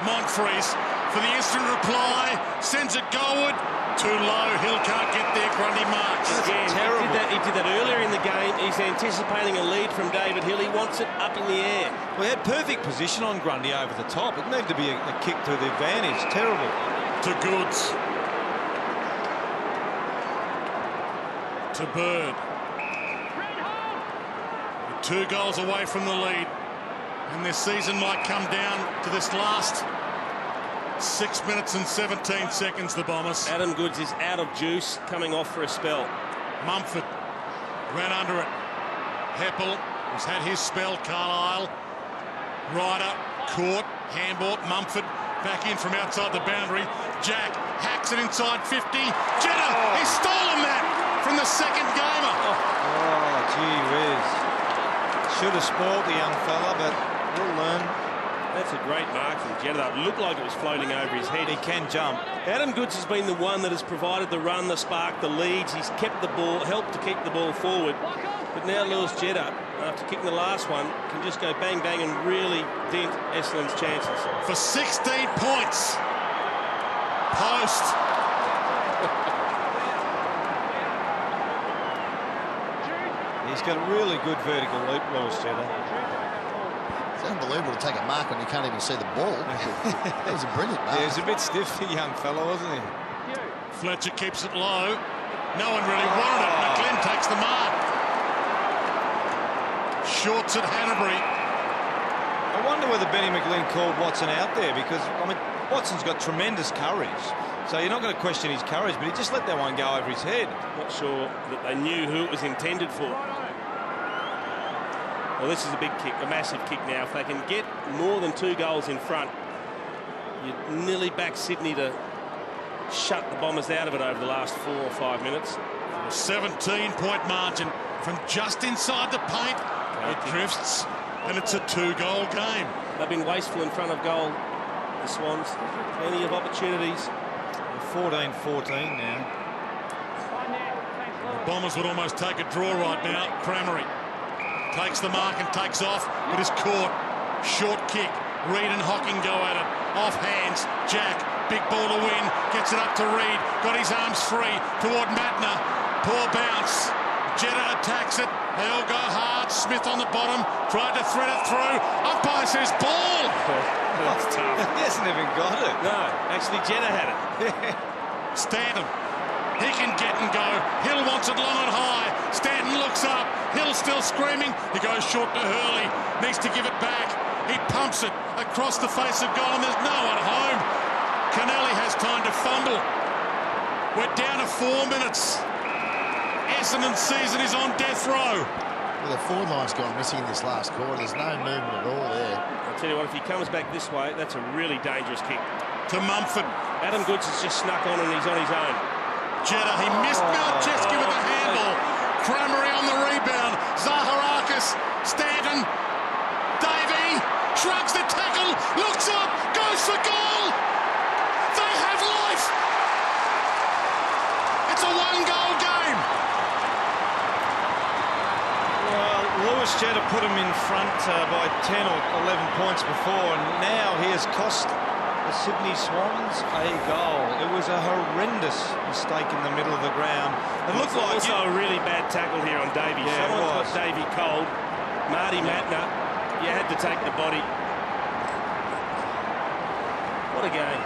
Montfries for the instant reply. Sends it goalward. Too low. Hill can't get there. Grundy marks. Again, terrible. He did that earlier in the game. He's anticipating a lead from David Hill. He wants it up in the air. We had perfect position on Grundy over the top. It needed to be a kick to the advantage. Terrible. To Goods. To Bird. 2 goals away from the lead. And this season might come down to this last 6 minutes and 17 seconds, the Bombers. Adam Goods is out of juice, coming off for a spell. Mumford ran under it. Heppel has had his spell. Carlisle. Ryder caught. Handball. Mumford back in from outside the boundary. Jack hacks it inside 50. Jeddah, he's stolen that from the second gamer. Oh, gee whiz. Should have spoiled the young fella, but we'll learn. That's a great mark from Jeddah. It looked like it was floating over his head. He can jump. Adam Goods has been the one that has provided the run, the spark, the leads. He's kept the ball, helped to keep the ball forward. But now Lewis Jeddah, after kicking the last one, can just go bang, bang and really dent Essendon's chances. For 16 points. Post. He's got a really good vertical leap, Lewis Jeddah. It's unbelievable to take a mark when you can't even see the ball. That was a brilliant mark. Yeah, he was a bit stiff, the young fella, wasn't he? Fletcher keeps it low. No one really wanted it. McGlynn takes the mark. Shorts at Hanbury. I wonder whether Benny McGlynn called Watson out there, because, I mean, Watson's got tremendous courage. So you're not going to question his courage, but he just let that one go over his head. Not sure that they knew who it was intended for. Well, this is a big kick, a massive kick now. If they can get more than 2 goals in front, you nearly back Sydney to shut the Bombers out of it over the last 4 or 5 minutes. A 17-point margin from just inside the paint. It drifts, and it's a 2-goal game. They've been wasteful in front of goal, the Swans. Plenty of opportunities. 14-14 now. The Bombers would almost take a draw right now. Cramery takes the mark and takes off, but is caught. Short kick. Reid and Hocking go at it. Off hands. Jack, big ball to win. Gets it up to Reid. Got his arms free toward Matner. Poor bounce. Jeddah attacks it. They all go hard. Smith on the bottom. Tried to thread it through. Umpire says ball. That's tough. He hasn't even got it. No, actually Jeddah had it. Stanton. He can get and go. Hill wants it long and high. Stanton looks up. Hill still screaming. He goes short to Hurley. Needs to give it back. He pumps it across the face of goal, and there's no one home. Kennelly has time to fumble. We're down to 4 minutes. Essendon's season is on death row. Well, the forward line's gone missing in this last quarter. There's no movement at all there. I'll tell you what, if he comes back this way, that's a really dangerous kick. To Mumford. Adam Goods has just snuck on and he's on his own. Jeddah, he missed Malcheski with a handball. Cramery on the rebound. Zaharakis. Stanton. Davey shrugs the tackle. Looks up. Goes for goal. They have life. It's a 1-goal game. Well, Lewis Jeddah put him in front by 10 or 11 points before, and now he has cost the Sydney Swans a goal. It was a horrendous mistake in the middle of the ground. It looked like also a really bad tackle here on Davey. Yeah, Someone it was. got Davey cold. Marty Matner, you had to take the body. What a game.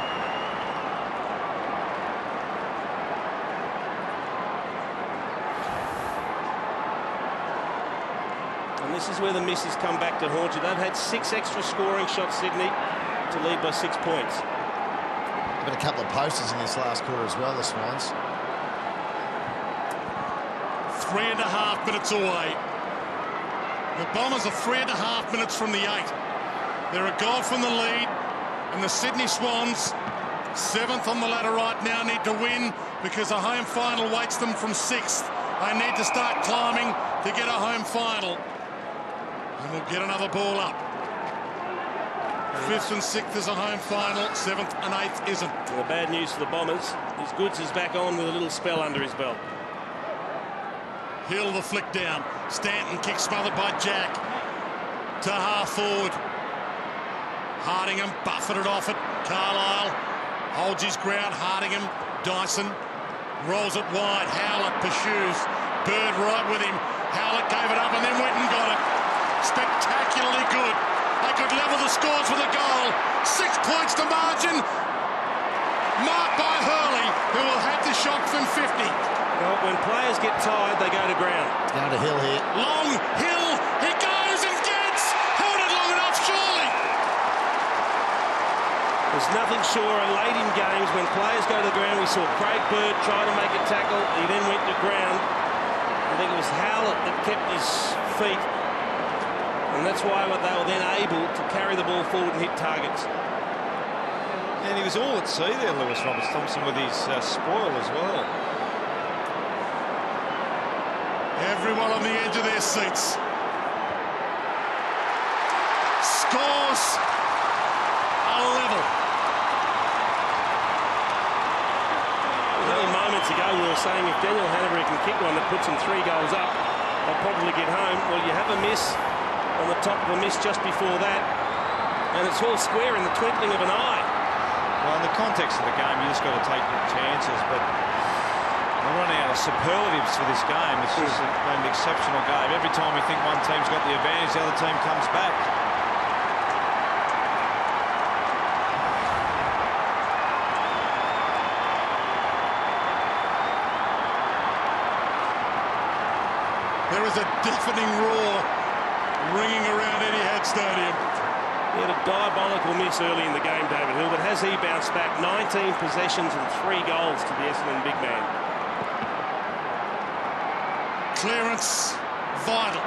And this is where the misses come back to haunt you. They've had 6 extra scoring shots, Sydney, to lead by 6 points. But a couple of posters in this last quarter as well, the Swans. 3.5 minutes away. The Bombers are 3.5 minutes from the 8. They're a goal from the lead, and the Sydney Swans, 7th on the ladder right now, need to win because a home final waits them from 6th. They need to start climbing to get a home final. And we'll get another ball up. 5th and 6th is a home final, 7th and 8th isn't. The bad news for the Bombers is Goods is back on with a little spell under his belt. Hill the flick down. Stanton kick smothered by Jack. To half forward. Hardingham buffeted off it. Carlisle holds his ground. Hardingham, Dyson rolls it wide. Howlett pursues. Bird right with him. Howlett gave it up and then went and got it. Spectacularly good. They could level the scores with a goal. 6 points to margin. Marked by Hurley, who will have the shot from 50. Well, when players get tired, they go to ground. Down to Hill here. Long, Hill, he goes and gets. Held it long enough, surely. There's nothing sure, and late in games, when players go to the ground, we saw Craig Bird try to make a tackle. He then went to ground. I think it was Howlett that kept his feet. And that's why they were then able to carry the ball forward and hit targets. And he was all at sea there, Lewis Roberts-Thompson, with his spoil as well. Everyone on the edge of their seats. Scores a level. Only moments ago we were saying if Daniel Hanbury can kick one that puts him 3 goals up, they'll probably get home. Well, you have a miss on the top of a miss just before that, and it's all square in the twinkling of an eye. Well, in the context of the game, you just got to take your chances, but we're running out of superlatives for this game. It's just an exceptional game. Every time we think one team's got the advantage, the other team comes back. There is a deafening roar ringing around Etihad Stadium. He had a diabolical miss early in the game, David Hill, but has he bounced back? 19 possessions and 3 goals to the Essendon big man. Clearance, vital.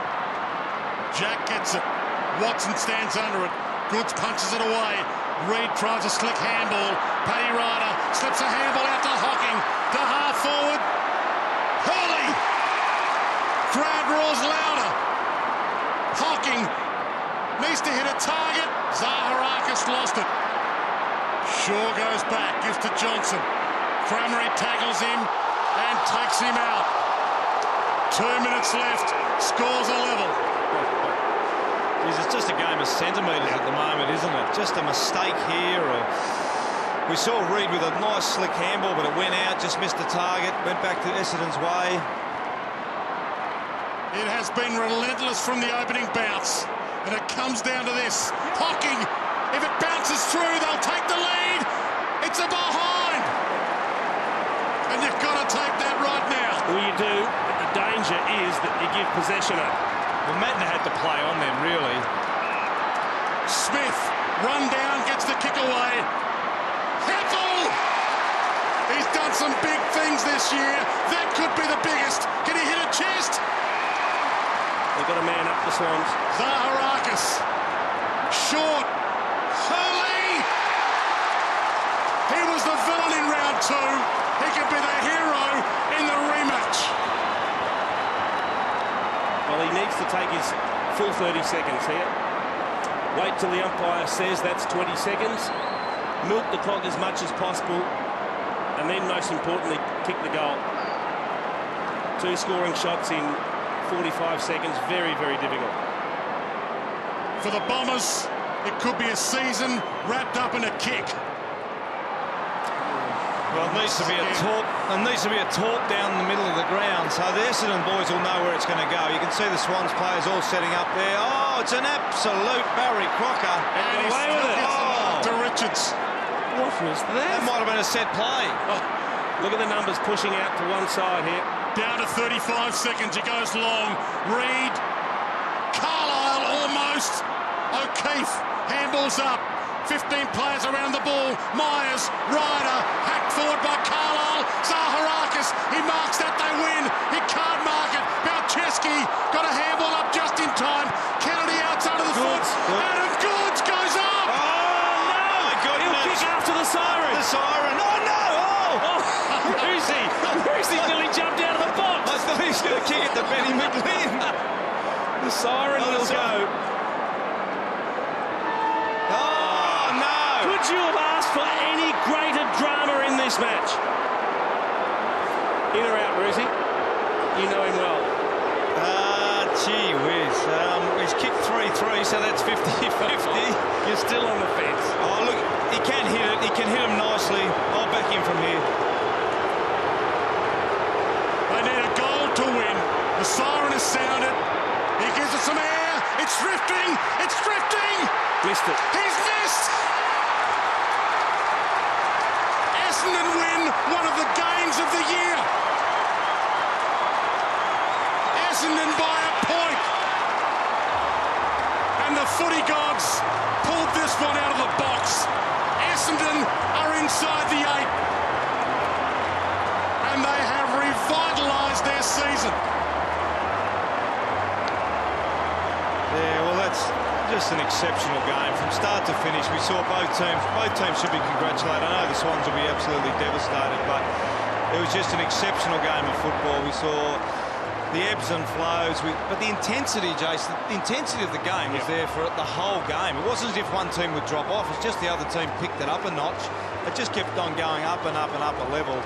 Jack gets it. Watson stands under it. Goods punches it away. Reid tries a slick handball. Paddy Ryder slips a handball out to Hocking. To half forward. Hurley! Crowd roars louder. Hocking needs to hit a target. Zaharakis lost it. Shaw goes back, gives to Johnson. Crameri tackles him and takes him out. 2 minutes left. Scores a level. It's just a game of centimetres at the moment, isn't it? Just a mistake here. We saw Reid with a nice slick handball, but it went out, just missed the target, went back to Essendon's way. It has been relentless from the opening bounce, and it comes down to this. Hocking, if it bounces through, they'll take the lead. It's a behind. And you've got to take that right now. Well, you do, but the danger is that you give possession up. Well, Madden had to play on them, really. Smith, run down, gets the kick away. Heffel! He's done some big things this year. That could be the biggest. Can he hit a chest? They've got a man up, the Swans. Zaharakis. Short. Hurley! He was the villain in round 2. He could be the hero in the rematch. Well, he needs to take his full 30 seconds here. Wait till the umpire says that's 20 seconds. Milk the clock as much as possible. And then, most importantly, kick the goal. 2 scoring shots in 45 seconds, very, very difficult. For the Bombers, it could be a season wrapped up in a kick. Well, it needs to be a talk. It needs to be a talk down the middle of the ground, so the Essendon boys will know where it's going to go. You can see the Swans players all setting up there. Oh, it's an absolute Barry Crocker. And away with it. To Richards. What was that? That might have been a set play. Oh, Look at the numbers pushing out to one side here. down to 35 seconds. He goes long. Reid. Carlisle. post. O'Keefe handballs up. 15 players around the ball. Myers, Ryder, hacked forward by Carlisle. Zaharakis, he marks that, they win. He can't mark it. Balcheski got a handball up just in time. Kennedy outside of the foot. Adam Goods goes up. Oh, no! My goodness. He'll kick after the siren. The siren. Oh, no! Oh! Rusi nearly jumped out of the box. I thought he was going to kick it to Benny McLean. The siren will go. Oh, no! Could you have asked for any greater drama in this match? In or out, Rusi? You know him well. Gee whiz. He's kicked 3-3, so that's 50-50. You're still on the fence. Oh, look, he can hit it. He can hit him nicely. I'll back him from here. They need a goal to win. The siren has sounded. He gives it some air. It's drifting. It's drifting. Missed it. He's missed. Essendon win one of the games of the year. Essendon by a point. And the footy gods pulled this one out of the box. Essendon are inside the 8. And they have revitalised their season. Yeah, well, that's just an exceptional game. From start to finish, we saw both teams should be congratulated. I know the Swans will be absolutely devastated, but it was just an exceptional game of football. We saw the ebbs and flows, but the intensity, Jason, the intensity of the game was there for the whole game. It wasn't as if one team would drop off. It's just the other team picked it up a notch. It just kept on going up and up and up a level.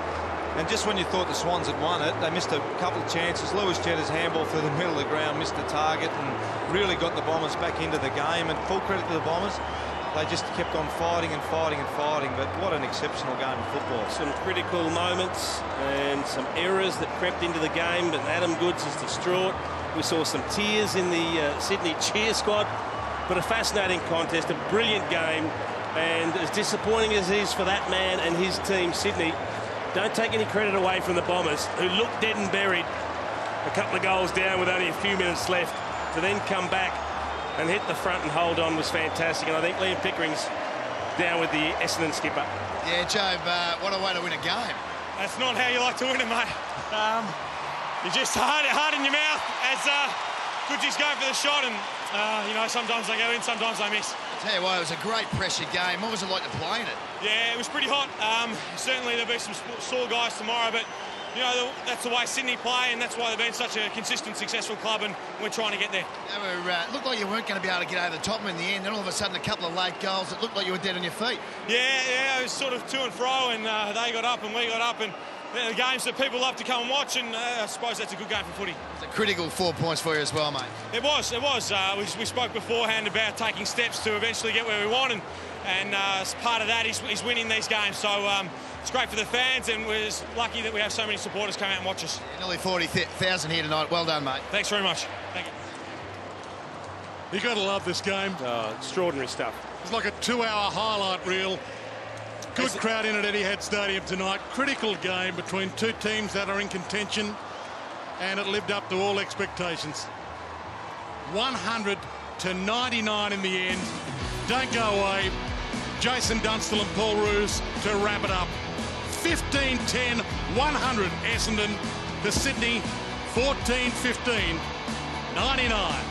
And just when you thought the Swans had won it, they missed a couple of chances. Lewis Jetta's handball through the middle of the ground missed the target and really got the Bombers back into the game. And full credit to the Bombers. They just kept on fighting and fighting and fighting, but what an exceptional game of football. Some critical moments and some errors that crept into the game, but Adam Goods is distraught. We saw some tears in the Sydney cheer squad, but a fascinating contest, a brilliant game, and as disappointing as it is for that man and his team, Sydney, don't take any credit away from the Bombers, who looked dead and buried, a couple of goals down with only a few minutes left, to then come back and hit the front and hold on was fantastic. And I think Liam Pickering's down with the Essendon skipper. Yeah, Joe, what a way to win a game. That's not how you like to win it, mate. You're just hard in your mouth as Goodsy's going for the shot, and you know, sometimes they go in, sometimes they miss. I tell you what, it was a great pressure game. What was it like to play in it? Yeah, it was pretty hot. Certainly there'll be some sore guys tomorrow, but you know, that's the way Sydney play, and that's why they've been such a consistent, successful club, and we're trying to get there. It looked like you weren't going to be able to get over the top in the end, then all of a sudden a couple of late goals. It looked like you were dead on your feet. Yeah, it was sort of to and fro, and they got up and we got up, and the games that people love to come and watch, and I suppose that's a good game for footy. It's a critical 4 points for you as well, mate. It was. We spoke beforehand about taking steps to eventually get where we want, and as part of that is winning these games. So it's great for the fans, and we're just lucky that we have so many supporters come out and watch us. Nearly 40,000 here tonight. Well done, mate. Thanks very much. Thank you. You've got to love this game. Oh, extraordinary stuff. It's like a 2-hour highlight reel. Good crowd in at Etihad Stadium tonight. Critical game between two teams that are in contention, and it lived up to all expectations. 100-99 in the end. Don't go away. Jason Dunstall and Paul Roos to wrap it up. 15-10, 100 Essendon to Sydney, 14-15, 99.